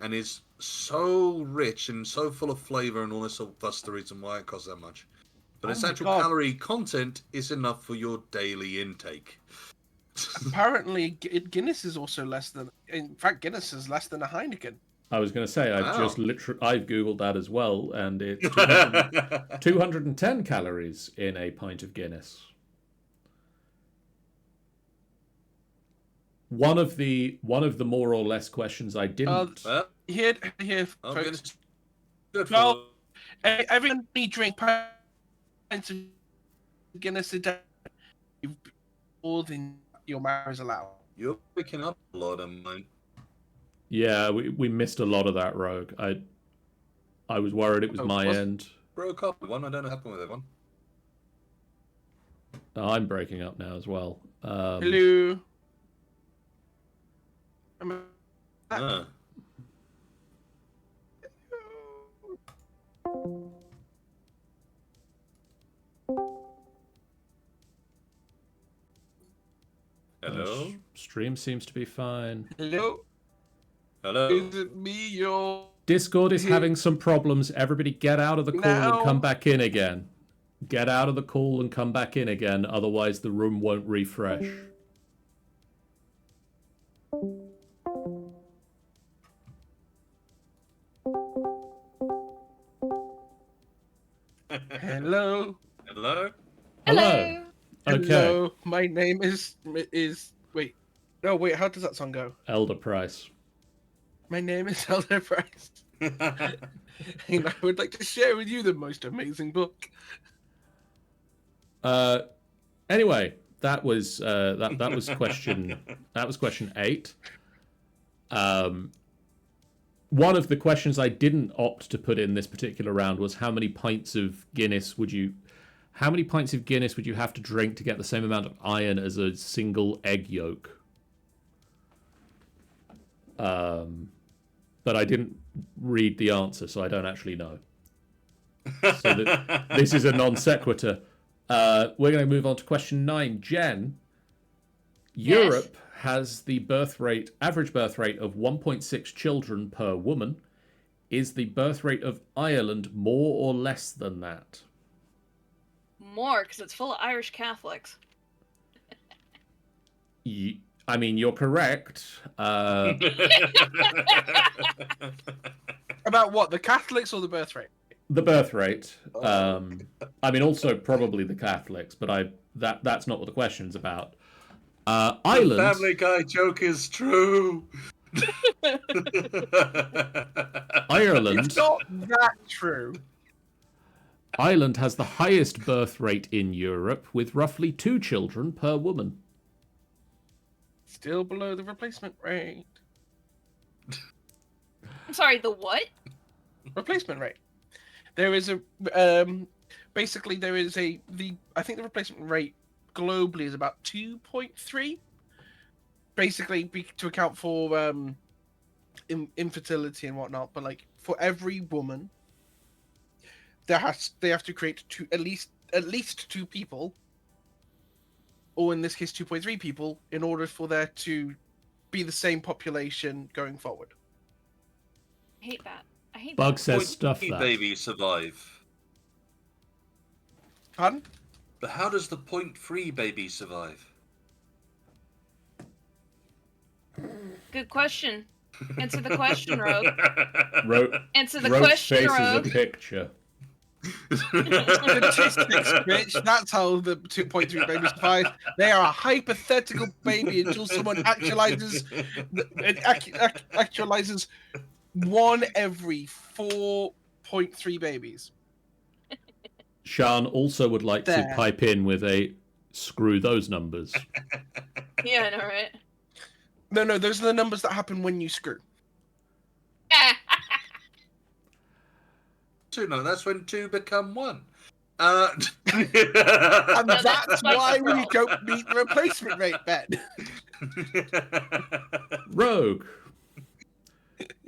[SPEAKER 4] and is so rich and so full of flavour and all this. That's the reason why it costs that much. But its
[SPEAKER 3] my
[SPEAKER 4] actual
[SPEAKER 3] God.
[SPEAKER 4] calorie content is enough for your daily intake.
[SPEAKER 3] Apparently, Guinness is also less than. In fact, Guinness is less than a Heineken.
[SPEAKER 2] I was going to say, I've
[SPEAKER 4] Wow.
[SPEAKER 2] just I've Googled that as well, and it's 210 calories in a pint of Guinness. One of the more or less questions I didn't.
[SPEAKER 3] Here,
[SPEAKER 4] Oh,
[SPEAKER 3] folks.
[SPEAKER 4] goodness. Good
[SPEAKER 3] Well,
[SPEAKER 4] for
[SPEAKER 3] everyone drink pints of Guinness a day. You've more than your mouth is allowed.
[SPEAKER 4] you're picking up a lot of mine.
[SPEAKER 2] Yeah, we missed a lot of that, Rogue. I was worried it was my end.
[SPEAKER 4] Broke up one. I don't know what happened with that one.
[SPEAKER 2] I'm breaking up now as well.
[SPEAKER 3] Hello.
[SPEAKER 4] Ah. Hello?
[SPEAKER 2] Stream seems to be fine.
[SPEAKER 3] Hello.
[SPEAKER 4] Hello?
[SPEAKER 3] Is it me? Your
[SPEAKER 2] Discord is having some problems. Everybody get out of the call and come back in again. Get out of the call and come back in again. Otherwise, the room won't refresh.
[SPEAKER 3] Hello.
[SPEAKER 4] Hello?
[SPEAKER 2] Hello. Okay.
[SPEAKER 3] Hello. My name is wait. No, wait. How does that song go?
[SPEAKER 2] Elder Price.
[SPEAKER 3] My name is Elder Price, and I would like to share with you the most amazing book.
[SPEAKER 2] Anyway, that was that was question 8. One of the questions I didn't opt to put in this particular round was how many pints of Guinness would you have to drink to get the same amount of iron as a single egg yolk? But I didn't read the answer, so I don't actually know. So this is a non sequitur. We're going to move on to question 9. Jen, Europe has the average birth rate of 1.6 children per woman. Is the birth rate of Ireland more or less than that?
[SPEAKER 1] More, because it's full of Irish Catholics.
[SPEAKER 2] I mean, you're correct.
[SPEAKER 3] About what? The Catholics or the birth rate?
[SPEAKER 2] The birth rate. I mean, also probably the Catholics, but that's not what the question's about. Ireland.
[SPEAKER 4] The Family Guy joke is true.
[SPEAKER 2] Ireland.
[SPEAKER 3] It's not that true.
[SPEAKER 2] Ireland has the highest birth rate in Europe, with roughly 2 children per woman.
[SPEAKER 3] Still below the replacement rate.
[SPEAKER 1] I'm sorry, the what?
[SPEAKER 3] Replacement rate. There is a basically there is I think the replacement rate globally is about 2.3. Basically, to account for infertility and whatnot, but like for every woman, they have to create at least 2 people, or in this case 2.3 people, in order for there to be the same population going forward.
[SPEAKER 1] I hate that. I hate
[SPEAKER 2] Bug
[SPEAKER 1] that.
[SPEAKER 2] says stuff
[SPEAKER 4] Point
[SPEAKER 2] that.
[SPEAKER 4] baby survive?
[SPEAKER 3] Pardon?
[SPEAKER 4] But how does the 0.3 baby survive?
[SPEAKER 1] Good question. Answer the question, Rogue. Answer the
[SPEAKER 2] Rogue's
[SPEAKER 1] question,
[SPEAKER 2] face is a
[SPEAKER 1] Rogue.
[SPEAKER 2] picture.
[SPEAKER 3] Statistics, bitch. That's how the 2.3 babies survive. They are a hypothetical baby until someone actualizes actualizes one every 4.3 babies.
[SPEAKER 2] Sean also would like to
[SPEAKER 3] There.
[SPEAKER 2] pipe in with a screw those numbers.
[SPEAKER 1] Yeah, I know, right?
[SPEAKER 3] No, those are the numbers that happen when you screw.
[SPEAKER 4] Two, no, that's when two become one.
[SPEAKER 3] And
[SPEAKER 1] No, that's
[SPEAKER 3] that's
[SPEAKER 1] my
[SPEAKER 3] why we
[SPEAKER 1] girl.
[SPEAKER 3] don't meet the replacement rate, Ben.
[SPEAKER 2] Rogue.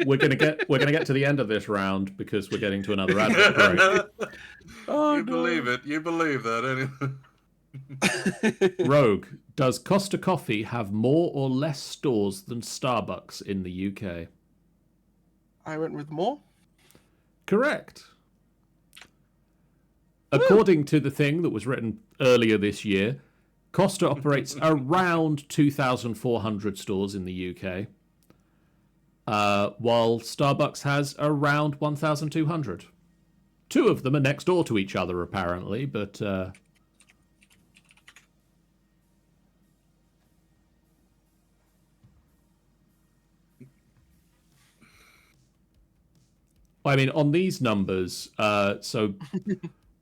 [SPEAKER 2] We're gonna get to the end of this round because we're getting to another advert break.
[SPEAKER 3] Oh,
[SPEAKER 4] you believe it? You believe that? Anyway.
[SPEAKER 2] Rogue, does Costa Coffee have more or less stores than Starbucks in the UK?
[SPEAKER 3] I went with more.
[SPEAKER 2] Correct. According to the thing that was written earlier this year, Costa operates around 2,400 stores in the UK, while Starbucks has around 1,200. Two of them are next door to each other, apparently, but... I mean, on these numbers, so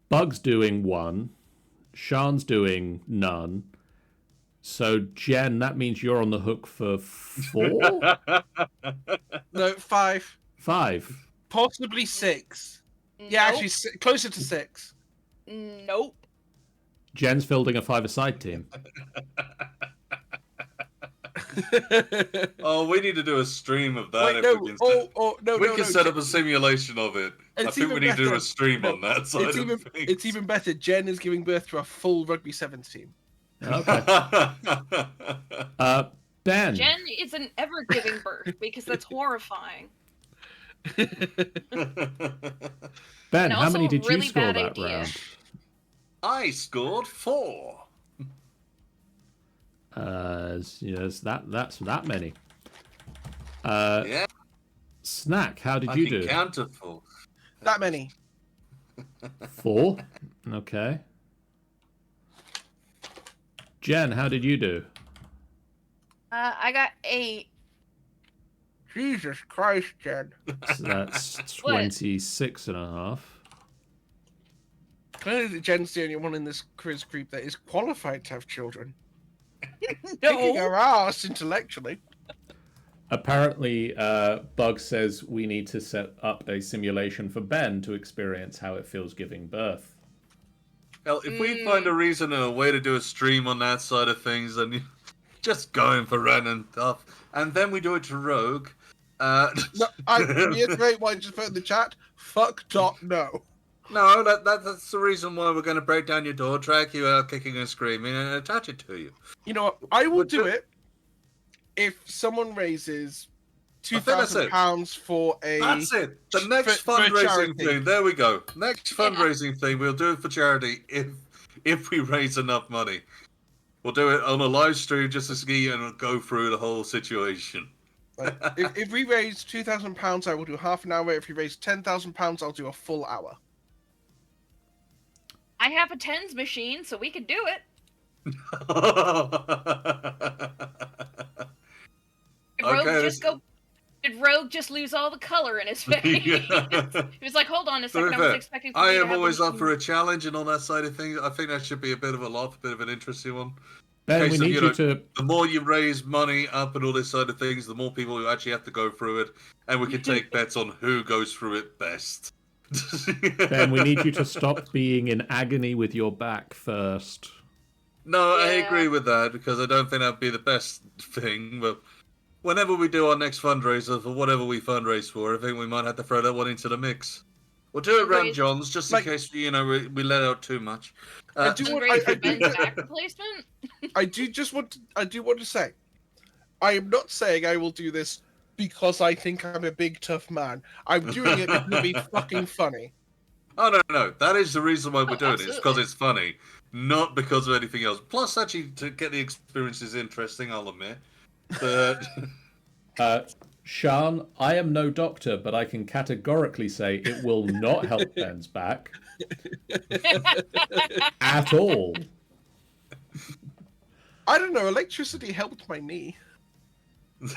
[SPEAKER 2] Bug's doing 1, Sean's doing none. So, Jen, that means you're on the hook for 4?
[SPEAKER 3] No, 5.
[SPEAKER 2] 5.
[SPEAKER 3] Possibly 6. Yeah, actually, closer to 6.
[SPEAKER 1] Nope.
[SPEAKER 2] Jen's building a 5-a-side team.
[SPEAKER 4] Oh, we need to do a stream of that.
[SPEAKER 3] Wait,
[SPEAKER 4] if
[SPEAKER 3] no,
[SPEAKER 4] we can set up a simulation of it. I
[SPEAKER 3] It's
[SPEAKER 4] think we
[SPEAKER 3] even
[SPEAKER 4] need to do
[SPEAKER 3] better.
[SPEAKER 4] a stream
[SPEAKER 3] No,
[SPEAKER 4] on that side
[SPEAKER 3] it's even
[SPEAKER 4] of things.
[SPEAKER 3] it's even better. Jen is giving birth to a full rugby 7 team.
[SPEAKER 2] Okay. Ben.
[SPEAKER 1] Jen isn't ever giving birth because that's horrifying.
[SPEAKER 2] Ben,
[SPEAKER 1] And
[SPEAKER 2] how
[SPEAKER 1] also
[SPEAKER 2] many
[SPEAKER 1] a
[SPEAKER 2] did you
[SPEAKER 1] really
[SPEAKER 2] score
[SPEAKER 1] bad
[SPEAKER 2] that
[SPEAKER 1] idea.
[SPEAKER 2] round?
[SPEAKER 4] I scored 4.
[SPEAKER 2] Yes, that's that many.
[SPEAKER 4] Yeah,
[SPEAKER 2] Snack, how did
[SPEAKER 4] I
[SPEAKER 2] you
[SPEAKER 4] can
[SPEAKER 2] do?
[SPEAKER 4] count to 4.
[SPEAKER 3] That many.
[SPEAKER 2] 4? Okay. Jen, how did you do?
[SPEAKER 1] I got 8.
[SPEAKER 3] Jesus Christ, Jen.
[SPEAKER 2] So that's
[SPEAKER 1] What?
[SPEAKER 2] 26 and a half.
[SPEAKER 3] Clearly, Jen's the only one in this quiz group that is qualified to have children. Kicking
[SPEAKER 1] No.
[SPEAKER 3] her ass intellectually.
[SPEAKER 2] Apparently, Bug says we need to set up a simulation for Ben to experience how it feels giving birth.
[SPEAKER 4] Well, if we find a reason and a way to do a stream on that side of things, then you just going for random stuff, and then we do it to Rogue.
[SPEAKER 3] No, I reiterate what I just put in the chat. No.
[SPEAKER 4] No, that's the reason why we're going to break down your door, drag you out kicking and screaming, and attach it to you.
[SPEAKER 3] You know what? I will
[SPEAKER 4] Would
[SPEAKER 3] do
[SPEAKER 4] you-
[SPEAKER 3] it if someone raises
[SPEAKER 4] I think that's it.
[SPEAKER 3] £2,000 for a.
[SPEAKER 4] That's it. The next
[SPEAKER 3] for a
[SPEAKER 4] fundraising
[SPEAKER 3] charity.
[SPEAKER 4] thing. There we go. Next fundraising thing. We'll do it for charity if we raise enough money. We'll do it on a live stream just to see and go through the whole situation.
[SPEAKER 3] Like, if we raise £2,000, I will do half an hour. If we raise £10,000, I'll do a full hour.
[SPEAKER 1] I have a tens machine, so we could do it. Did Rogue just lose all the color in his face?
[SPEAKER 4] Yeah.
[SPEAKER 1] He was like, "Hold on a
[SPEAKER 4] To be
[SPEAKER 1] second, I was
[SPEAKER 4] fair,
[SPEAKER 1] expecting."
[SPEAKER 4] I
[SPEAKER 1] somebody to
[SPEAKER 4] am
[SPEAKER 1] have
[SPEAKER 4] always
[SPEAKER 1] the
[SPEAKER 4] up for a challenge and on that side of things. I think that should be a bit of a laugh, a bit of an interesting one.
[SPEAKER 2] Ben,
[SPEAKER 4] Okay,
[SPEAKER 2] we
[SPEAKER 4] so,
[SPEAKER 2] need
[SPEAKER 4] you
[SPEAKER 2] you
[SPEAKER 4] know,
[SPEAKER 2] to...
[SPEAKER 4] The more you raise money up and all this side of things, the more people who actually have to go through it, and we can take bets on who goes through it best.
[SPEAKER 2] Ben, we need you to stop being in agony with your back first.
[SPEAKER 4] No, I
[SPEAKER 1] Yeah.
[SPEAKER 4] agree with that because I don't think that'd be the best thing. But whenever we do our next fundraiser for whatever we fundraise for, I think we might have to throw that one into the mix. We'll do it around
[SPEAKER 1] Fundraise-
[SPEAKER 4] John's just in
[SPEAKER 3] Like-
[SPEAKER 4] case we let out too much.
[SPEAKER 3] I do want-
[SPEAKER 1] Fundraise
[SPEAKER 3] I
[SPEAKER 1] for
[SPEAKER 3] do-
[SPEAKER 1] Ben's back replacement.
[SPEAKER 3] I do want to say, I am not saying I will do this because I think I'm a big tough man. I'm doing it because it'd be fucking funny.
[SPEAKER 4] Oh no, that is the reason why we're doing it. It's because
[SPEAKER 1] absolutely.
[SPEAKER 4] it's funny, not because of anything else. Plus, actually, to get the experience is interesting. I'll admit, but
[SPEAKER 2] Sean, I am no doctor, but I can categorically say it will not help Ben's back at all.
[SPEAKER 3] I don't know. Electricity helped my knee.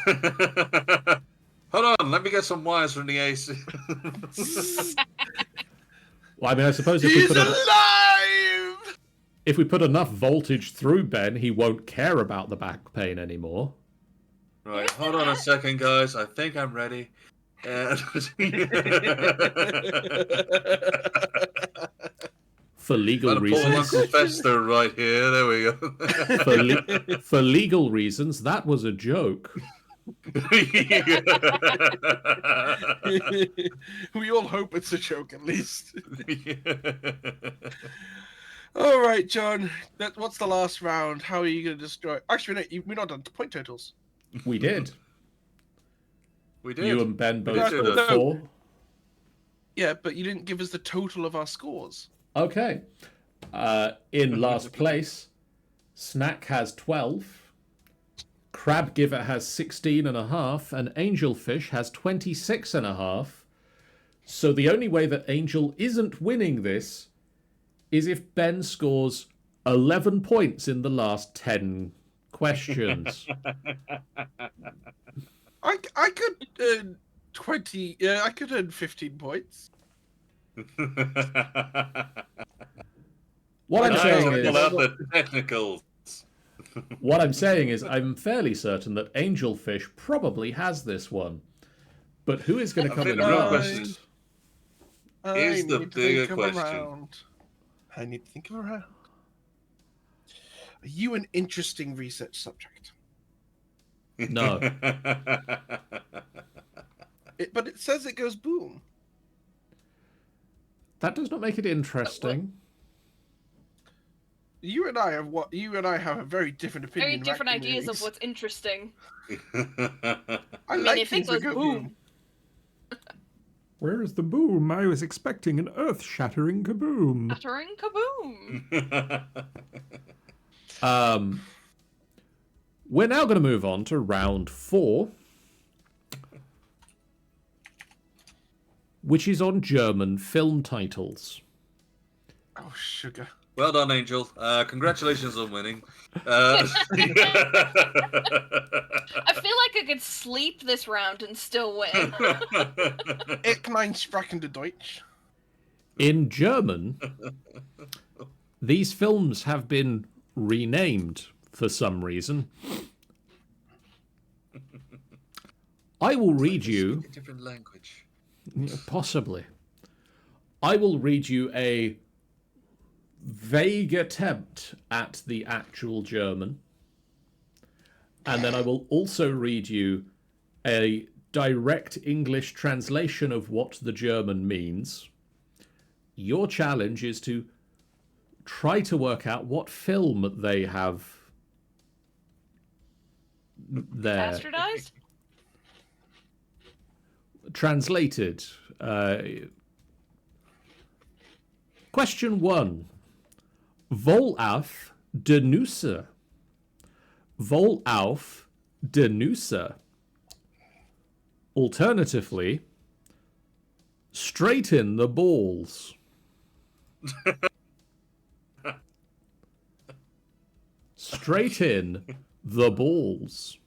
[SPEAKER 4] Hold on, let me get some wires from the AC.
[SPEAKER 2] Well, I mean, I suppose
[SPEAKER 3] He's alive!
[SPEAKER 2] if we put enough voltage through Ben, he won't care about the back pain anymore.
[SPEAKER 4] Right, hold on a second, guys. I think I'm ready. And...
[SPEAKER 2] For legal
[SPEAKER 4] Gotta pull
[SPEAKER 2] reasons.
[SPEAKER 4] Uncle Fester right here. There we go.
[SPEAKER 2] For legal reasons, that was a joke.
[SPEAKER 3] We all hope it's a joke, at least. All right, John. What's the last round? How are you going to destroy? Actually, no, we're not done. Point totals.
[SPEAKER 2] We did.
[SPEAKER 4] We did.
[SPEAKER 2] You and Ben both
[SPEAKER 4] did.
[SPEAKER 2] scored
[SPEAKER 3] No.
[SPEAKER 2] 4.
[SPEAKER 3] Yeah, but you didn't give us the total of our scores.
[SPEAKER 2] Okay. In last place, Snack has 12. Crab Giver has 16.5, and Angelfish has 26.5. So the only way that Angel isn't winning this is if Ben scores 11 points in the last 10 questions.
[SPEAKER 3] I could earn 20. Yeah, I could earn 15 points.
[SPEAKER 2] What I'm saying
[SPEAKER 4] Pull
[SPEAKER 2] is,
[SPEAKER 4] out the technicals.
[SPEAKER 2] what I'm saying is, I'm fairly certain that Angelfish probably has this one. But who is going to
[SPEAKER 4] I
[SPEAKER 2] come
[SPEAKER 4] think
[SPEAKER 2] in
[SPEAKER 4] the real
[SPEAKER 2] last?
[SPEAKER 4] question Here's the
[SPEAKER 3] need to
[SPEAKER 4] bigger
[SPEAKER 3] think of a
[SPEAKER 4] question.
[SPEAKER 3] round. I need to think of a round. Are you an interesting research subject?
[SPEAKER 2] No.
[SPEAKER 3] But it says it goes boom.
[SPEAKER 2] That does not make it interesting.
[SPEAKER 3] You and I have a very different opinion.
[SPEAKER 1] Very
[SPEAKER 3] of
[SPEAKER 1] different
[SPEAKER 3] acting
[SPEAKER 1] ideas of
[SPEAKER 3] movies.
[SPEAKER 1] what's interesting.
[SPEAKER 3] I
[SPEAKER 1] mean,
[SPEAKER 3] like
[SPEAKER 1] if it
[SPEAKER 3] things that
[SPEAKER 1] goes
[SPEAKER 3] go
[SPEAKER 1] boom.
[SPEAKER 5] Where is the boom? I was expecting an earth-shattering kaboom.
[SPEAKER 1] Shattering kaboom!
[SPEAKER 2] We're now going to move on to round 4, which is on German film titles.
[SPEAKER 3] Oh, sugar.
[SPEAKER 4] Well done, Angel. Congratulations on winning.
[SPEAKER 1] I feel like I could sleep this round and still win.
[SPEAKER 3] Ich mein sprechende Deutsch.
[SPEAKER 2] In German, these films have been renamed for some reason. I will read you...
[SPEAKER 4] A different language.
[SPEAKER 2] Possibly. I will read you a vague attempt at the actual German. And then I will also read you a direct English translation of what the German means. Your challenge is to try to work out what film they have there.
[SPEAKER 1] Bastardized?
[SPEAKER 2] Translated. Question 1. Wohlauf de Nüsse. Wohlauf de Nüsse. Alternatively, straight in the balls. Straight in the balls.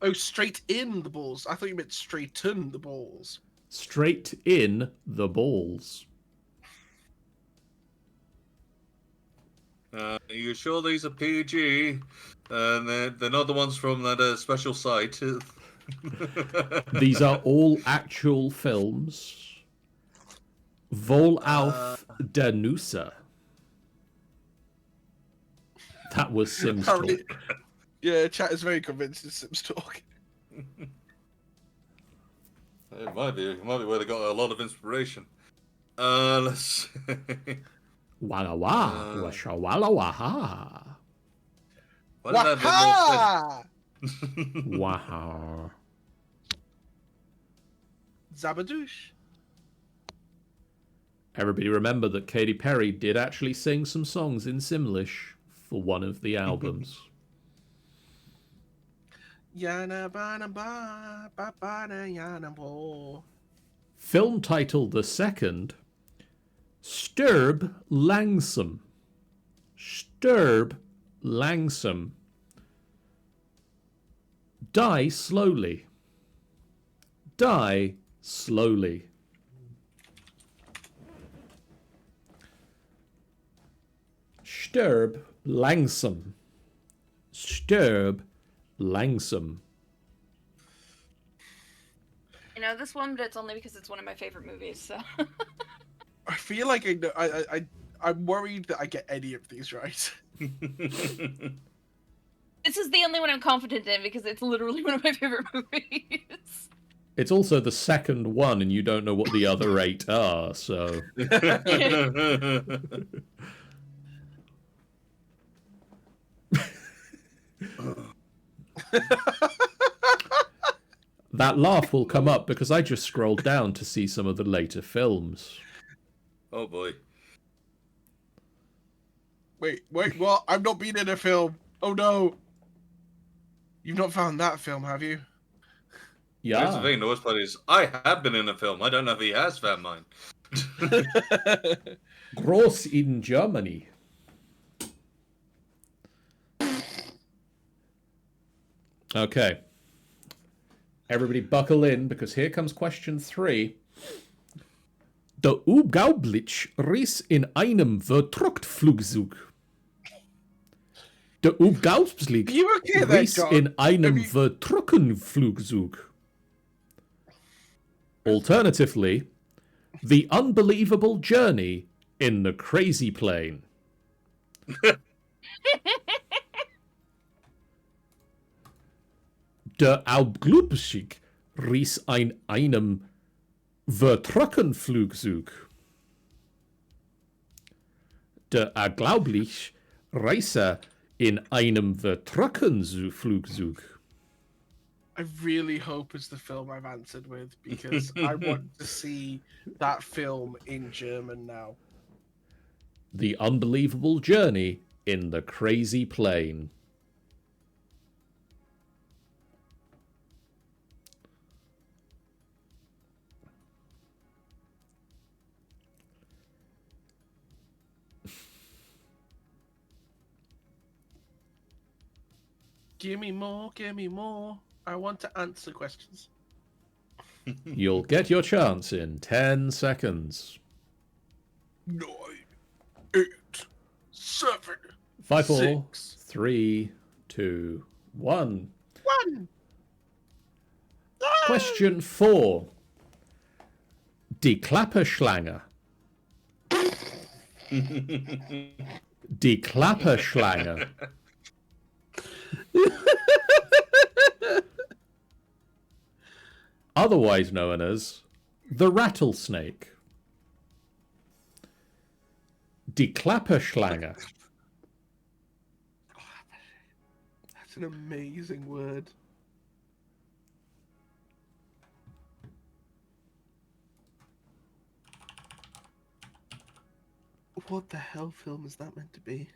[SPEAKER 3] Oh, straight in the balls. I thought you meant straighten the balls.
[SPEAKER 2] Straight in the balls.
[SPEAKER 4] Are you sure these are PG? And they're not the ones from that special site.
[SPEAKER 2] These are all actual films. Wohlauf der Nüsse. That was Sims talk.
[SPEAKER 3] Apparently, yeah, chat is very convinced it's Sims talk.
[SPEAKER 4] It might be where they got a lot of inspiration. Let's see.
[SPEAKER 2] Walla wah, washa walla waha.
[SPEAKER 4] Why did that make more
[SPEAKER 2] Waha.
[SPEAKER 3] Zabadoosh.
[SPEAKER 2] Everybody remember that Katy Perry did actually sing some songs in Simlish for one of the albums.
[SPEAKER 3] Yana bana ba ba ba na yana bo.
[SPEAKER 2] Film title the second, Stirb Langsam. Stirb Langsam. Die slowly. Die slowly. Stirb langsam. Stirb langsam.
[SPEAKER 1] You know this one, but it's only because it's one of my favorite movies. So
[SPEAKER 3] I feel like I know. I'm worried that I get any of these right.
[SPEAKER 1] this is the only one I'm confident in because it's literally one of my favorite movies.
[SPEAKER 2] It's also the second one, and you don't know what the other 8 are, so. That laugh will come up because I just scrolled down to see some of the later films.
[SPEAKER 4] Oh boy.
[SPEAKER 3] Wait, what? I've not been in a film. Oh no. You've not found that film, have you?
[SPEAKER 4] Here's the
[SPEAKER 2] Yeah.
[SPEAKER 4] thing, the worst part is, I have been in a film. I don't know if he has found mine.
[SPEAKER 2] Gross in Germany. Okay. Everybody buckle in, because here comes question 3. Der Unglaublich riss in einem Vertruchtflugzeug. Der Unglaublich
[SPEAKER 3] Are you okay there,
[SPEAKER 2] riss
[SPEAKER 3] John?
[SPEAKER 2] in einem
[SPEAKER 3] Have you-
[SPEAKER 2] Vertruckenflugzeug. Alternatively, The Unbelievable Journey in the Crazy Plane. Der Unglaublich riss in einem Vertruckenflugzeug. Der Unglaublich Reise in einem Vertruckenflugzeug.
[SPEAKER 3] I really hope it's the film I've answered with because I want to see that film in German now.
[SPEAKER 2] The Unbelievable Journey in the Crazy Plane.
[SPEAKER 3] Give me more, give me more. I want to answer questions.
[SPEAKER 2] You'll get your chance in 10 seconds.
[SPEAKER 3] 9, 8, 7,
[SPEAKER 2] 5, 4,
[SPEAKER 3] 6,
[SPEAKER 2] 3, 2, 1.
[SPEAKER 3] 1.
[SPEAKER 2] Question 4. Die Klapperschlange. Die Klapperschlange. Otherwise known as the rattlesnake. Die Klapperschlange.
[SPEAKER 3] That's an amazing word. What the hell film is that meant to be?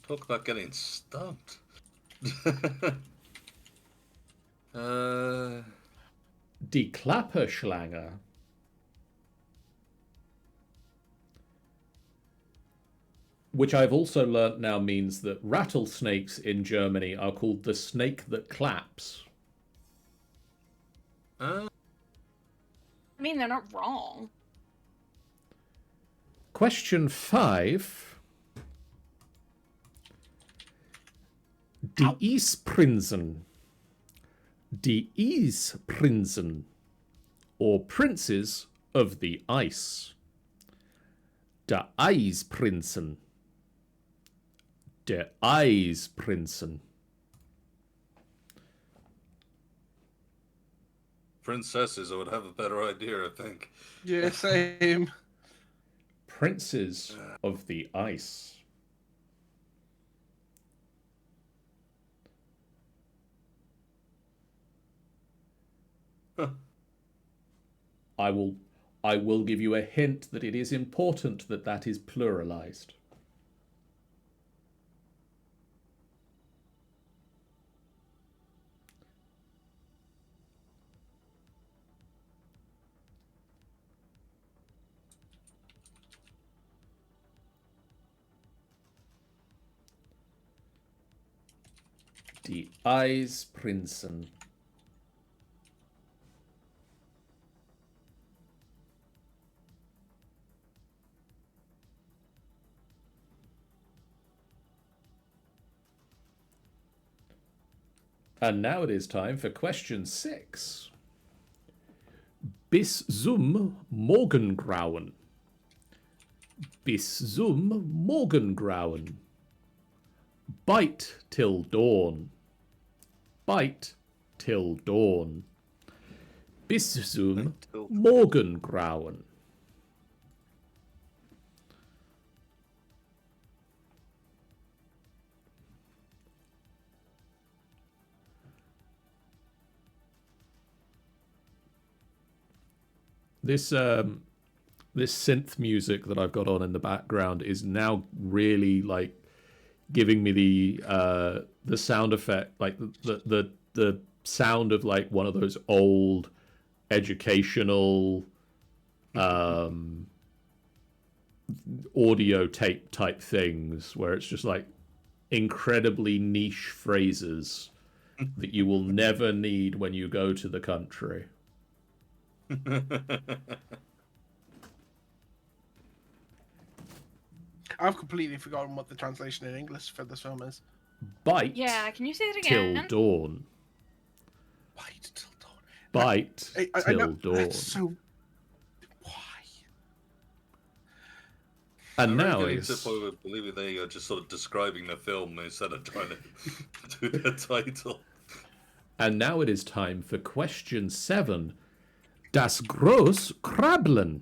[SPEAKER 4] Talk about getting stumped.
[SPEAKER 2] Die Klapperschlange. Which I've also learnt now means that rattlesnakes in Germany are called the snake that claps.
[SPEAKER 1] I mean, they're not wrong.
[SPEAKER 2] Question 5. Die Eisprinzen. Die Eisprinzen. Or Princes of the Ice. Der Eisprinzen. Der Eisprinzen.
[SPEAKER 4] Princesses, I would have a better idea, I think.
[SPEAKER 3] Yeah, same.
[SPEAKER 2] Princes of the Ice. I will give you a hint that it is important that that is pluralized. Die Eisprinzen. And now it is time for question 6. Bis zum Morgengrauen. Bis zum Morgengrauen. Bite till dawn. Bite till dawn. Bis zum Morgengrauen. This synth music that I've got on in the background is now really like giving me the sound effect, like the sound of like one of those old educational audio tape type things where it's just like incredibly niche phrases that you will never need when you go to the country.
[SPEAKER 3] I've completely forgotten what the translation in English for this film is.
[SPEAKER 2] Bite
[SPEAKER 1] Yeah, can you say that
[SPEAKER 2] till
[SPEAKER 1] again?
[SPEAKER 2] dawn.
[SPEAKER 3] Bite till dawn.
[SPEAKER 2] Bite
[SPEAKER 3] I know,
[SPEAKER 2] till dawn.
[SPEAKER 3] that's so... Why?
[SPEAKER 2] And
[SPEAKER 4] I
[SPEAKER 2] now
[SPEAKER 4] really
[SPEAKER 2] is...
[SPEAKER 4] believing they are just sort of describing the film instead of trying to do the title.
[SPEAKER 2] And now it is time for question 7. Das groß Krabbeln.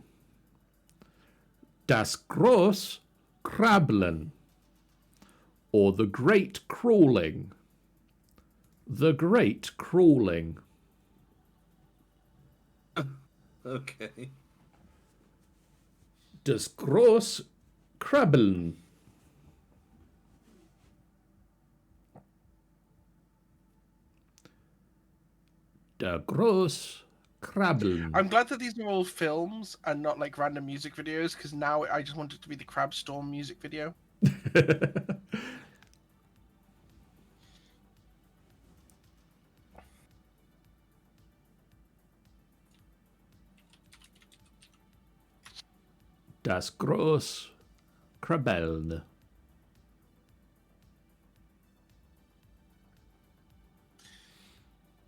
[SPEAKER 2] Das groß Krabbeln. Or the great crawling. The great crawling.
[SPEAKER 4] Okay.
[SPEAKER 2] Das groß Krabbeln. Der groß Krabbeln.
[SPEAKER 3] I'm glad that these are all films and not like random music videos, because now I just want it to be the Crab Storm music video.
[SPEAKER 2] Das groß Krabbeln.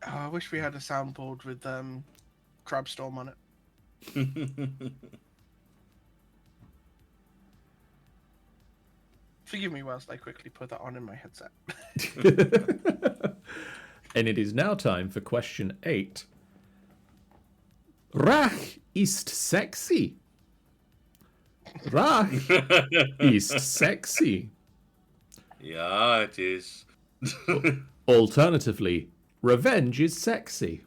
[SPEAKER 3] Oh, I wish we had a soundboard with Crab Storm on it. Forgive me whilst I quickly put that on in my headset.
[SPEAKER 2] And it is now time for question 8. Rach ist sexy. Rach ist sexy.
[SPEAKER 4] Yeah, it is.
[SPEAKER 2] Alternatively, revenge is sexy.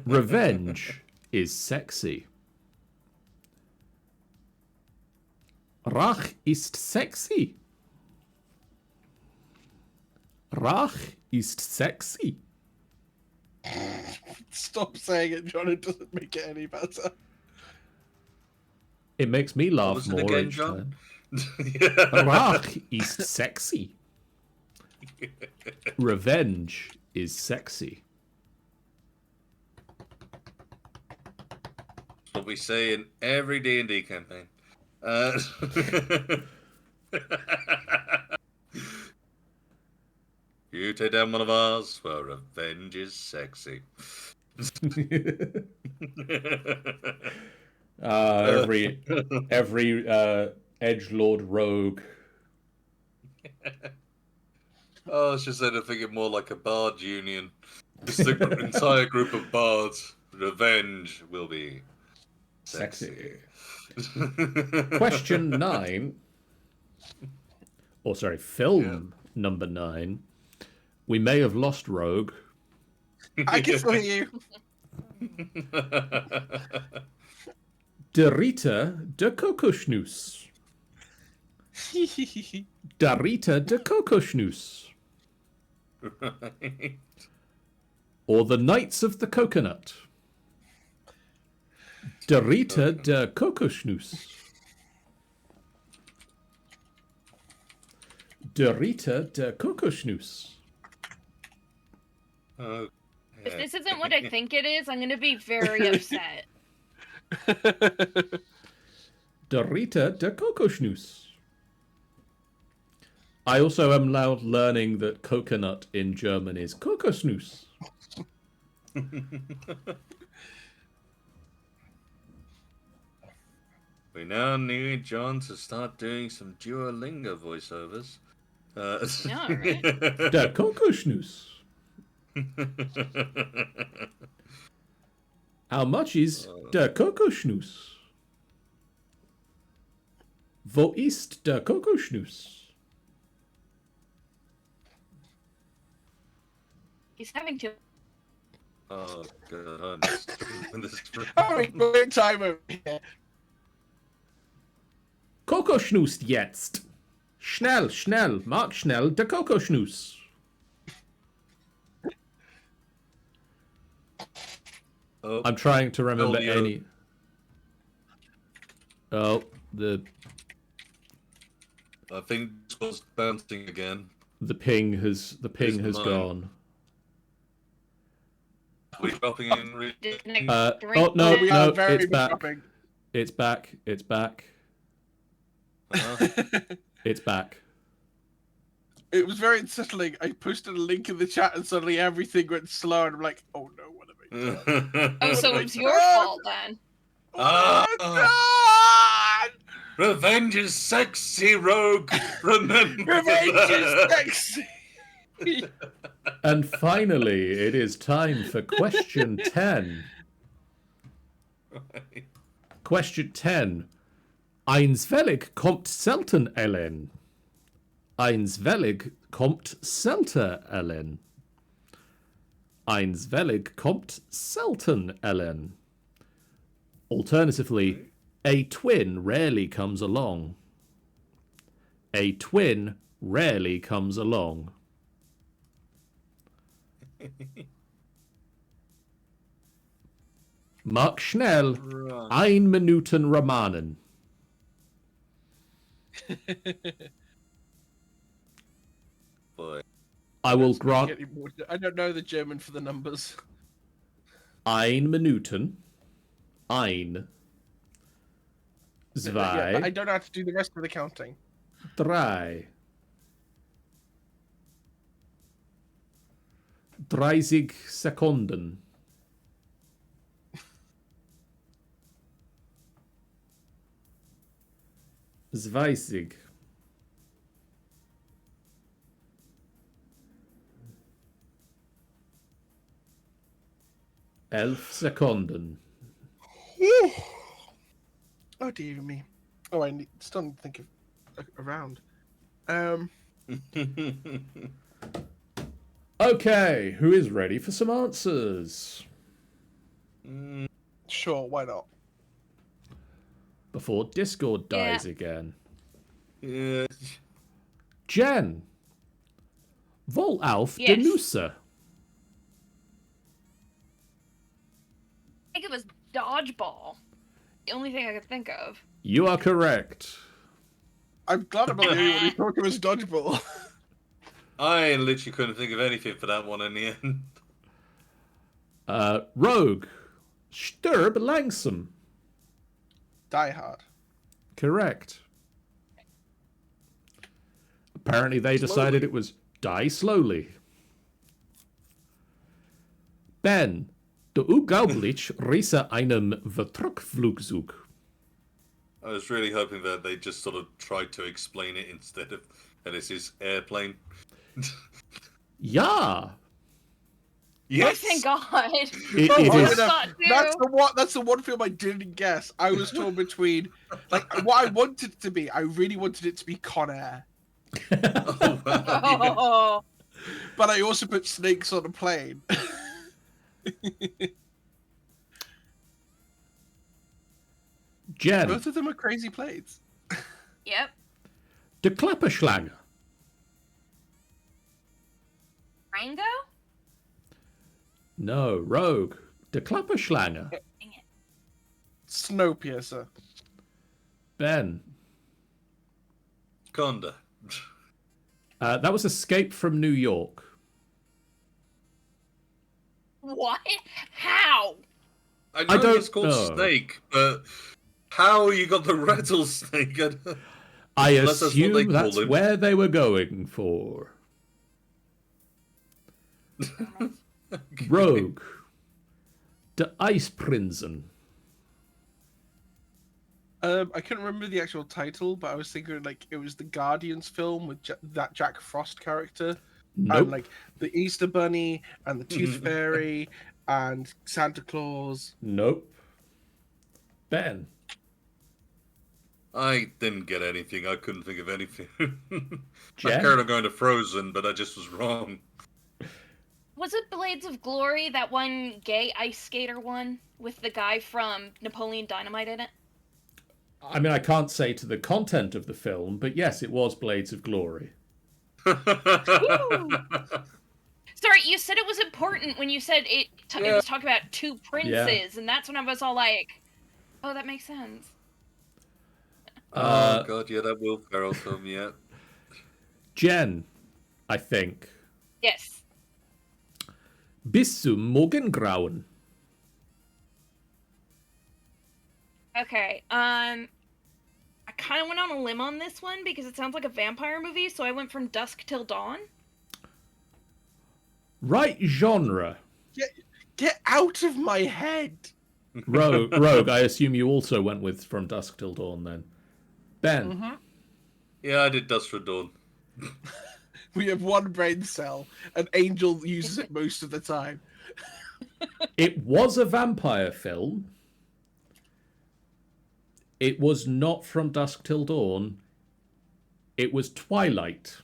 [SPEAKER 2] Revenge is sexy. Rach ist sexy. Rach ist sexy.
[SPEAKER 3] Stop saying it, John. It doesn't make it any better.
[SPEAKER 2] It makes me laugh
[SPEAKER 4] was it
[SPEAKER 2] more
[SPEAKER 4] again,
[SPEAKER 2] each
[SPEAKER 4] John?
[SPEAKER 2] time. Rach ist sexy. Revenge is sexy.
[SPEAKER 4] That's what we say in every D&D campaign. You take down one of ours, well, revenge is sexy.
[SPEAKER 2] Every edgelord rogue.
[SPEAKER 4] Oh, I was just thinking more like a bard union. Just the entire group of bards. Revenge will be sexy.
[SPEAKER 2] Question 9. Or sorry, film number 9. We may have lost Rogue,
[SPEAKER 3] I can still hear
[SPEAKER 2] De Rita de Kokosnoes.
[SPEAKER 3] you.
[SPEAKER 2] Darita de Kokosnoes.
[SPEAKER 4] Right.
[SPEAKER 2] Or the Knights of the Coconut. Darita de Kokosnoes. Darita de Kokosnoes.
[SPEAKER 4] Okay.
[SPEAKER 1] If this isn't what I think it is, I'm going to be very upset.
[SPEAKER 2] Darita de Kokosnoes. I also am now learning that coconut in German is Kokosnuss.
[SPEAKER 4] We now need John to start doing some Duolingo voiceovers.
[SPEAKER 1] Yeah, right.
[SPEAKER 2] Der Kokosnuss. How much is der Kokosnuss? Wo ist der Kokosnuss?
[SPEAKER 1] He's having to.
[SPEAKER 4] Oh, God.
[SPEAKER 3] Having a great time over here.
[SPEAKER 2] Kokosnuss jetzt. Schnell, schnell, mach schnell der Kokosnuss.
[SPEAKER 4] Oh,
[SPEAKER 2] I'm trying to remember
[SPEAKER 4] Elio.
[SPEAKER 2] any. Oh, the
[SPEAKER 4] I think this was bouncing again.
[SPEAKER 2] ping has
[SPEAKER 4] mine.
[SPEAKER 2] gone.
[SPEAKER 4] Are we dropping in?
[SPEAKER 2] Oh no,
[SPEAKER 3] We
[SPEAKER 2] no,
[SPEAKER 3] are very
[SPEAKER 2] it's back.
[SPEAKER 3] dropping.
[SPEAKER 2] It's back. It's back. It's back.
[SPEAKER 3] It was very unsettling. I posted a link in the chat and suddenly everything went slow and I'm like, oh no, what have I done?
[SPEAKER 1] Oh, so
[SPEAKER 3] my
[SPEAKER 1] it's your
[SPEAKER 3] God.
[SPEAKER 1] fault then.
[SPEAKER 3] Oh,
[SPEAKER 4] Revenge is sexy, rogue. Remember
[SPEAKER 3] Revenge
[SPEAKER 4] that.
[SPEAKER 3] is sexy.
[SPEAKER 2] And finally, it is time for question 10.
[SPEAKER 4] Right.
[SPEAKER 2] Question 10. Einswellig kommt selten Ellen. Einswellig kommt selten Ellen. Einswellig kommt selten Ellen. Alternatively, a twin rarely comes along. A twin rarely comes along. Mach schnell,
[SPEAKER 4] Right.
[SPEAKER 2] 1 Minuten Romanen.
[SPEAKER 4] Boy.
[SPEAKER 2] I will grant
[SPEAKER 3] I don't know the German for the numbers.
[SPEAKER 2] 1 Minuten. Ein.
[SPEAKER 3] Yeah,
[SPEAKER 2] Zwei.
[SPEAKER 3] but I don't know how to do the rest of the counting.
[SPEAKER 2] Drei. 30 Sekunden. Zwanzig. Elf Sekunden.
[SPEAKER 3] Oh dear me. Oh, still need to think of a round.
[SPEAKER 2] Okay, who is ready for some answers?
[SPEAKER 3] Sure, why not?
[SPEAKER 2] Before Discord dies
[SPEAKER 1] Yeah.
[SPEAKER 2] again.
[SPEAKER 4] Yeah.
[SPEAKER 2] Jen. Vol auf
[SPEAKER 1] Yes.
[SPEAKER 2] de Nusse.
[SPEAKER 1] I think it was dodgeball. The only thing I could think of.
[SPEAKER 2] You are correct.
[SPEAKER 3] I'm glad about the only one who thought it was dodgeball.
[SPEAKER 4] I literally couldn't think of anything for that one in the end.
[SPEAKER 2] Rogue. Stirb langsam.
[SPEAKER 3] Die Hard.
[SPEAKER 2] Correct. Apparently they decided it was die slowly. Ben. De unglaublich Reise einem Vertrugflugzeug.
[SPEAKER 4] I was really hoping that they just sort of tried to explain it instead of that it's his airplane.
[SPEAKER 2] Ja.
[SPEAKER 4] Yes.
[SPEAKER 1] Oh, thank God.
[SPEAKER 2] It
[SPEAKER 3] Oh,
[SPEAKER 2] is.
[SPEAKER 3] no,
[SPEAKER 1] Thought too.
[SPEAKER 3] That's the one film I didn't guess. I was torn between like what I wanted it to be. I really wanted it to be Con Air,
[SPEAKER 4] Oh, wow.
[SPEAKER 1] Oh,
[SPEAKER 3] but I also put snakes on a plane.
[SPEAKER 2] Jen,
[SPEAKER 3] Both of them are crazy plates.
[SPEAKER 1] Yep.
[SPEAKER 2] de Klapperschlange.
[SPEAKER 1] Rango?
[SPEAKER 2] No, Rogue, de Klapperschlange.
[SPEAKER 1] Dang it.
[SPEAKER 3] Snowpiercer.
[SPEAKER 2] Ben,
[SPEAKER 4] Conda.
[SPEAKER 2] that was Escape from New York.
[SPEAKER 1] What? How?
[SPEAKER 4] I know
[SPEAKER 2] don't
[SPEAKER 4] it's called
[SPEAKER 2] know.
[SPEAKER 4] Snake, but how you got the rattlesnake?
[SPEAKER 2] I
[SPEAKER 4] Unless that's what they
[SPEAKER 2] assume
[SPEAKER 4] call
[SPEAKER 2] that's
[SPEAKER 4] him.
[SPEAKER 2] where they were going for. Rogue, de Eisprinsen.
[SPEAKER 3] I couldn't remember the actual title, but I was thinking like it was the Guardians film with that Jack Frost character,
[SPEAKER 2] Nope.
[SPEAKER 3] and like the Easter Bunny and the Tooth Fairy and Santa Claus.
[SPEAKER 2] Nope. Ben,
[SPEAKER 4] I didn't get anything. I couldn't think of anything. I
[SPEAKER 2] Jen?
[SPEAKER 4] carried on going to Frozen, but I just was wrong.
[SPEAKER 1] Was it Blades of Glory, that one gay ice skater one with the guy from Napoleon Dynamite in it?
[SPEAKER 2] I mean, I can't say to the content of the film, but yes, it was Blades of Glory.
[SPEAKER 1] Sorry, you said it was important when you said it was talking about two princes, and that's when I was all like, oh, that makes sense.
[SPEAKER 4] Oh god, yeah, that Will Ferrell film, yeah.
[SPEAKER 2] Jen, I think.
[SPEAKER 1] Yes.
[SPEAKER 2] Bis zum Morgengrauen.
[SPEAKER 1] Okay, I kind of went on a limb on this one because it sounds like a vampire movie, so I went from Dusk Till Dawn.
[SPEAKER 2] Right genre.
[SPEAKER 3] Get out of my head!
[SPEAKER 2] Rogue, I assume you also went with From Dusk Till Dawn then. Ben.
[SPEAKER 3] Mm-hmm.
[SPEAKER 4] Yeah, I did Dust for Dawn.
[SPEAKER 3] We have one brain cell, and Angel uses it most of the time.
[SPEAKER 2] It was a vampire film. It was not From Dusk Till Dawn. It was Twilight.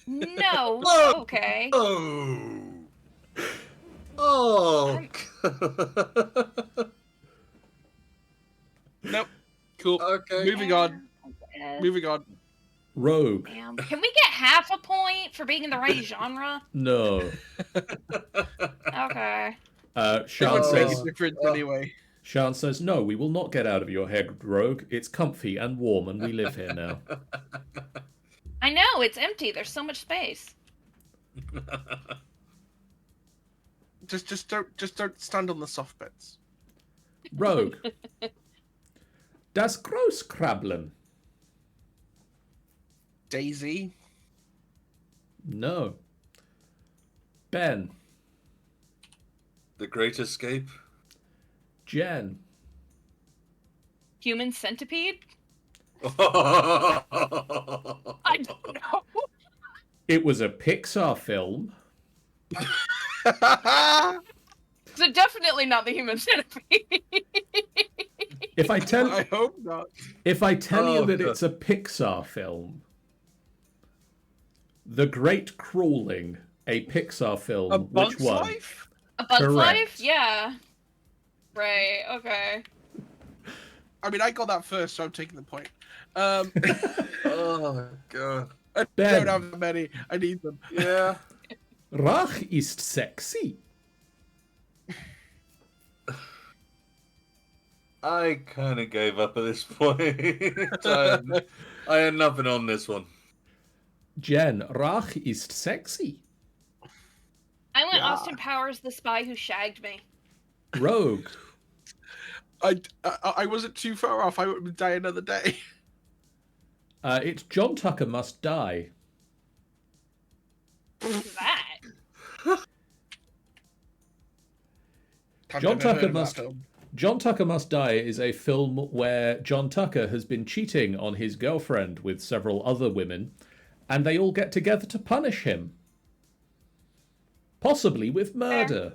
[SPEAKER 1] No.
[SPEAKER 4] Oh!
[SPEAKER 1] Okay.
[SPEAKER 4] Oh! Oh!
[SPEAKER 3] Nope. Cool.
[SPEAKER 4] Okay.
[SPEAKER 3] Moving on. Moving on.
[SPEAKER 2] Rogue.
[SPEAKER 1] Damn. Can we get half a point for being in the right genre?
[SPEAKER 2] No.
[SPEAKER 1] Okay.
[SPEAKER 3] It
[SPEAKER 2] Sean
[SPEAKER 3] would make
[SPEAKER 2] says,
[SPEAKER 3] a difference anyway.
[SPEAKER 2] Sean says, no, we will not get out of your head, Rogue. It's comfy and warm and we live here now.
[SPEAKER 1] I know, it's empty. There's so much space.
[SPEAKER 3] Just don't stand on the soft bits.
[SPEAKER 2] Rogue. Das Großkrabbeln.
[SPEAKER 3] Daisy.
[SPEAKER 2] No. Ben.
[SPEAKER 4] The Great Escape?
[SPEAKER 2] Jen.
[SPEAKER 1] Human Centipede?
[SPEAKER 4] Oh,
[SPEAKER 1] I don't know.
[SPEAKER 2] It was a Pixar film.
[SPEAKER 1] So definitely not the Human Centipede.
[SPEAKER 2] If I
[SPEAKER 3] I
[SPEAKER 2] tell
[SPEAKER 3] hope not.
[SPEAKER 2] you
[SPEAKER 4] Oh,
[SPEAKER 2] that
[SPEAKER 4] God.
[SPEAKER 2] it's a Pixar film, The Great Crawling, a Pixar film,
[SPEAKER 3] A
[SPEAKER 2] which
[SPEAKER 3] Bug's
[SPEAKER 2] one?
[SPEAKER 3] Life?
[SPEAKER 1] A Bug's
[SPEAKER 2] Correct.
[SPEAKER 1] Life? Yeah. Right, okay.
[SPEAKER 3] I mean, I got that first, so I'm taking the point.
[SPEAKER 4] oh god.
[SPEAKER 3] I
[SPEAKER 2] Ben.
[SPEAKER 3] don't have that many. I need them.
[SPEAKER 4] Yeah.
[SPEAKER 2] Rach ist sexy.
[SPEAKER 4] I kind of gave up at this point. I had nothing on this one.
[SPEAKER 2] Jen, Rach ist sexy.
[SPEAKER 1] I went
[SPEAKER 3] Yeah.
[SPEAKER 1] Austin Powers, the spy who shagged me.
[SPEAKER 2] Rogue.
[SPEAKER 3] I wasn't too far off. I would die another day.
[SPEAKER 2] It's John Tucker Must Die.
[SPEAKER 1] What's that?
[SPEAKER 3] I've
[SPEAKER 2] John
[SPEAKER 3] never heard
[SPEAKER 2] Tucker
[SPEAKER 3] of that
[SPEAKER 2] must.
[SPEAKER 3] film.
[SPEAKER 2] John Tucker Must Die is a film where John Tucker has been cheating on his girlfriend with several other women, and they all get together to punish him. Possibly with murder.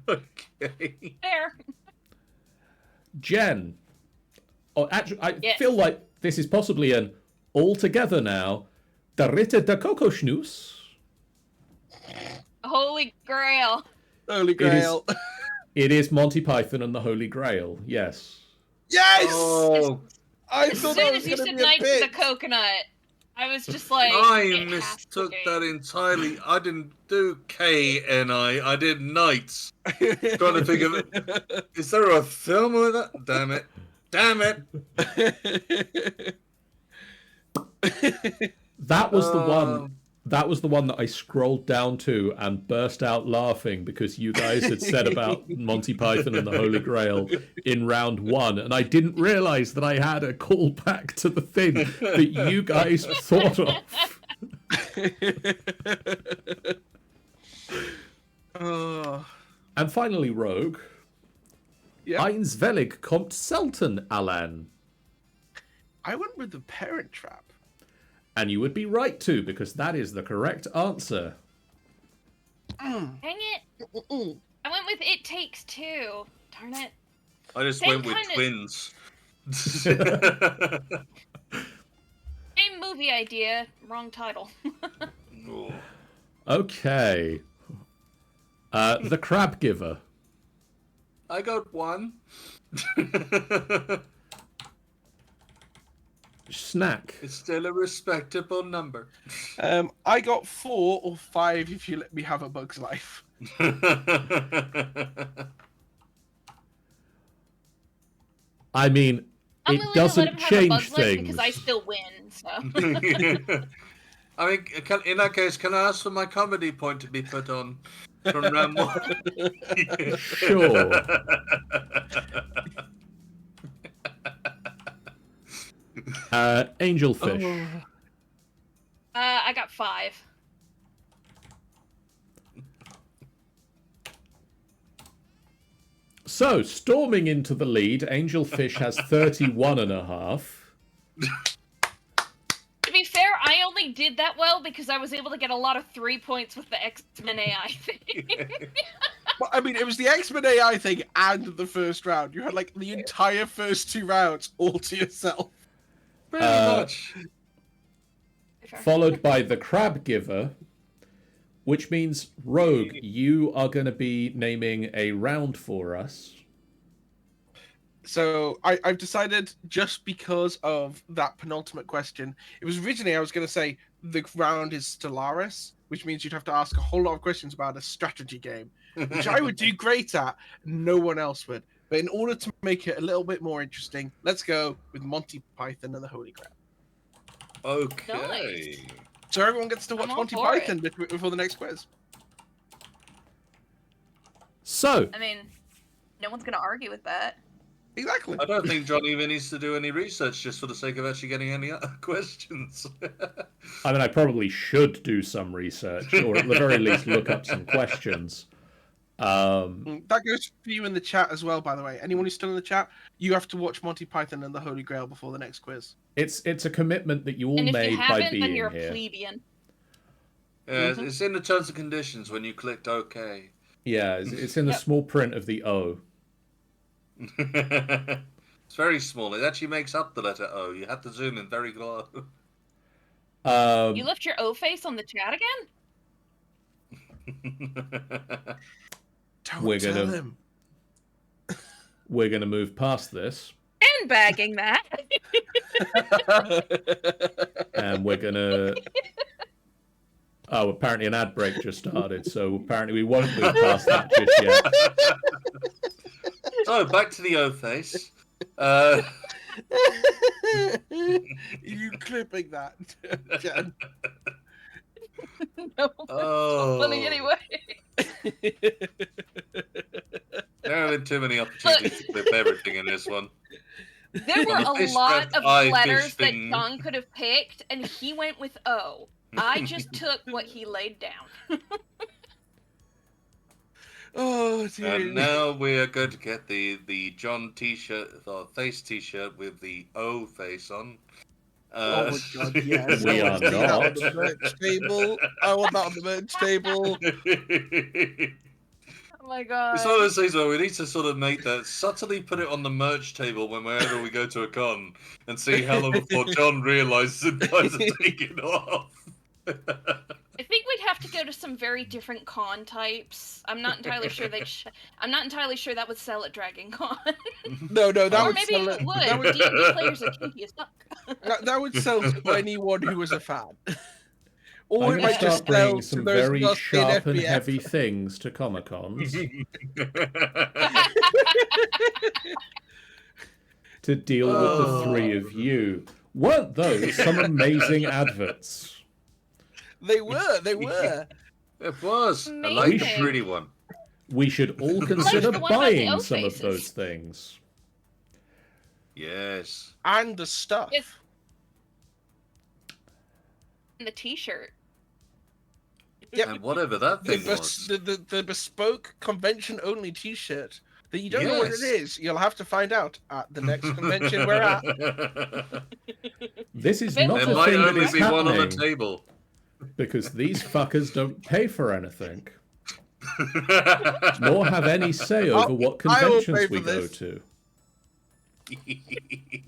[SPEAKER 4] Okay.
[SPEAKER 1] There.
[SPEAKER 2] Jen. Oh, actually, I
[SPEAKER 1] Yes.
[SPEAKER 2] feel like this is possibly an all together now. Der Ritter der Kokosnuss.
[SPEAKER 1] Holy Grail.
[SPEAKER 3] Holy Grail.
[SPEAKER 2] It is Monty Python and the Holy Grail. Yes.
[SPEAKER 3] Yes!
[SPEAKER 4] Oh,
[SPEAKER 3] I
[SPEAKER 1] As
[SPEAKER 3] thought
[SPEAKER 1] soon
[SPEAKER 3] that
[SPEAKER 1] as
[SPEAKER 3] was
[SPEAKER 1] you
[SPEAKER 3] going to
[SPEAKER 1] said
[SPEAKER 3] be a
[SPEAKER 1] Knights of the
[SPEAKER 3] bit.
[SPEAKER 1] Coconut, I was just like,
[SPEAKER 4] I
[SPEAKER 1] it has to
[SPEAKER 4] mistook
[SPEAKER 1] be.
[SPEAKER 4] that entirely. I didn't do KNI. I did Knights. Trying to think of it. Is there a film with that? Damn it. Damn it.
[SPEAKER 2] That was the one.
[SPEAKER 4] Um,
[SPEAKER 2] That was the one that I scrolled down to and burst out laughing because you guys had said about Monty Python and the Holy Grail in round 1, and I didn't realize that I had a callback to the thing that you guys thought of.
[SPEAKER 3] Oh,
[SPEAKER 2] And finally, Rogue.
[SPEAKER 3] yeah.
[SPEAKER 2] Eins Velig kommt selten, Alan.
[SPEAKER 3] I went with the Parent Trap.
[SPEAKER 2] And you would be right to, because that is the correct answer.
[SPEAKER 1] Dang it. I went with It Takes Two. Darn it.
[SPEAKER 4] I just
[SPEAKER 1] Same
[SPEAKER 4] went with
[SPEAKER 1] kinda-
[SPEAKER 4] twins.
[SPEAKER 1] Same movie idea, wrong title.
[SPEAKER 4] Oh.
[SPEAKER 2] Okay. The Crab Giver.
[SPEAKER 4] I got one.
[SPEAKER 2] Snack.
[SPEAKER 4] It's still a respectable number.
[SPEAKER 3] I got 4 or 5 if you let me have a Bug's Life.
[SPEAKER 2] I mean,
[SPEAKER 1] I'm
[SPEAKER 2] it
[SPEAKER 1] willing to let
[SPEAKER 2] doesn't
[SPEAKER 1] him have a
[SPEAKER 2] change
[SPEAKER 1] Bug's Life
[SPEAKER 2] things.
[SPEAKER 1] because I still win, so.
[SPEAKER 4] I mean, in that case, can I ask for my comedy point to be put on from round 1?
[SPEAKER 2] Sure. Angelfish.
[SPEAKER 1] I got 5.
[SPEAKER 2] So, storming into the lead, Angelfish has 31.5.
[SPEAKER 1] To be fair, I only did that well because I was able to get a lot of 3 points with the X-Men AI thing.
[SPEAKER 3] Well, I mean, it was the X-Men AI thing and the first round. You had like the entire first 2 rounds all to yourself.
[SPEAKER 4] Pretty much.
[SPEAKER 2] Followed by the Crab Giver, which means, Rogue, you are going to be naming a round for us.
[SPEAKER 3] So I've decided, just because of that penultimate question, it was originally I was going to say the round is Stellaris, which means you'd have to ask a whole lot of questions about a strategy game, which I would do great at. No one else would. But in order to make it a little bit more interesting, let's go with Monty Python and the Holy Grail.
[SPEAKER 4] Okay.
[SPEAKER 1] Nice.
[SPEAKER 3] So everyone gets to watch
[SPEAKER 1] I'm all
[SPEAKER 3] Monty
[SPEAKER 1] for
[SPEAKER 3] Python before the next quiz.
[SPEAKER 2] So,
[SPEAKER 1] I mean, no one's gonna argue with that.
[SPEAKER 3] Exactly.
[SPEAKER 4] I don't think John even needs to do any research just for the sake of actually getting any other questions.
[SPEAKER 2] I mean, I probably should do some research, or at the very least look up some questions.
[SPEAKER 3] That goes for you in the chat as well, by the way. Anyone who's still in the chat, you have to watch Monty Python and the Holy Grail before the next quiz.
[SPEAKER 2] It's a commitment that you all
[SPEAKER 1] And if
[SPEAKER 2] made
[SPEAKER 1] you
[SPEAKER 2] by
[SPEAKER 1] haven't,
[SPEAKER 2] being
[SPEAKER 1] then you're a
[SPEAKER 2] here.
[SPEAKER 1] plebeian.
[SPEAKER 4] Yeah, it's in the terms and conditions when you clicked OK.
[SPEAKER 2] Yeah, it's in the
[SPEAKER 1] Yep.
[SPEAKER 2] small print of the O.
[SPEAKER 4] It's very small. It actually makes up the letter O. You have to zoom in very low.
[SPEAKER 1] You left your O face on the chat again?
[SPEAKER 3] Don't
[SPEAKER 2] We're
[SPEAKER 3] tell
[SPEAKER 2] gonna-
[SPEAKER 3] him.
[SPEAKER 2] We're going to move past this,
[SPEAKER 1] And bagging that.
[SPEAKER 2] and we're going to... Oh, apparently an ad break just started, so apparently we won't move past that just yet.
[SPEAKER 4] So, back to the O face.
[SPEAKER 3] You clipping that, Jen?
[SPEAKER 1] No,
[SPEAKER 4] Oh.
[SPEAKER 1] funny anyway.
[SPEAKER 4] There have been too many opportunities to clip everything in this one.
[SPEAKER 1] There were
[SPEAKER 4] On the
[SPEAKER 1] a
[SPEAKER 4] fish
[SPEAKER 1] lot
[SPEAKER 4] breath,
[SPEAKER 1] of
[SPEAKER 4] I
[SPEAKER 1] letters
[SPEAKER 4] fish
[SPEAKER 1] that
[SPEAKER 4] thing.
[SPEAKER 1] John could have picked, and he went with O. I just took what he laid down.
[SPEAKER 3] Oh, dear.
[SPEAKER 4] And now we are going to get the John T-shirt, or face T-shirt with the O face on.
[SPEAKER 3] Oh my god, yes.
[SPEAKER 2] We
[SPEAKER 3] I
[SPEAKER 2] are
[SPEAKER 3] want to see that
[SPEAKER 2] not.
[SPEAKER 3] on the merch table. I want that on the merch table.
[SPEAKER 1] Oh my god.
[SPEAKER 4] It's one of those things where we need to sort of make that, subtly put it on the merch table whenever we go to a con, and see how long before John realises and tries to take it off.
[SPEAKER 1] I think we'd have to go to some very different con types. I'm not entirely sure I'm not entirely sure that would sell at Dragon Con.
[SPEAKER 3] No, that
[SPEAKER 1] Or
[SPEAKER 3] would
[SPEAKER 1] maybe
[SPEAKER 3] sell
[SPEAKER 1] it
[SPEAKER 3] it.
[SPEAKER 1] would.
[SPEAKER 3] That would,
[SPEAKER 1] D&D players are kinky as fuck.
[SPEAKER 3] that would sell to anyone who was a fan. Or
[SPEAKER 2] I'm
[SPEAKER 3] it
[SPEAKER 2] going
[SPEAKER 3] might
[SPEAKER 2] to
[SPEAKER 3] just
[SPEAKER 2] start bringing
[SPEAKER 3] sell
[SPEAKER 2] some
[SPEAKER 3] to those
[SPEAKER 2] very
[SPEAKER 3] of us in
[SPEAKER 2] sharp and
[SPEAKER 3] FBF.
[SPEAKER 2] heavy things to Comic Cons to deal with the three of you. Weren't those some amazing adverts?
[SPEAKER 3] They were.
[SPEAKER 4] It was. I
[SPEAKER 1] Amazing.
[SPEAKER 4] like the pretty one.
[SPEAKER 2] We should all consider
[SPEAKER 1] the one about the
[SPEAKER 2] buying
[SPEAKER 1] elf
[SPEAKER 2] some of
[SPEAKER 1] faces.
[SPEAKER 2] those things.
[SPEAKER 4] Yes.
[SPEAKER 3] And the stuff.
[SPEAKER 1] Yes. And the T-shirt.
[SPEAKER 3] Yep.
[SPEAKER 4] And whatever that thing was.
[SPEAKER 3] The bespoke convention-only T-shirt that you don't know what it is. You'll have to find out at the next convention we're at.
[SPEAKER 2] This is
[SPEAKER 1] There
[SPEAKER 2] not
[SPEAKER 4] There
[SPEAKER 2] a
[SPEAKER 4] might
[SPEAKER 2] thing that
[SPEAKER 4] only
[SPEAKER 2] is
[SPEAKER 4] be one on the
[SPEAKER 2] happening
[SPEAKER 4] table.
[SPEAKER 2] because these fuckers don't pay for anything, nor have any say over what
[SPEAKER 3] I will
[SPEAKER 2] conventions
[SPEAKER 3] pay
[SPEAKER 2] we
[SPEAKER 3] for
[SPEAKER 2] go
[SPEAKER 3] this.
[SPEAKER 2] to.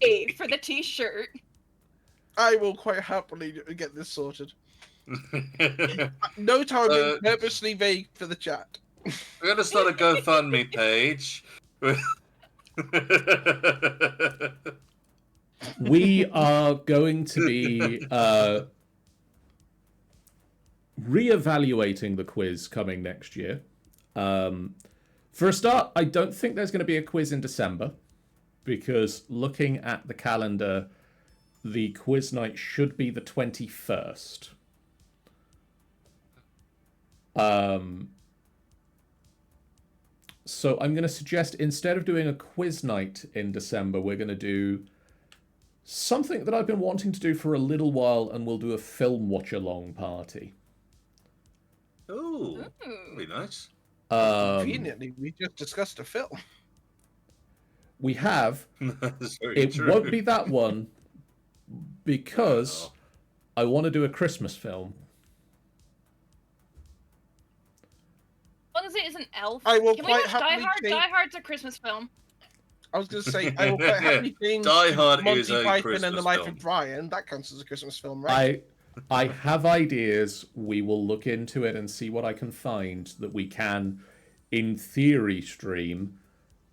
[SPEAKER 1] Hey, for the T-shirt.
[SPEAKER 3] I will quite happily get this sorted. Note how I'm being purposely vague for the chat.
[SPEAKER 4] We're gonna start a GoFundMe page.
[SPEAKER 2] We are going to be re-evaluating the quiz coming next year. For a start, I don't think there's going to be a quiz in December, because looking at the calendar, the quiz night should be the 21st. So I'm going to suggest, instead of doing a quiz night in December, we're going to do something that I've been wanting to do for a little while, and we'll do a film watch-along party.
[SPEAKER 4] Ooh, that'd be nice.
[SPEAKER 3] Conveniently, we just discussed a film.
[SPEAKER 2] We have.
[SPEAKER 4] That's very
[SPEAKER 2] It
[SPEAKER 4] true.
[SPEAKER 2] won't be that one, because I want to do a Christmas film.
[SPEAKER 1] As long as it isn't Elf.
[SPEAKER 3] I will
[SPEAKER 1] Can we
[SPEAKER 3] quite
[SPEAKER 1] watch Die
[SPEAKER 3] happily
[SPEAKER 1] Hard?
[SPEAKER 3] change-
[SPEAKER 1] Die Hard's a Christmas film.
[SPEAKER 3] I was going to say, I will quite happily change
[SPEAKER 4] Die Hard
[SPEAKER 3] Monty
[SPEAKER 4] is a
[SPEAKER 3] Python and
[SPEAKER 4] Christmas
[SPEAKER 3] the Life
[SPEAKER 4] film.
[SPEAKER 3] of Brian. That counts as a Christmas film, right?
[SPEAKER 2] I have ideas. We will look into it and see what I can find that we can, in theory, stream.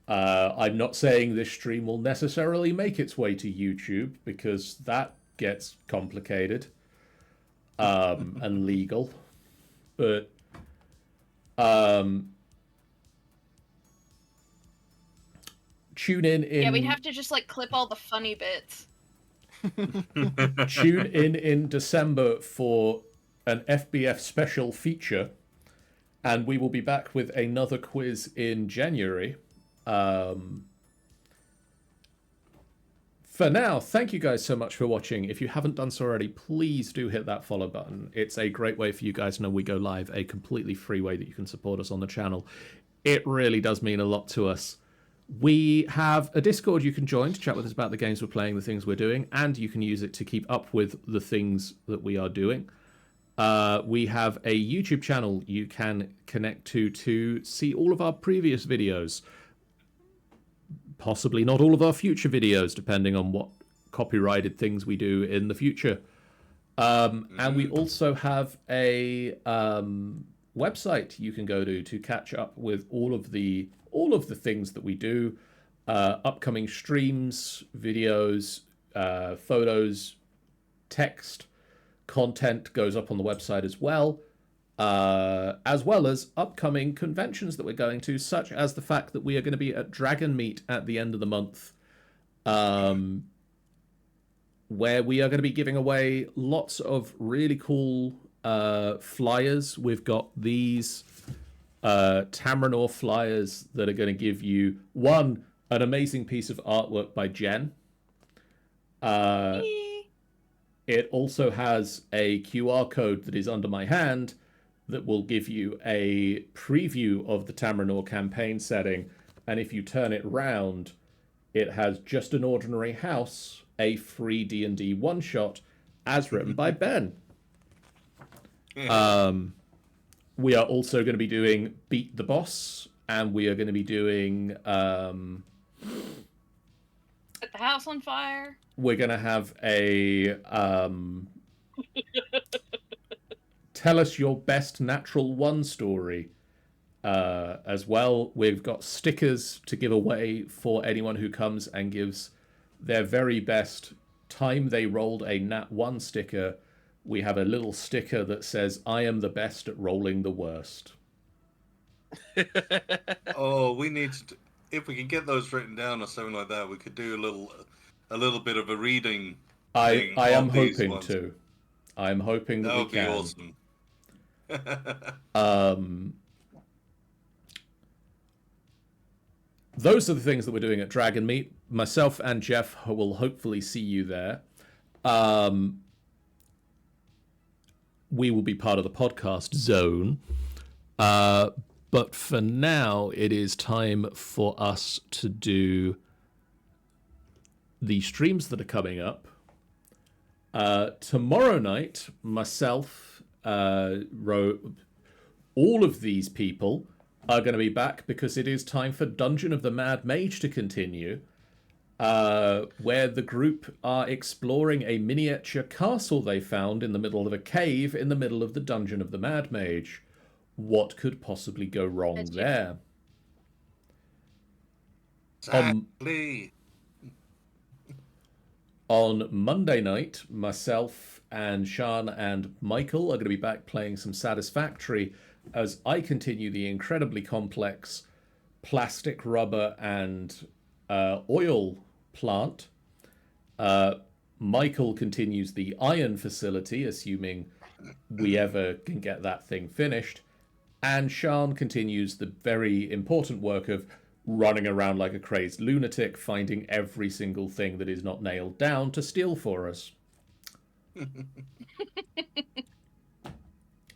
[SPEAKER 2] I'm not saying this stream will necessarily make its way to YouTube, because that gets complicated and legal. But tune in.
[SPEAKER 1] Yeah, we'd have to just like clip all the funny bits.
[SPEAKER 2] Tune in December for an FBF special feature, and we will be back with another quiz in January. For now, thank you guys so much for watching. If you haven't done so already, please do hit that follow button. It's a great way for you guys to know we go live, a completely free way that you can support us on the channel. It really does mean a lot to us. We have a Discord you can join to chat with us about the games we're playing, the things we're doing, and you can use it to keep up with the things that we are doing. We have a YouTube channel you can connect to see all of our previous videos. Possibly not all of our future videos, depending on what copyrighted things we do in the future. And we also have a website you can go to catch up with all of the things that we do, upcoming streams, videos, photos, text, content goes up on the website as well as upcoming conventions that we're going to, such as the fact that we are going to be at Dragon Meet at the end of the month, where we are going to be giving away lots of really cool flyers. We've got these Tamranor flyers that are going to give you, one, an amazing piece of artwork by Jen. It also has a QR code that is under my hand that will give you a preview of the Tamranor campaign setting, and if you turn it round, it has Just an Ordinary House, a free D&D one-shot, as written by Ben. We are also going to be doing Beat the Boss, and we are going to be doing...
[SPEAKER 1] Set the house on fire.
[SPEAKER 2] We're going to have a tell us your best natural one story as well. We've got stickers to give away for anyone who comes and gives their very best time they rolled a nat 1 sticker. We have a little sticker that says, "I am the best at rolling the worst."
[SPEAKER 4] Oh, we need to. If we can get those written down or something like that, we could do a little bit of a reading.
[SPEAKER 2] I am
[SPEAKER 4] of these
[SPEAKER 2] hoping
[SPEAKER 4] ones.
[SPEAKER 2] to. I'm hoping that
[SPEAKER 4] That
[SPEAKER 2] we
[SPEAKER 4] would be
[SPEAKER 2] can.
[SPEAKER 4] awesome.
[SPEAKER 2] Those are the things that we're doing at Dragon Meet. Myself and Jeff will hopefully see you there. We will be part of the podcast zone. But for now, it is time for us to do the streams that are coming up. Tomorrow night, myself, all of these people are going to be back because it is time for Dungeon of the Mad Mage to continue, where the group are exploring a miniature castle they found in the middle of a cave in the middle of the Dungeon of the Mad Mage. What could possibly go wrong there?
[SPEAKER 4] Exactly.
[SPEAKER 2] On Monday night, myself and Sean and Michael are going to be back playing some Satisfactory as I continue the incredibly complex plastic, rubber, and oil plant. Michael continues the iron facility, assuming we ever can get that thing finished. And Sean continues the very important work of running around like a crazed lunatic, finding every single thing that is not nailed down to steal for us.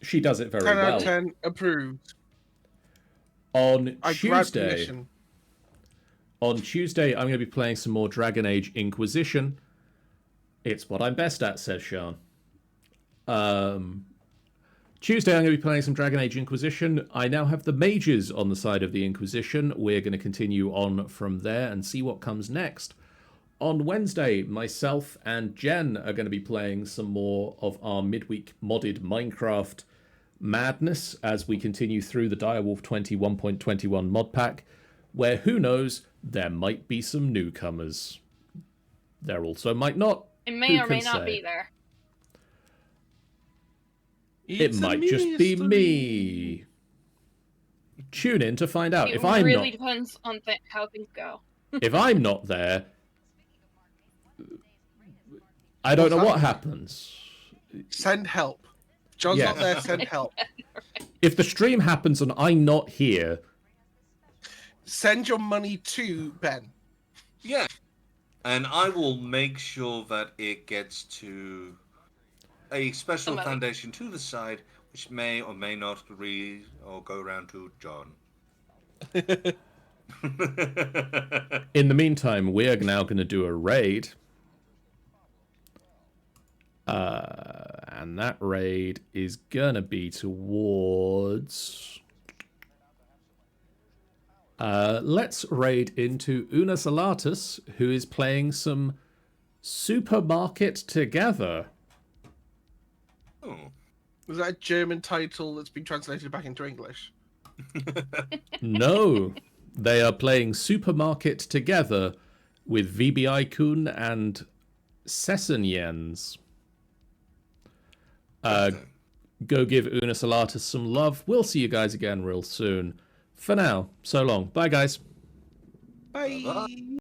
[SPEAKER 2] She does it very
[SPEAKER 3] 10 out
[SPEAKER 2] well.
[SPEAKER 3] of 10 approved.
[SPEAKER 2] On
[SPEAKER 3] I grant
[SPEAKER 2] Tuesday,
[SPEAKER 3] permission.
[SPEAKER 2] I'm going to be playing some more Dragon Age Inquisition. It's what I'm best at, says Sean. Tuesday, I'm going to be playing some Dragon Age Inquisition. I now have the mages on the side of the Inquisition. We're going to continue on from there and see what comes next. On Wednesday, myself and Jen are going to be playing some more of our midweek modded Minecraft madness as we continue through the Direwolf 21.21 mod pack, where who knows, there might be some newcomers. There also might not.
[SPEAKER 1] It may
[SPEAKER 2] Who
[SPEAKER 1] or may
[SPEAKER 2] can
[SPEAKER 1] not
[SPEAKER 2] say?
[SPEAKER 1] be there.
[SPEAKER 2] It might just be me. Tune in to find out.
[SPEAKER 1] It
[SPEAKER 2] If I'm
[SPEAKER 1] really
[SPEAKER 2] not,
[SPEAKER 1] depends on how things go.
[SPEAKER 2] if I'm not there, I don't know what happens.
[SPEAKER 3] Send help. John's
[SPEAKER 2] Yeah.
[SPEAKER 3] not there, send help.
[SPEAKER 2] If the stream happens and I'm not here,
[SPEAKER 3] Send your money to Ben.
[SPEAKER 4] Yeah. And I will make sure that it gets to a special
[SPEAKER 1] Somebody.
[SPEAKER 4] foundation to the side, which may or may not read or go around to John.
[SPEAKER 2] in the meantime, we're now going to do a raid. And that raid is going to be towards... let's raid into Una Salatus, who is playing some Supermarket Together.
[SPEAKER 4] Oh.
[SPEAKER 3] Was that a German title that's been translated back into English?
[SPEAKER 2] No, they are playing Supermarket Together with VBI Kun and Sessenjens. Go give Una Salatus some love. We'll see you guys again real soon. For now, so long. Bye, guys.
[SPEAKER 3] Bye.
[SPEAKER 4] Bye.